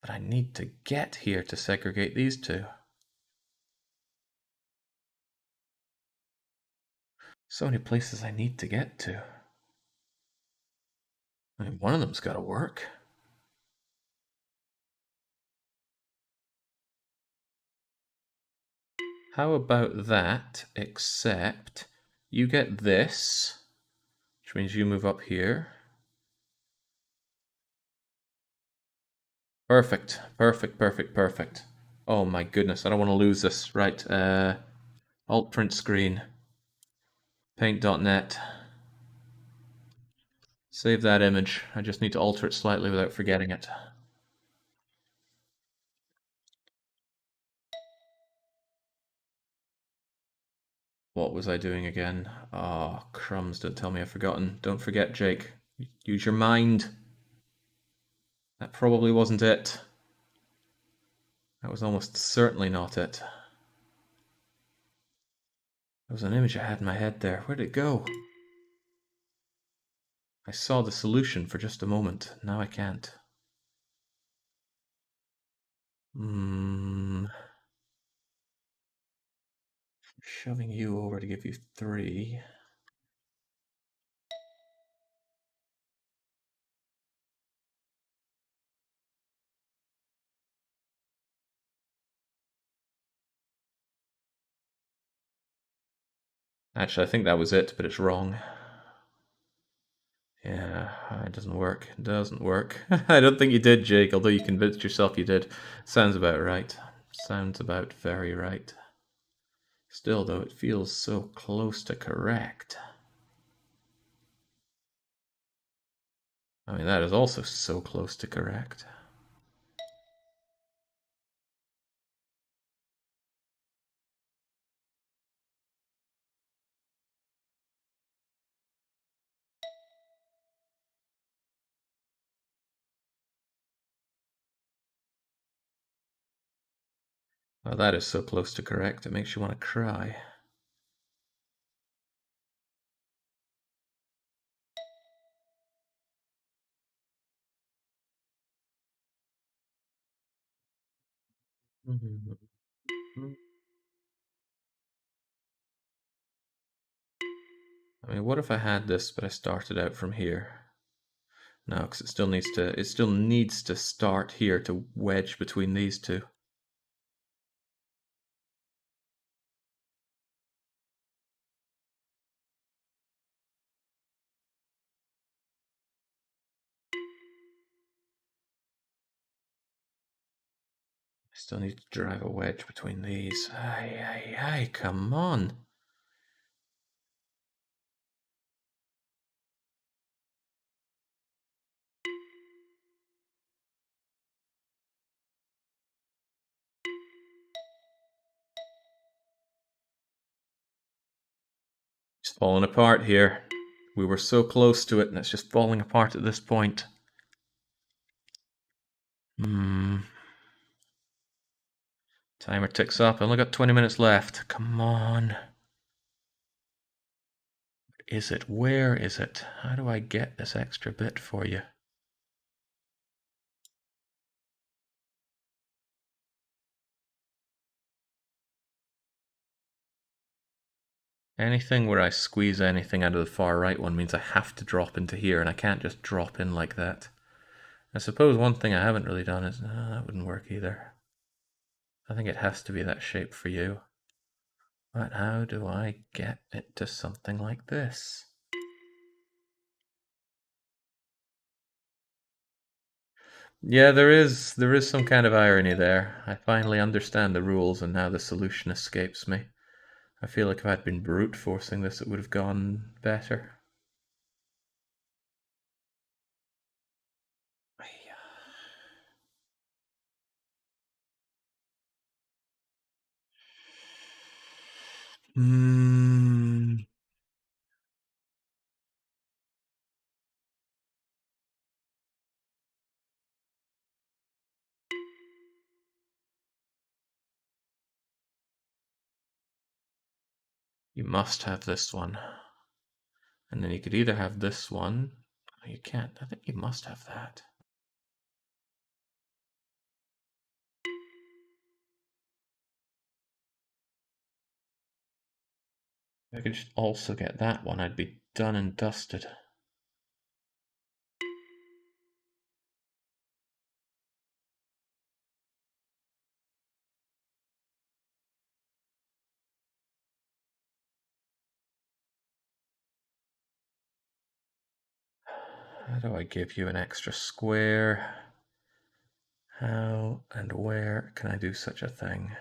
But I need to get here to segregate these two. So many places I need to get to. I mean, one of them's got to work. How about that, except you get this, which means you move up here. Perfect, perfect, perfect, perfect. Oh my goodness, I don't want to lose this. Right, alt print screen, paint.net. Save that image. I just need to alter it slightly without forgetting it. What was I doing again? Oh, crumbs, don't tell me I've forgotten. Don't forget, Jake. Use your mind. That probably wasn't it. That was almost certainly not it. There was an image I had in my head there. Where'd it go? I saw the solution for just a moment. Now I can't. Shoving you over to give you 3. Actually, I think that was it, but it's wrong. Yeah, it doesn't work. It doesn't work. I don't think you did, Jake, although you convinced yourself you did. Sounds about right. Sounds about very right. Still, though, it feels so close to correct. I mean, that is also so close to correct. Well, that is so close to correct, it makes you want to cry. I mean, what if I had this, but I started out from here? No, because it still needs to start here to wedge between these two. I still need to drive a wedge between these. Aye, come on. It's falling apart here. We were so close to it, and it's just falling apart at this point. Timer ticks up. I only got 20 minutes left. Come on. Is it? Where is it? How do I get this extra bit for you? Anything where I squeeze anything out of the far right one means I have to drop into here, and I can't just drop in like that. I suppose one thing I haven't really done is... No, that wouldn't work either. I think it has to be that shape for you. But how do I get it to something like this? Yeah, there is some kind of irony there. I finally understand the rules and now the solution escapes me. I feel like if I'd been brute forcing this, it would have gone better. Hmm. You must have this one. And then you could either have this one. Oh, you can't. I think you must have that. If I could just also get that one, I'd be done and dusted. How do I give you an extra square? How and where can I do such a thing?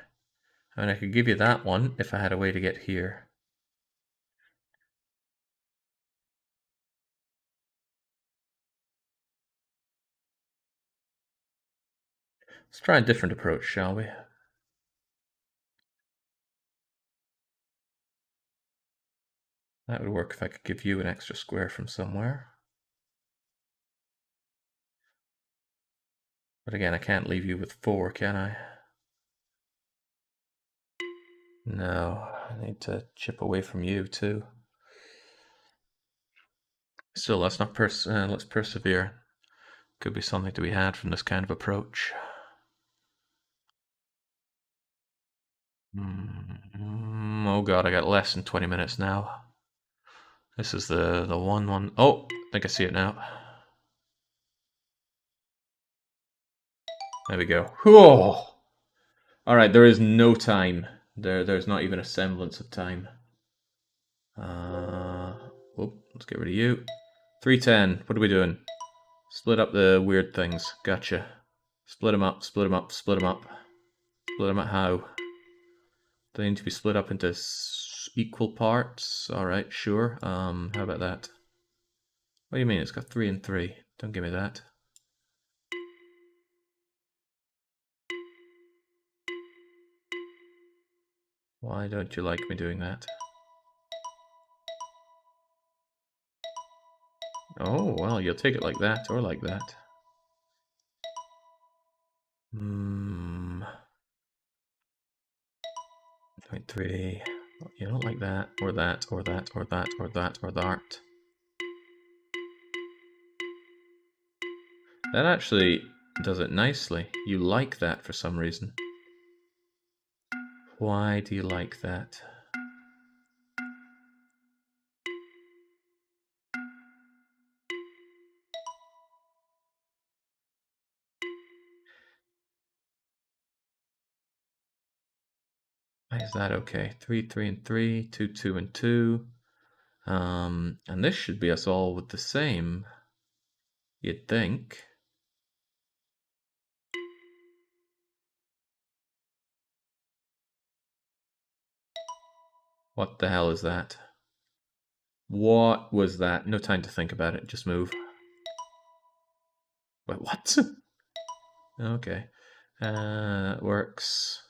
I mean, I could give you that one if I had a way to get here. Let's try a different approach, shall we? That would work if I could give you an extra square from somewhere. But again, I can't leave you with 4, can I? No, I need to chip away from you too. Still, let's not let's persevere. Could be something to be had from this kind of approach. Oh god, I got less than 20 minutes now. This is the one. Oh, I think I see it now. There we go. Whoa! Alright, there is no time. There's not even a semblance of time. Let's get rid of you. 310. What are we doing? Split up the weird things. Gotcha. Split them up, split them up, split them up. Split them up how? They need to be split up into equal parts. Alright, sure. How about that? What do you mean? It's got 3 and 3. Don't give me that. Why don't you like me doing that? Oh, well, you'll take it like that or like that. 0.3. You don't like that, or that, or that, or that, or that, or that. That actually does it nicely. You like that for some reason. Why do you like that? Why is that okay? 3, 3, and 3, 2, 2, and 2. And this should be us all with the same, you'd think. What the hell is that? What was that? No time to think about it, just move. Wait, what? Okay. That works.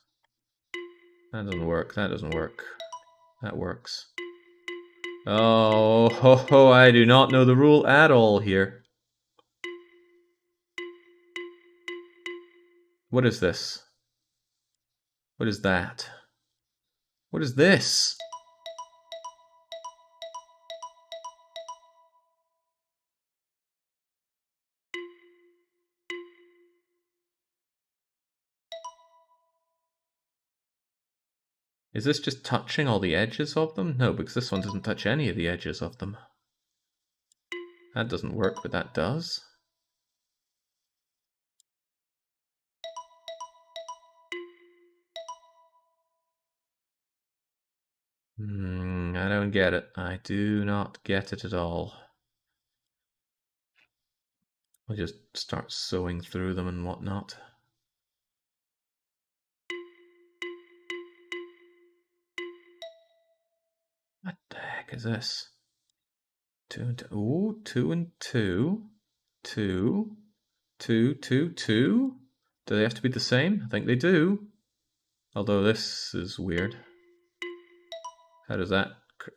That doesn't work, that doesn't work. That works. Oh, ho, ho, I do not know the rule at all here. What is this? What is that? What is this? Is this just touching all the edges of them? No, because this one doesn't touch any of the edges of them. That doesn't work, but that does. I don't get it. I do not get it at all. I'll just start sewing through them and whatnot. What the heck is this? 2 and 2. Ooh, 2 and 2. 2. 2, 2, 2. Do they have to be the same? I think they do. Although this is weird. How does that...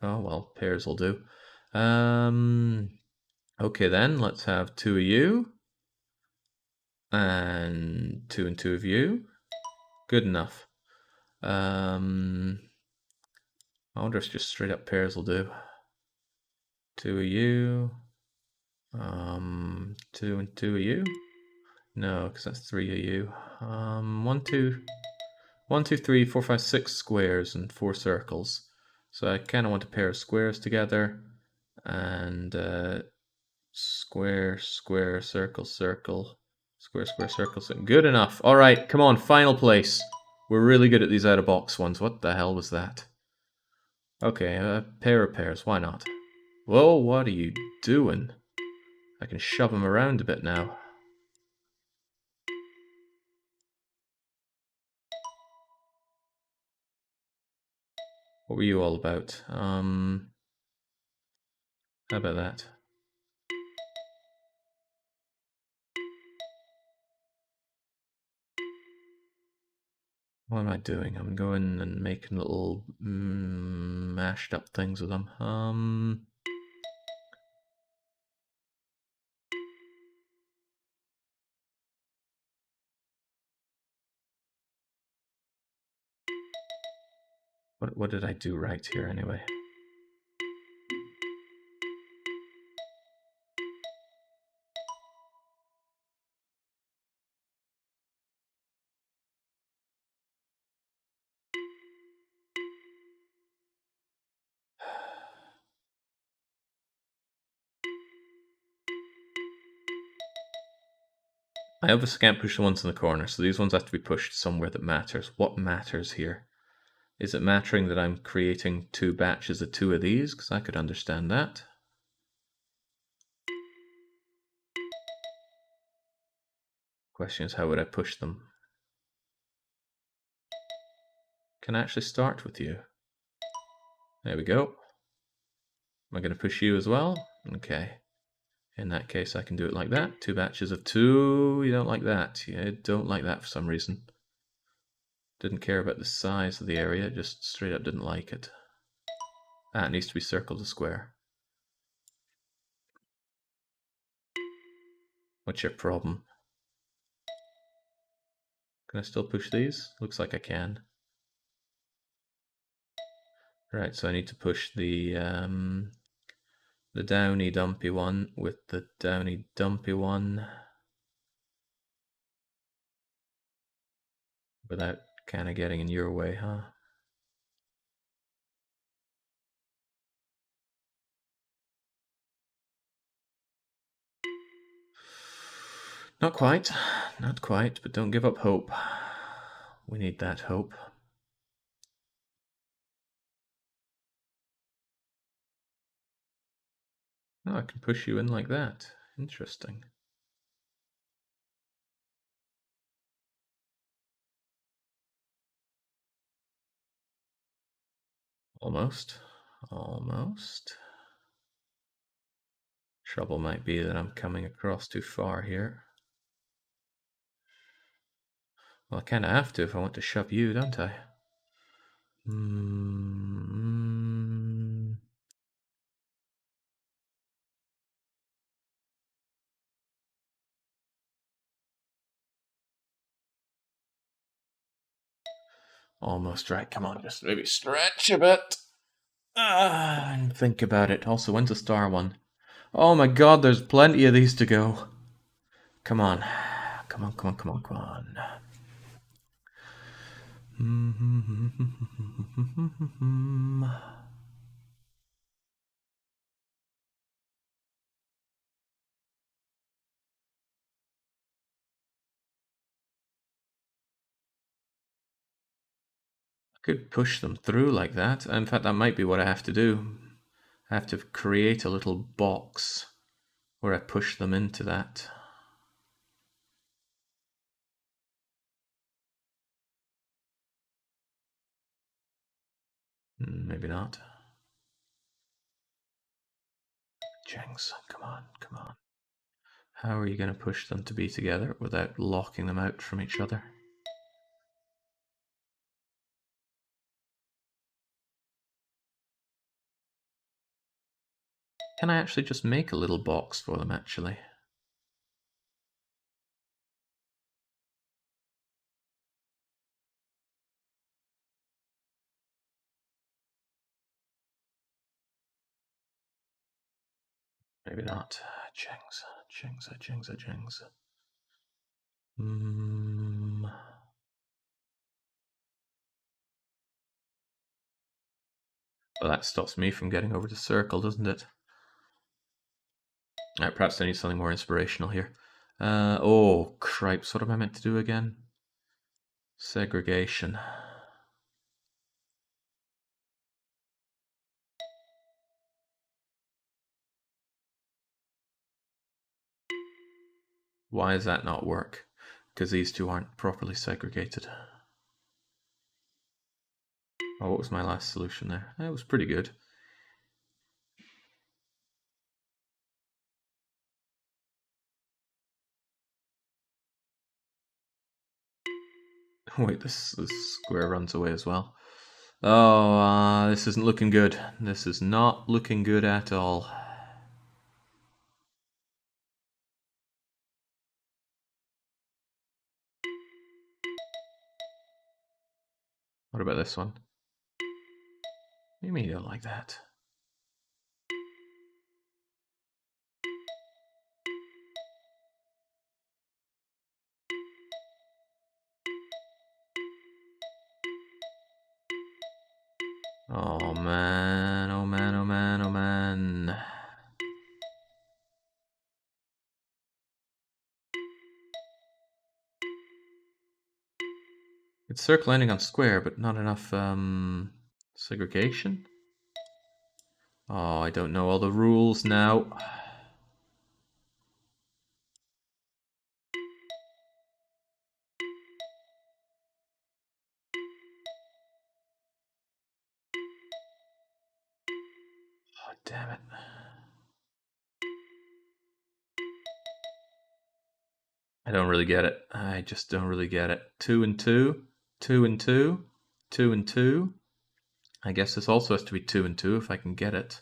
Oh, well, pairs will do. Okay then, let's have 2 of you. And 2 and 2 of you. Good enough. I wonder if just straight up pairs will do. 2 of you. 2 and 2 of you. No, because that's 3 of you. 1, 2, 1, 2, 3, 4, 5, 6 squares and 4 circles. So I kind of want a pair of squares together, and square, square, circle, circle, square, square, circle, circle. Good enough. All right, come on, final place. We're really good at these out of box ones. What the hell was that? Okay, a pair of pairs. Why not? Whoa, what are you doing? I can shove them around a bit now. What were you all about? How about that? What am I doing? I'm going and making little mashed up things with them. What did I do right here anyway? I obviously can't push the ones in the corner, so these ones have to be pushed somewhere that matters. What matters here? Is it mattering that I'm creating 2 batches of 2 of these? Because I could understand that. Question is, how would I push them? Can I actually start with you? There we go. Am I going to push you as well? Okay. In that case, I can do it like that. 2 batches of 2. You don't like that. You don't like that for some reason. Didn't care about the size of the area, just straight up didn't like it. Ah, it needs to be circled to square. What's your problem? Can I still push these? Looks like I can. Right, so I need to push the downy dumpy one with the downy dumpy one without kind of getting in your way, huh? Not quite, not quite, but don't give up hope. We need that hope. Oh, I can push you in like that. Interesting. Almost. Almost. Trouble might be that I'm coming across too far here. Well, I kind of have to if I want to shove you, don't I? Almost right. Come on, just maybe stretch a bit. And think about it. Also, when's the star one? Oh my god, there's plenty of these to go. Come on. Come on, come on, come on, come on. I could push them through like that. In fact, that might be what I have to do. I have to create a little box where I push them into that. Maybe not. Jenks, come on, come on. How are you going to push them to be together without locking them out from each other? Can I actually just make a little box for them, actually? Maybe not. Jengs, Jengs, Jengs, Jengs. Well, that stops me from getting over the circle, doesn't it? Alright, perhaps I need something more inspirational here. Oh, cripes, what am I meant to do again? Segregation. Why does that not work? Because these two aren't properly segregated. Oh, what was my last solution there? It was pretty good. Wait, this square runs away as well. Oh, this isn't looking good. This is not looking good at all. What about this one? What do you mean you don't like that? Oh man, oh man, oh man, oh man. It's circle ending on square, but not enough segregation. Oh, I don't know all the rules now. Oh, damn it. I don't really get it. I just don't really get it. 2 and 2, 2 and 2, 2 and 2. I guess this also has to be 2 and 2 if I can get it.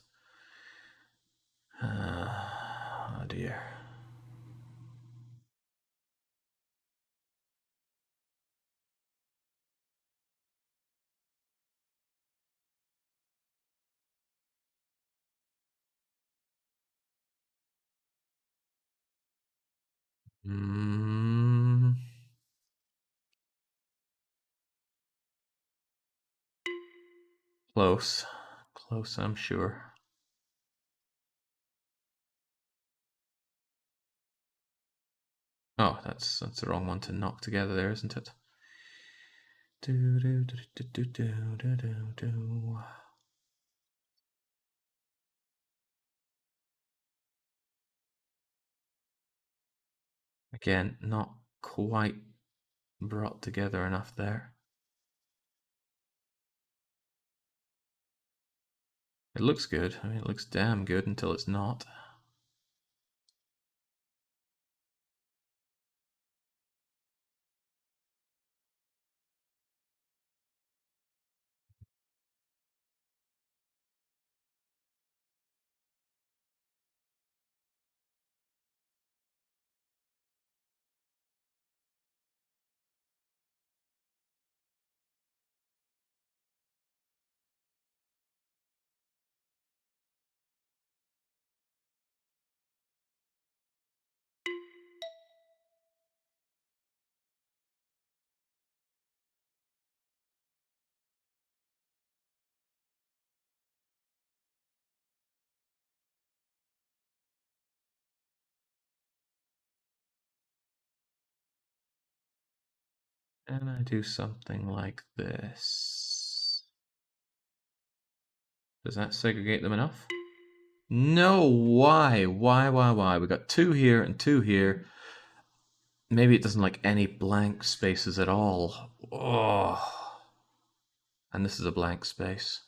Oh dear. Close. Close, I'm sure. Oh, that's the wrong one to knock together there, isn't it? Do do do do do do do do do. Again, not quite brought together enough there. It looks good. I mean, it looks damn good until it's not. And I do something like this. Does that segregate them enough? No, why? Why? We got two here and two here. Maybe it doesn't like any blank spaces at all. Oh. And this is a blank space.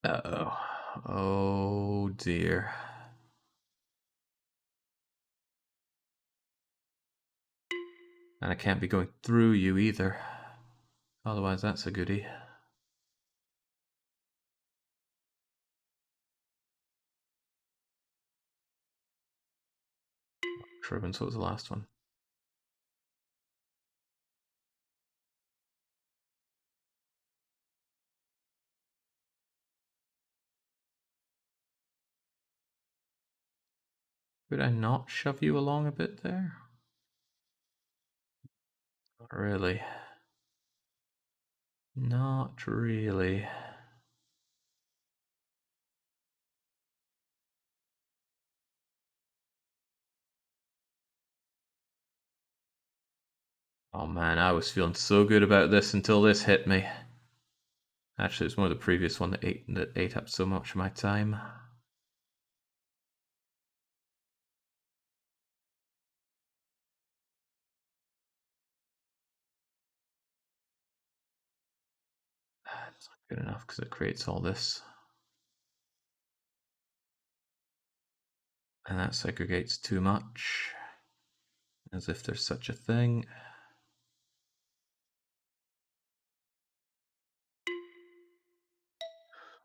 Uh-oh. Oh dear. And I can't be going through you either. Otherwise, that's a goodie. Shrubens, what was the last one? Could I not shove you along a bit there? Not really. Not really. Oh man, I was feeling so good about this until this hit me. Actually, it's more the previous one that ate up so much of my time. It's not good enough because it creates all this. And that segregates too much. As if there's such a thing.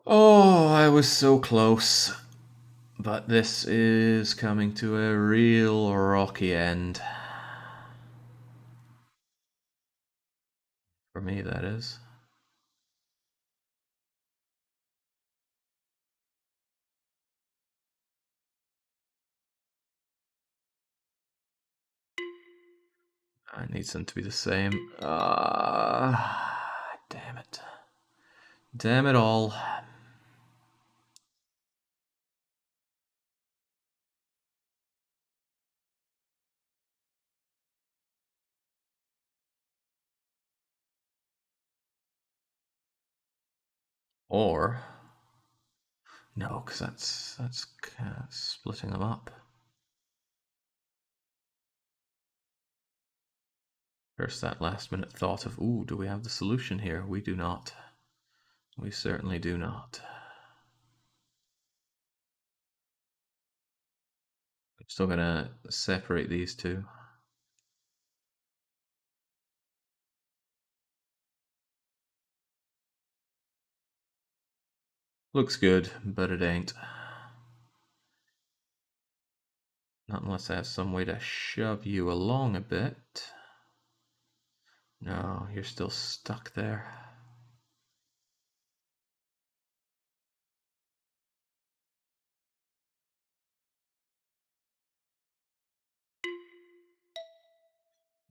Oh, I was so close. But this is coming to a real rocky end. For me, that is. I need them to be the same. Damn it. Damn it all. Or no, because that's splitting them up. First, that last minute thought of, ooh, do we have the solution here? We do not. We certainly do not. I'm still gonna separate these two. Looks good, but it ain't. Not unless I have some way to shove you along a bit. No, you're still stuck there.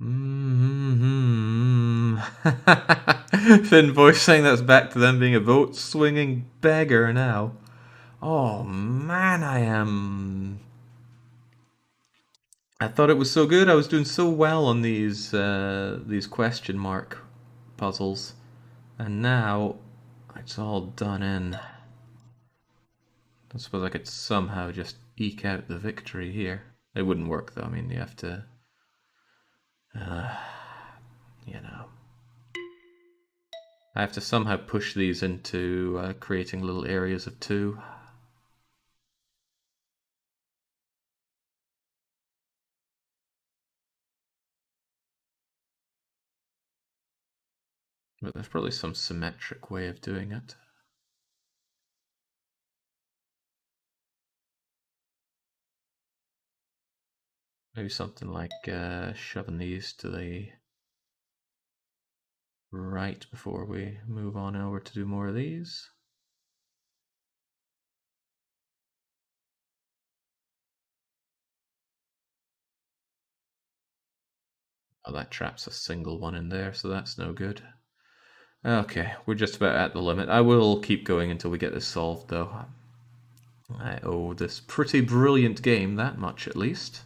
Mm-hmm. Finn voice saying that's back to them being a vote swinging beggar now. Oh man, I thought it was so good. I was doing so well on these question mark puzzles, and now it's all done in. I suppose I could somehow just eke out the victory here. It wouldn't work though. I mean, you have to, uh, you know, I have to somehow push these into creating little areas of two. But there's probably some symmetric way of doing it. Maybe something like shoving these to the right before we move on over to do more of these. Oh, that traps a single one in there, so that's no good. Okay, we're just about at the limit. I will keep going until we get this solved, though. I owe this pretty brilliant game that much, at least.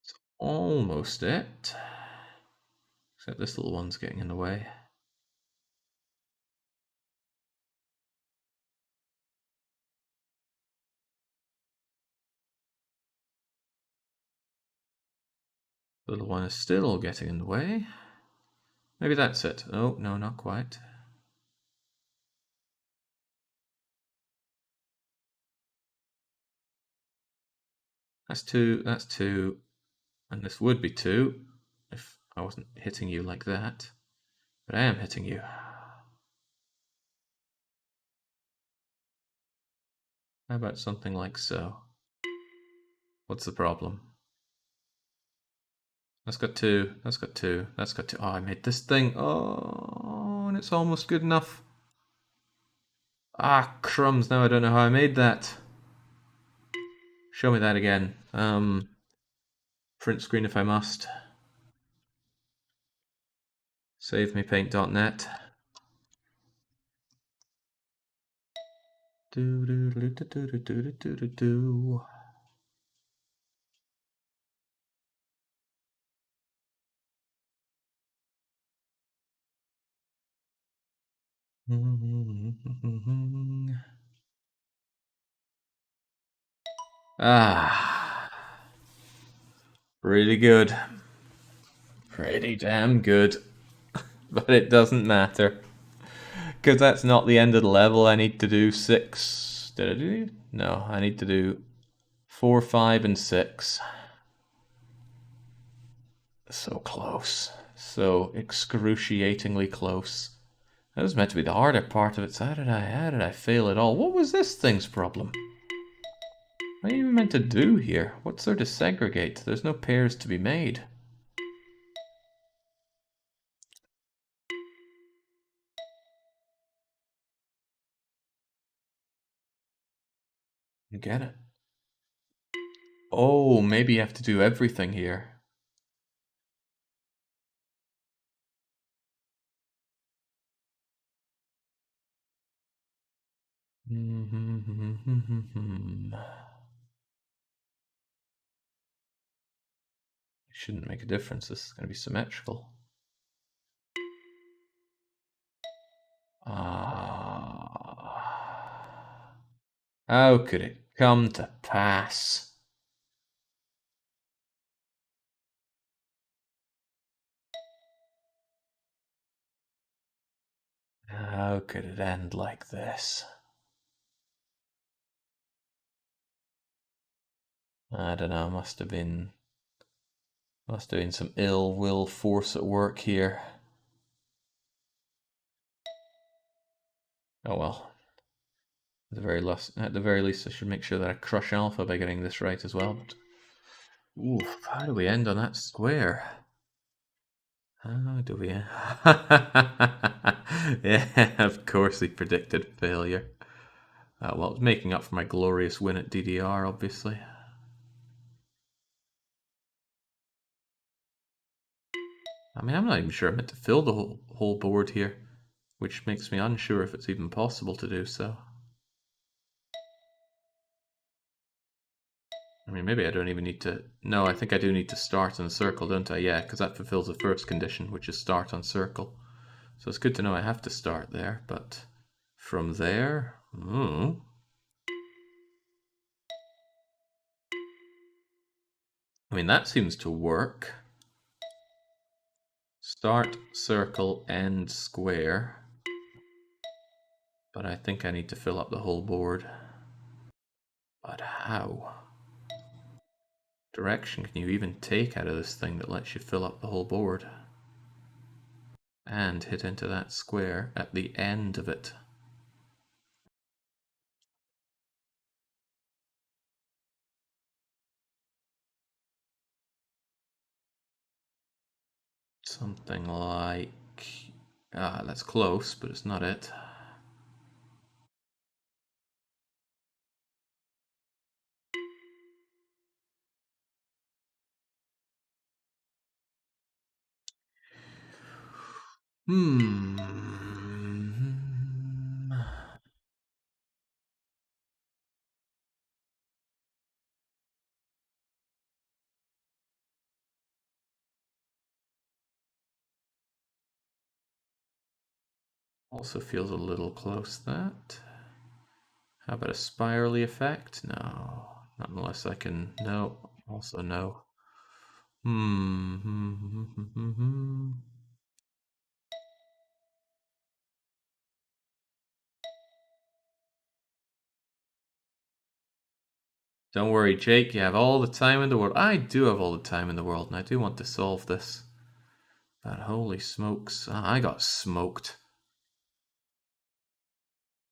It's almost it. Except this little one's getting in the way. The little one is still getting in the way. Maybe that's it. Oh, no, not quite. That's two, that's two, and this would be two if I wasn't hitting you like that. But I am hitting you. How about something like so? What's the problem? That's got two, that's got two, that's got two. Oh, I made this thing. Oh, and it's almost good enough. Ah, crumbs, now I don't know how I made that. Show me that again. Print screen if I must. Save me paint.net. Do do do do do do do do do. Ah, really good. Pretty damn good. But it doesn't matter. Because that's not the end of the level. I need to do 6. Did I do? No, I need to do 4, 5, and 6. So close. So excruciatingly close. That was meant to be the harder part of it. So how did I fail at all? What was this thing's problem? What are you even meant to do here? What's there to segregate? There's no pairs to be made. You get it? Oh, maybe you have to do everything here. Shouldn't make a difference. This is going to be symmetrical. Ah. How could it come to pass? How could it end like this? I don't know, must have been some ill will force at work here. Oh well. At the very least, I should make sure that I crush alpha by getting this right as well. But, oof, how do we end on that square? How do we? Yeah, of course he predicted failure. Well, it was making up for my glorious win at DDR, obviously. I mean, I'm not even sure I meant to fill the whole board here, which makes me unsure if it's even possible to do so. I mean, maybe I don't even need to... No, I think I do need to start on circle, don't I? Yeah, because that fulfills the first condition, which is start on circle. So it's good to know I have to start there, but from there... I mean, that seems to work. Start, circle, end, square. But I think I need to fill up the whole board. But how? Direction can you even take out of this thing that lets you fill up the whole board? And hit into that square at the end of it. Something like... that's close, but it's not it. Hmm. Also feels a little close, that. How about a spirally effect? No. Not unless I can... No. Also no. Hmm. Don't worry, Jake. You have all the time in the world. I do have all the time in the world, and I do want to solve this. But holy smokes. I got smoked.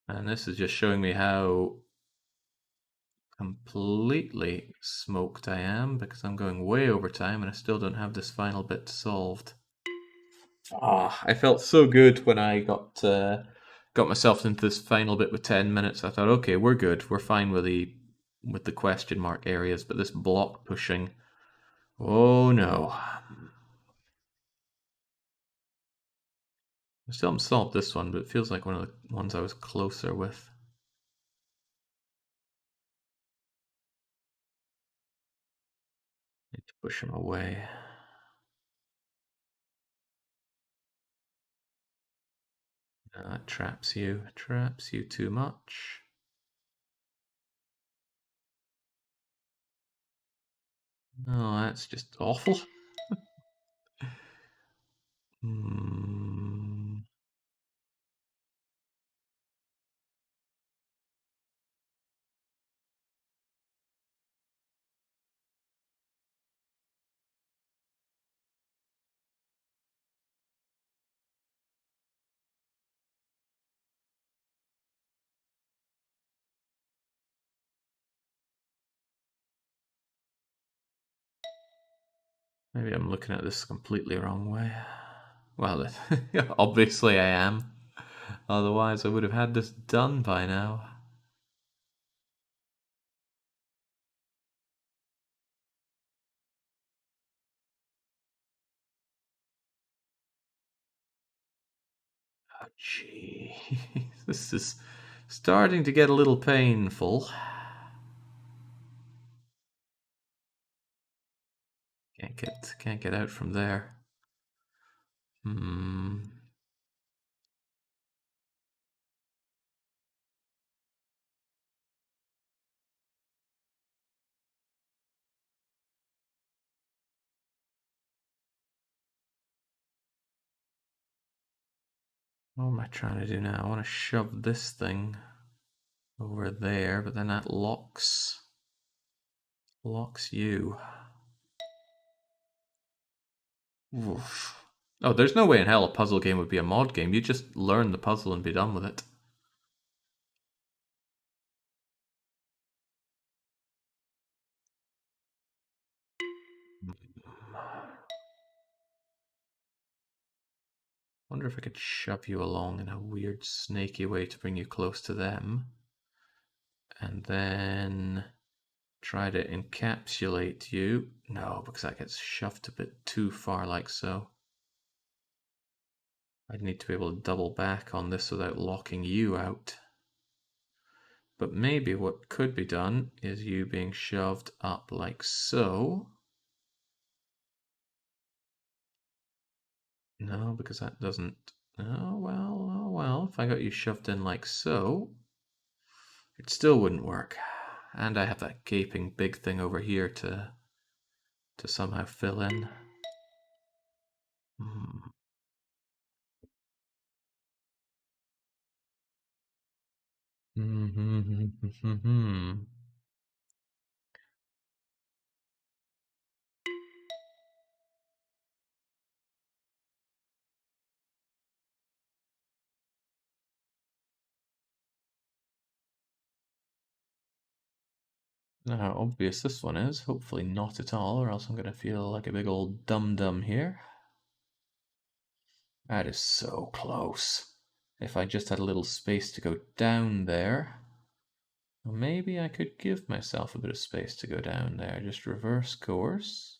And this is just showing me how completely smoked I am, because I'm going way over time and I still don't have this final bit solved. I felt so good when I got myself into this final bit with 10 minutes. I thought, okay, we're good. We're fine with the question mark areas, but this block pushing, oh no. I still haven't solved this one, but it feels like one of the ones I was closer with. Need to push him away. It traps you. Traps you too much. No, that's just awful. Hmm. Maybe I'm looking at this completely wrong way. Well, obviously I am. Otherwise, I would have had this done by now. Oh, gee. This is starting to get a little painful. Can't get out from there. Hmm. What am I trying to do now? I want to shove this thing over there, but then that locks you. Oof. Oh, there's no way in hell a puzzle game would be a mod game. You just learn the puzzle and be done with it. Wonder if I could shove you along in a weird snaky way to bring you close to them. And then try to encapsulate you. No, because that gets shoved a bit too far like so. I'd need to be able to double back on this without locking you out. But maybe what could be done is you being shoved up like so. No, because that doesn't... oh well, if I got you shoved in like so, it still wouldn't work. And I have that gaping big thing over here to somehow fill in. Hmm. Now how obvious this one is, hopefully not at all, or else I'm going to feel like a big old dum-dum here. That is so close. If I just had a little space to go down there, well, maybe I could give myself a bit of space to go down there. Just reverse course.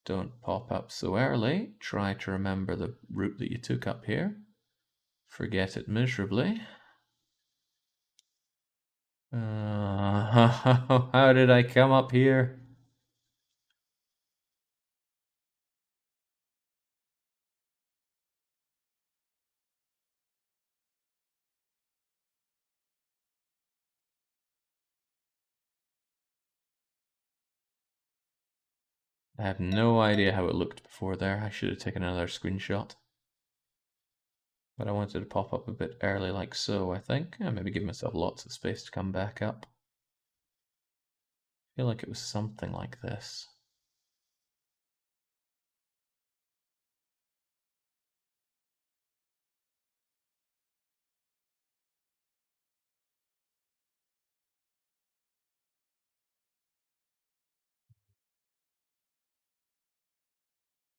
Don't pop up so early. Try to remember the route that you took up here. Forget it miserably. How did I come up here? I have no idea how it looked before there. I should have taken another screenshot. But I wanted to pop up a bit early like so, I think. And maybe give myself lots of space to come back up. I feel like it was something like this.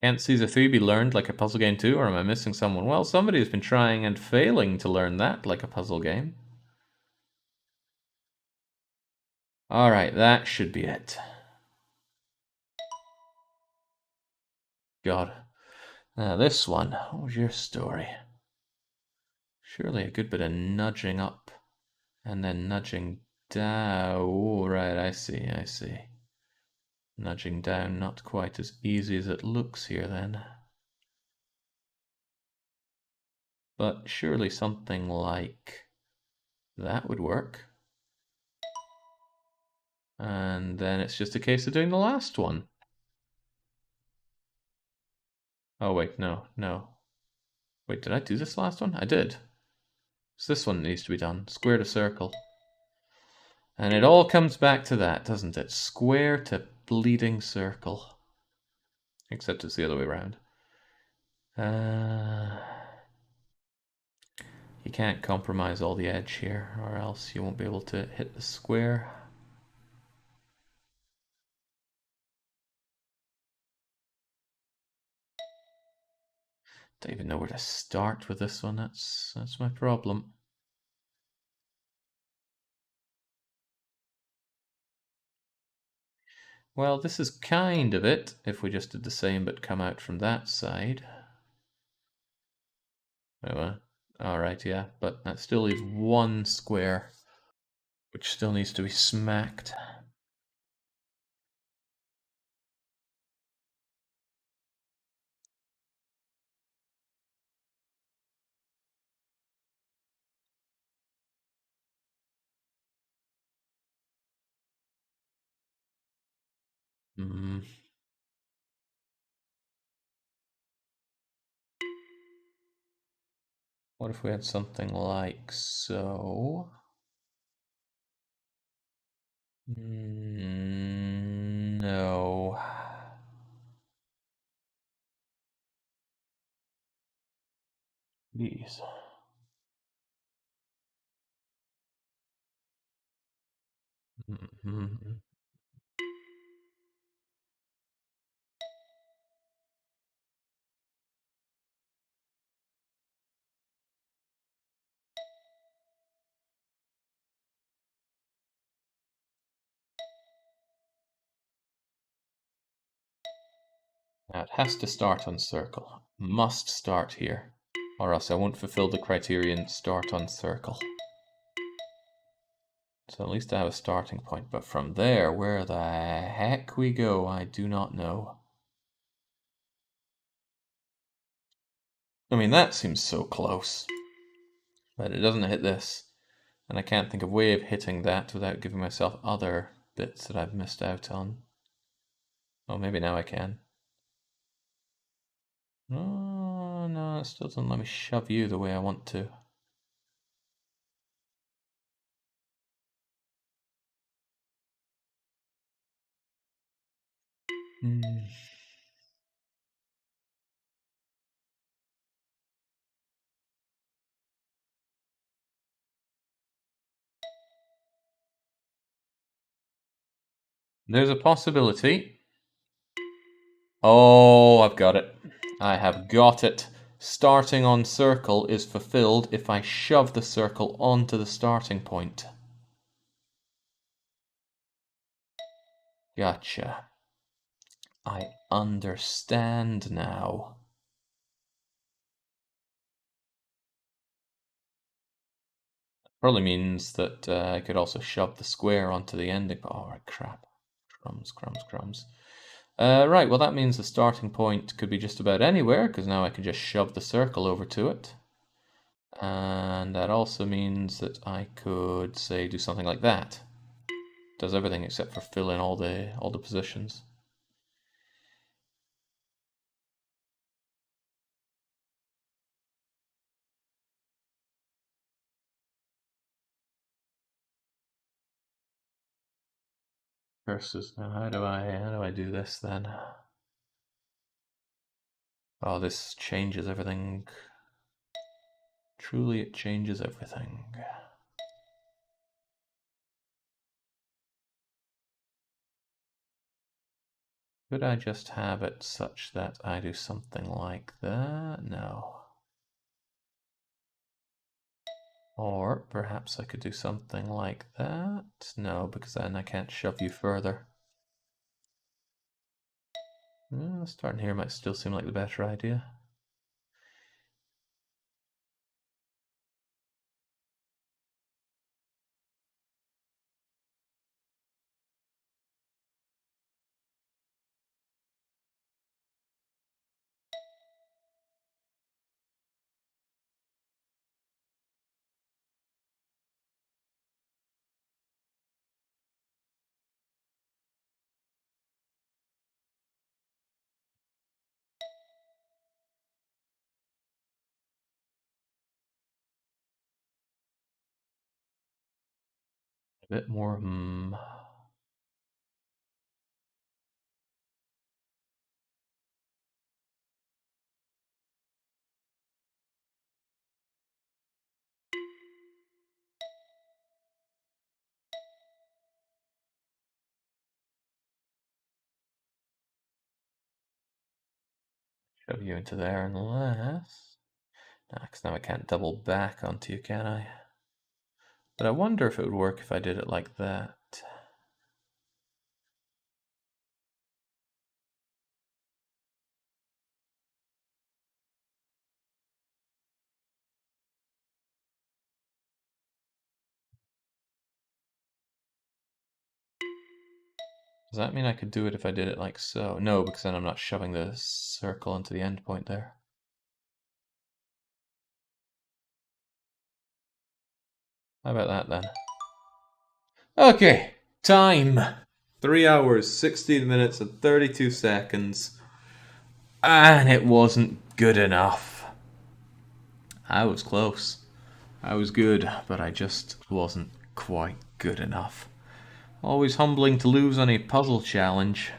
Can't Caesar 3 be learned like a puzzle game too, or am I missing someone? Well, somebody has been trying and failing to learn that like a puzzle game. Alright, that should be it. God. Now this one, what was your story? Surely a good bit of nudging up and then nudging down. Oh, right, I see. Nudging down, not quite as easy as it looks here then. But surely something like that would work. And then it's just a case of doing the last one. Oh wait, no. Wait, did I do this last one? I did. So this one needs to be done. Square to circle. And it all comes back to that, doesn't it? Square to bleeding circle. Except it's the other way around. You can't compromise all the edge here, or else you won't be able to hit the square. Don't even know where to start with this one. That's my problem. Well, this is kind of it, if we just did the same but come out from that side. Alright, yeah, but that still leaves one square, which still needs to be smacked. What if we had something like so? No. Please. Now it has to start on circle. Must start here. Or else I won't fulfill the criterion start on circle. So at least I have a starting point. But from there, where the heck we go, I do not know. I mean, that seems so close. But it doesn't hit this. And I can't think of a way of hitting that without giving myself other bits that I've missed out on. Oh, maybe now I can. Oh, no, it still doesn't let me shove you the way I want to. There's a possibility. Oh, I've got it. I have got it. Starting on circle is fulfilled if I shove the circle onto the starting point. Gotcha. I understand now. Probably means that I could also shove the square onto the ending. Oh, right, crap. Crumbs, crumbs, crumbs. Right, well that means the starting point could be just about anywhere, because now I can just shove the circle over to it. And that also means that I could, say, do something like that. Does everything except for fill in all the positions. Versus now, how do I do this then? Oh, this changes everything. Truly, it changes everything. Could I just have it such that I do something like that? No. Or perhaps I could do something like that? No, because then I can't shove you further. Starting here might still seem like the better idea. A bit more, shove you into there unless... because now I can't double back onto you, can I? But I wonder if it would work if I did it like that. Does that mean I could do it if I did it like so? No, because then I'm not shoving the circle into the end point there. How about that then? Okay, time. 3 hours, 16 minutes, and 32 seconds. And it wasn't good enough. I was close. I was good, but I just wasn't quite good enough. Always humbling to lose on a puzzle challenge,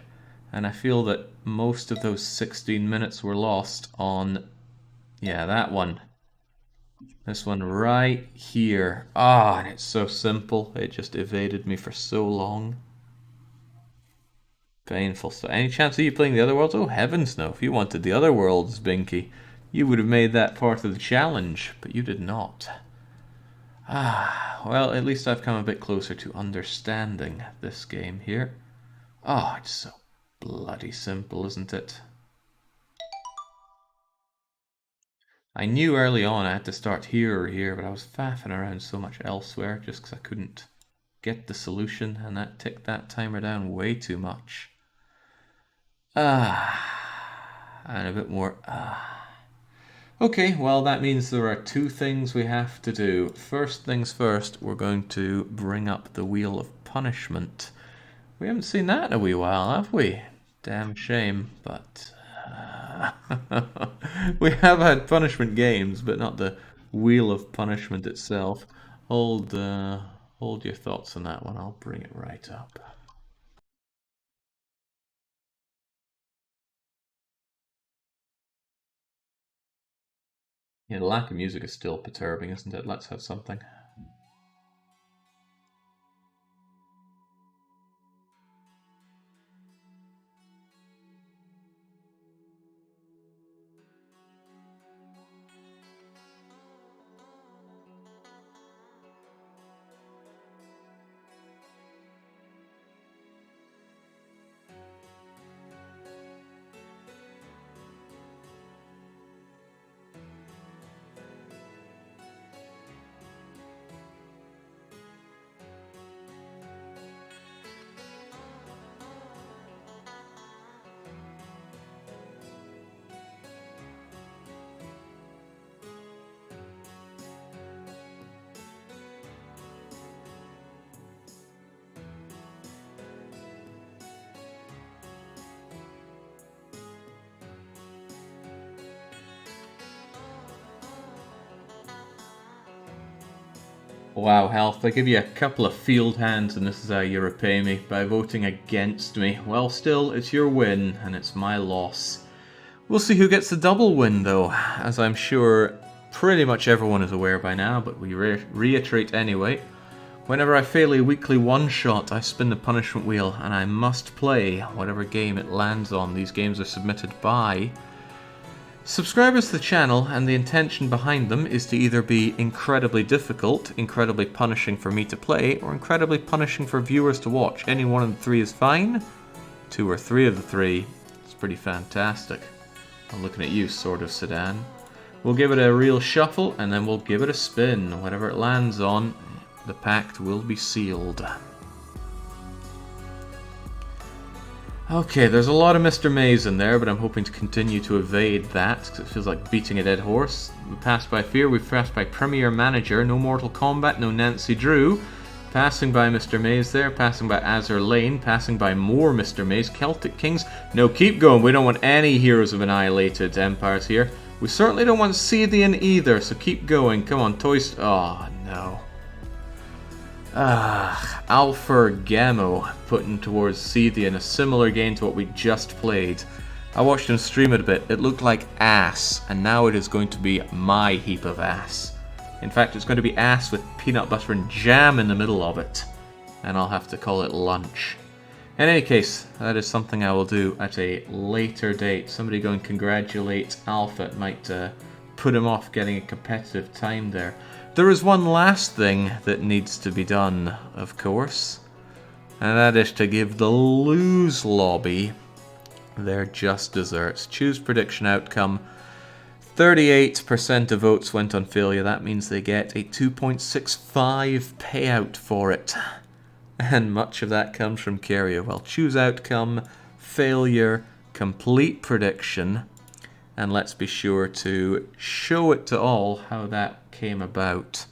and I feel that most of those 16 minutes were lost on, yeah, that one. This one right here. Ah, and it's so simple. It just evaded me for so long. Painful stuff. Any chance of you playing the other worlds? Oh, heavens no. If you wanted the other worlds, Binky, you would have made that part of the challenge, but you did not. Ah, well, at least I've come a bit closer to understanding this game here. Oh, it's so bloody simple, isn't it? I knew early on I had to start here or here, but I was faffing around so much elsewhere just because I couldn't get the solution, and that ticked that timer down way too much. And a bit more. Okay, well, that means there are two things we have to do. First things first, we're going to bring up the Wheel of Punishment. We haven't seen that in a wee while, have we? Damn shame, but we have had punishment games, but not the Wheel of Punishment itself. Hold your thoughts on that one. I'll bring it right up. Yeah, the lack of music is still perturbing, isn't it? Let's have something. Wow, Health, I give you a couple of field hands and this is how you repay me, by voting against me. Well, still, it's your win, and it's my loss. We'll see who gets the double win, though, as I'm sure pretty much everyone is aware by now, but we reiterate anyway. Whenever I fail a weekly one-shot, I spin the punishment wheel, and I must play whatever game it lands on. These games are submitted by subscribers to the channel, and the intention behind them is to either be incredibly difficult, incredibly punishing for me to play, or incredibly punishing for viewers to watch. Any one of the three is fine. 2 or 3 of the 3. It's pretty fantastic. I'm looking at you, Sword of Sedan. We'll give it a real shuffle, and then we'll give it a spin. Whatever it lands on, the pact will be sealed. Okay, there's a lot of Mr. Maze in there, but I'm hoping to continue to evade that, because it feels like beating a dead horse. We passed by Fear, we've passed by Premier Manager, no Mortal Kombat, no Nancy Drew. Passing by Mr. Maze there, passing by Azur Lane, passing by more Mr. Maze, Celtic Kings. No, keep going, we don't want any Heroes of Annihilated Empires here. We certainly don't want Scythian either, so keep going. Come on, Toys. Oh, no. Alpha Gamo putting towards Scythian, a similar game to what we just played. I watched him stream it a bit. It looked like ass, and now it is going to be my heap of ass. In fact, it's going to be ass with peanut butter and jam in the middle of it, and I'll have to call it lunch. In any case, that is something I will do at a later date. Somebody go and congratulate Alpha. It might put him off getting a competitive time there. There is one last thing that needs to be done, of course, and that is to give the lose lobby their just desserts. Choose prediction outcome. 38% of votes went on failure. That means they get a 2.65 payout for it. And much of that comes from Kerio. Well, choose outcome, failure, complete prediction, and let's be sure to show it to all how that came about.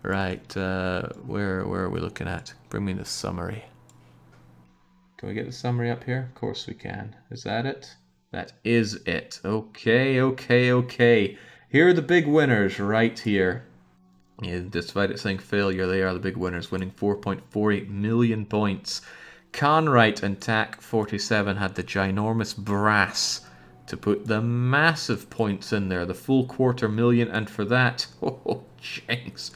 Right, where are we looking at? Bring me the summary. Can we get the summary up here? Of course we can. Is that it? That is it. Okay. Here are the big winners right here. Yeah, despite it saying failure, they are the big winners, winning 4.48 million points. Conrite and TAC47 had the ginormous brass to put the massive points in there, the full 250,000, and for that, oh, jinx,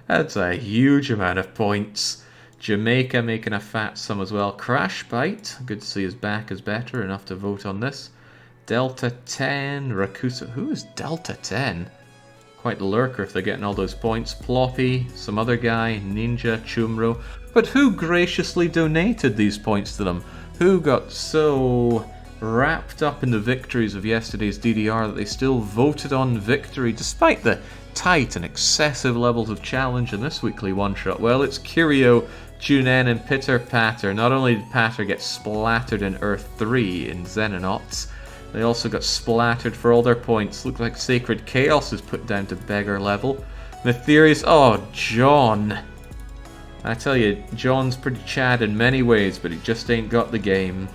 that's a huge amount of points. Jamaica making a fat sum as well. Crash Bite, good to see his back is better, enough to vote on this. Delta 10, Rakusa, who is Delta 10? Quite the lurker if they're getting all those points. Ploppy, some other guy, Ninja, Chumro. But who graciously donated these points to them? Who got so wrapped up in the victories of yesterday's DDR that they still voted on victory despite the tight and excessive levels of challenge in this weekly one-shot? Well, it's Curio, Junen, and Pitter Patter. Not only did Patter get splattered in Earth 3 in Xenonauts, they also got splattered for all their points. Look like Sacred Chaos is put down to beggar level. Mytherius, oh, John. I tell you, John's pretty Chad in many ways, but he just ain't got the game.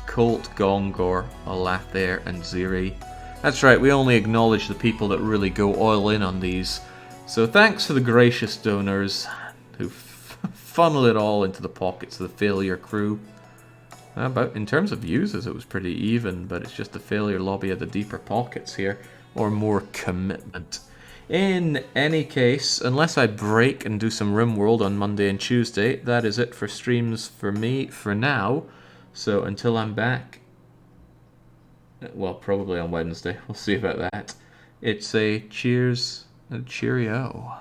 Colt, Gongor, Alathair, and Ziri. That's right, we only acknowledge the people that really go all in on these. So thanks to the gracious donors who funnel it all into the pockets of the failure crew. But in terms of users, it was pretty even, but it's just the failure lobby of the deeper pockets here, or more commitment. In any case, unless I break and do some RimWorld on Monday and Tuesday, that is it for streams for me for now. So until I'm back, well, probably on Wednesday, we'll see about that. It's a cheers and cheerio.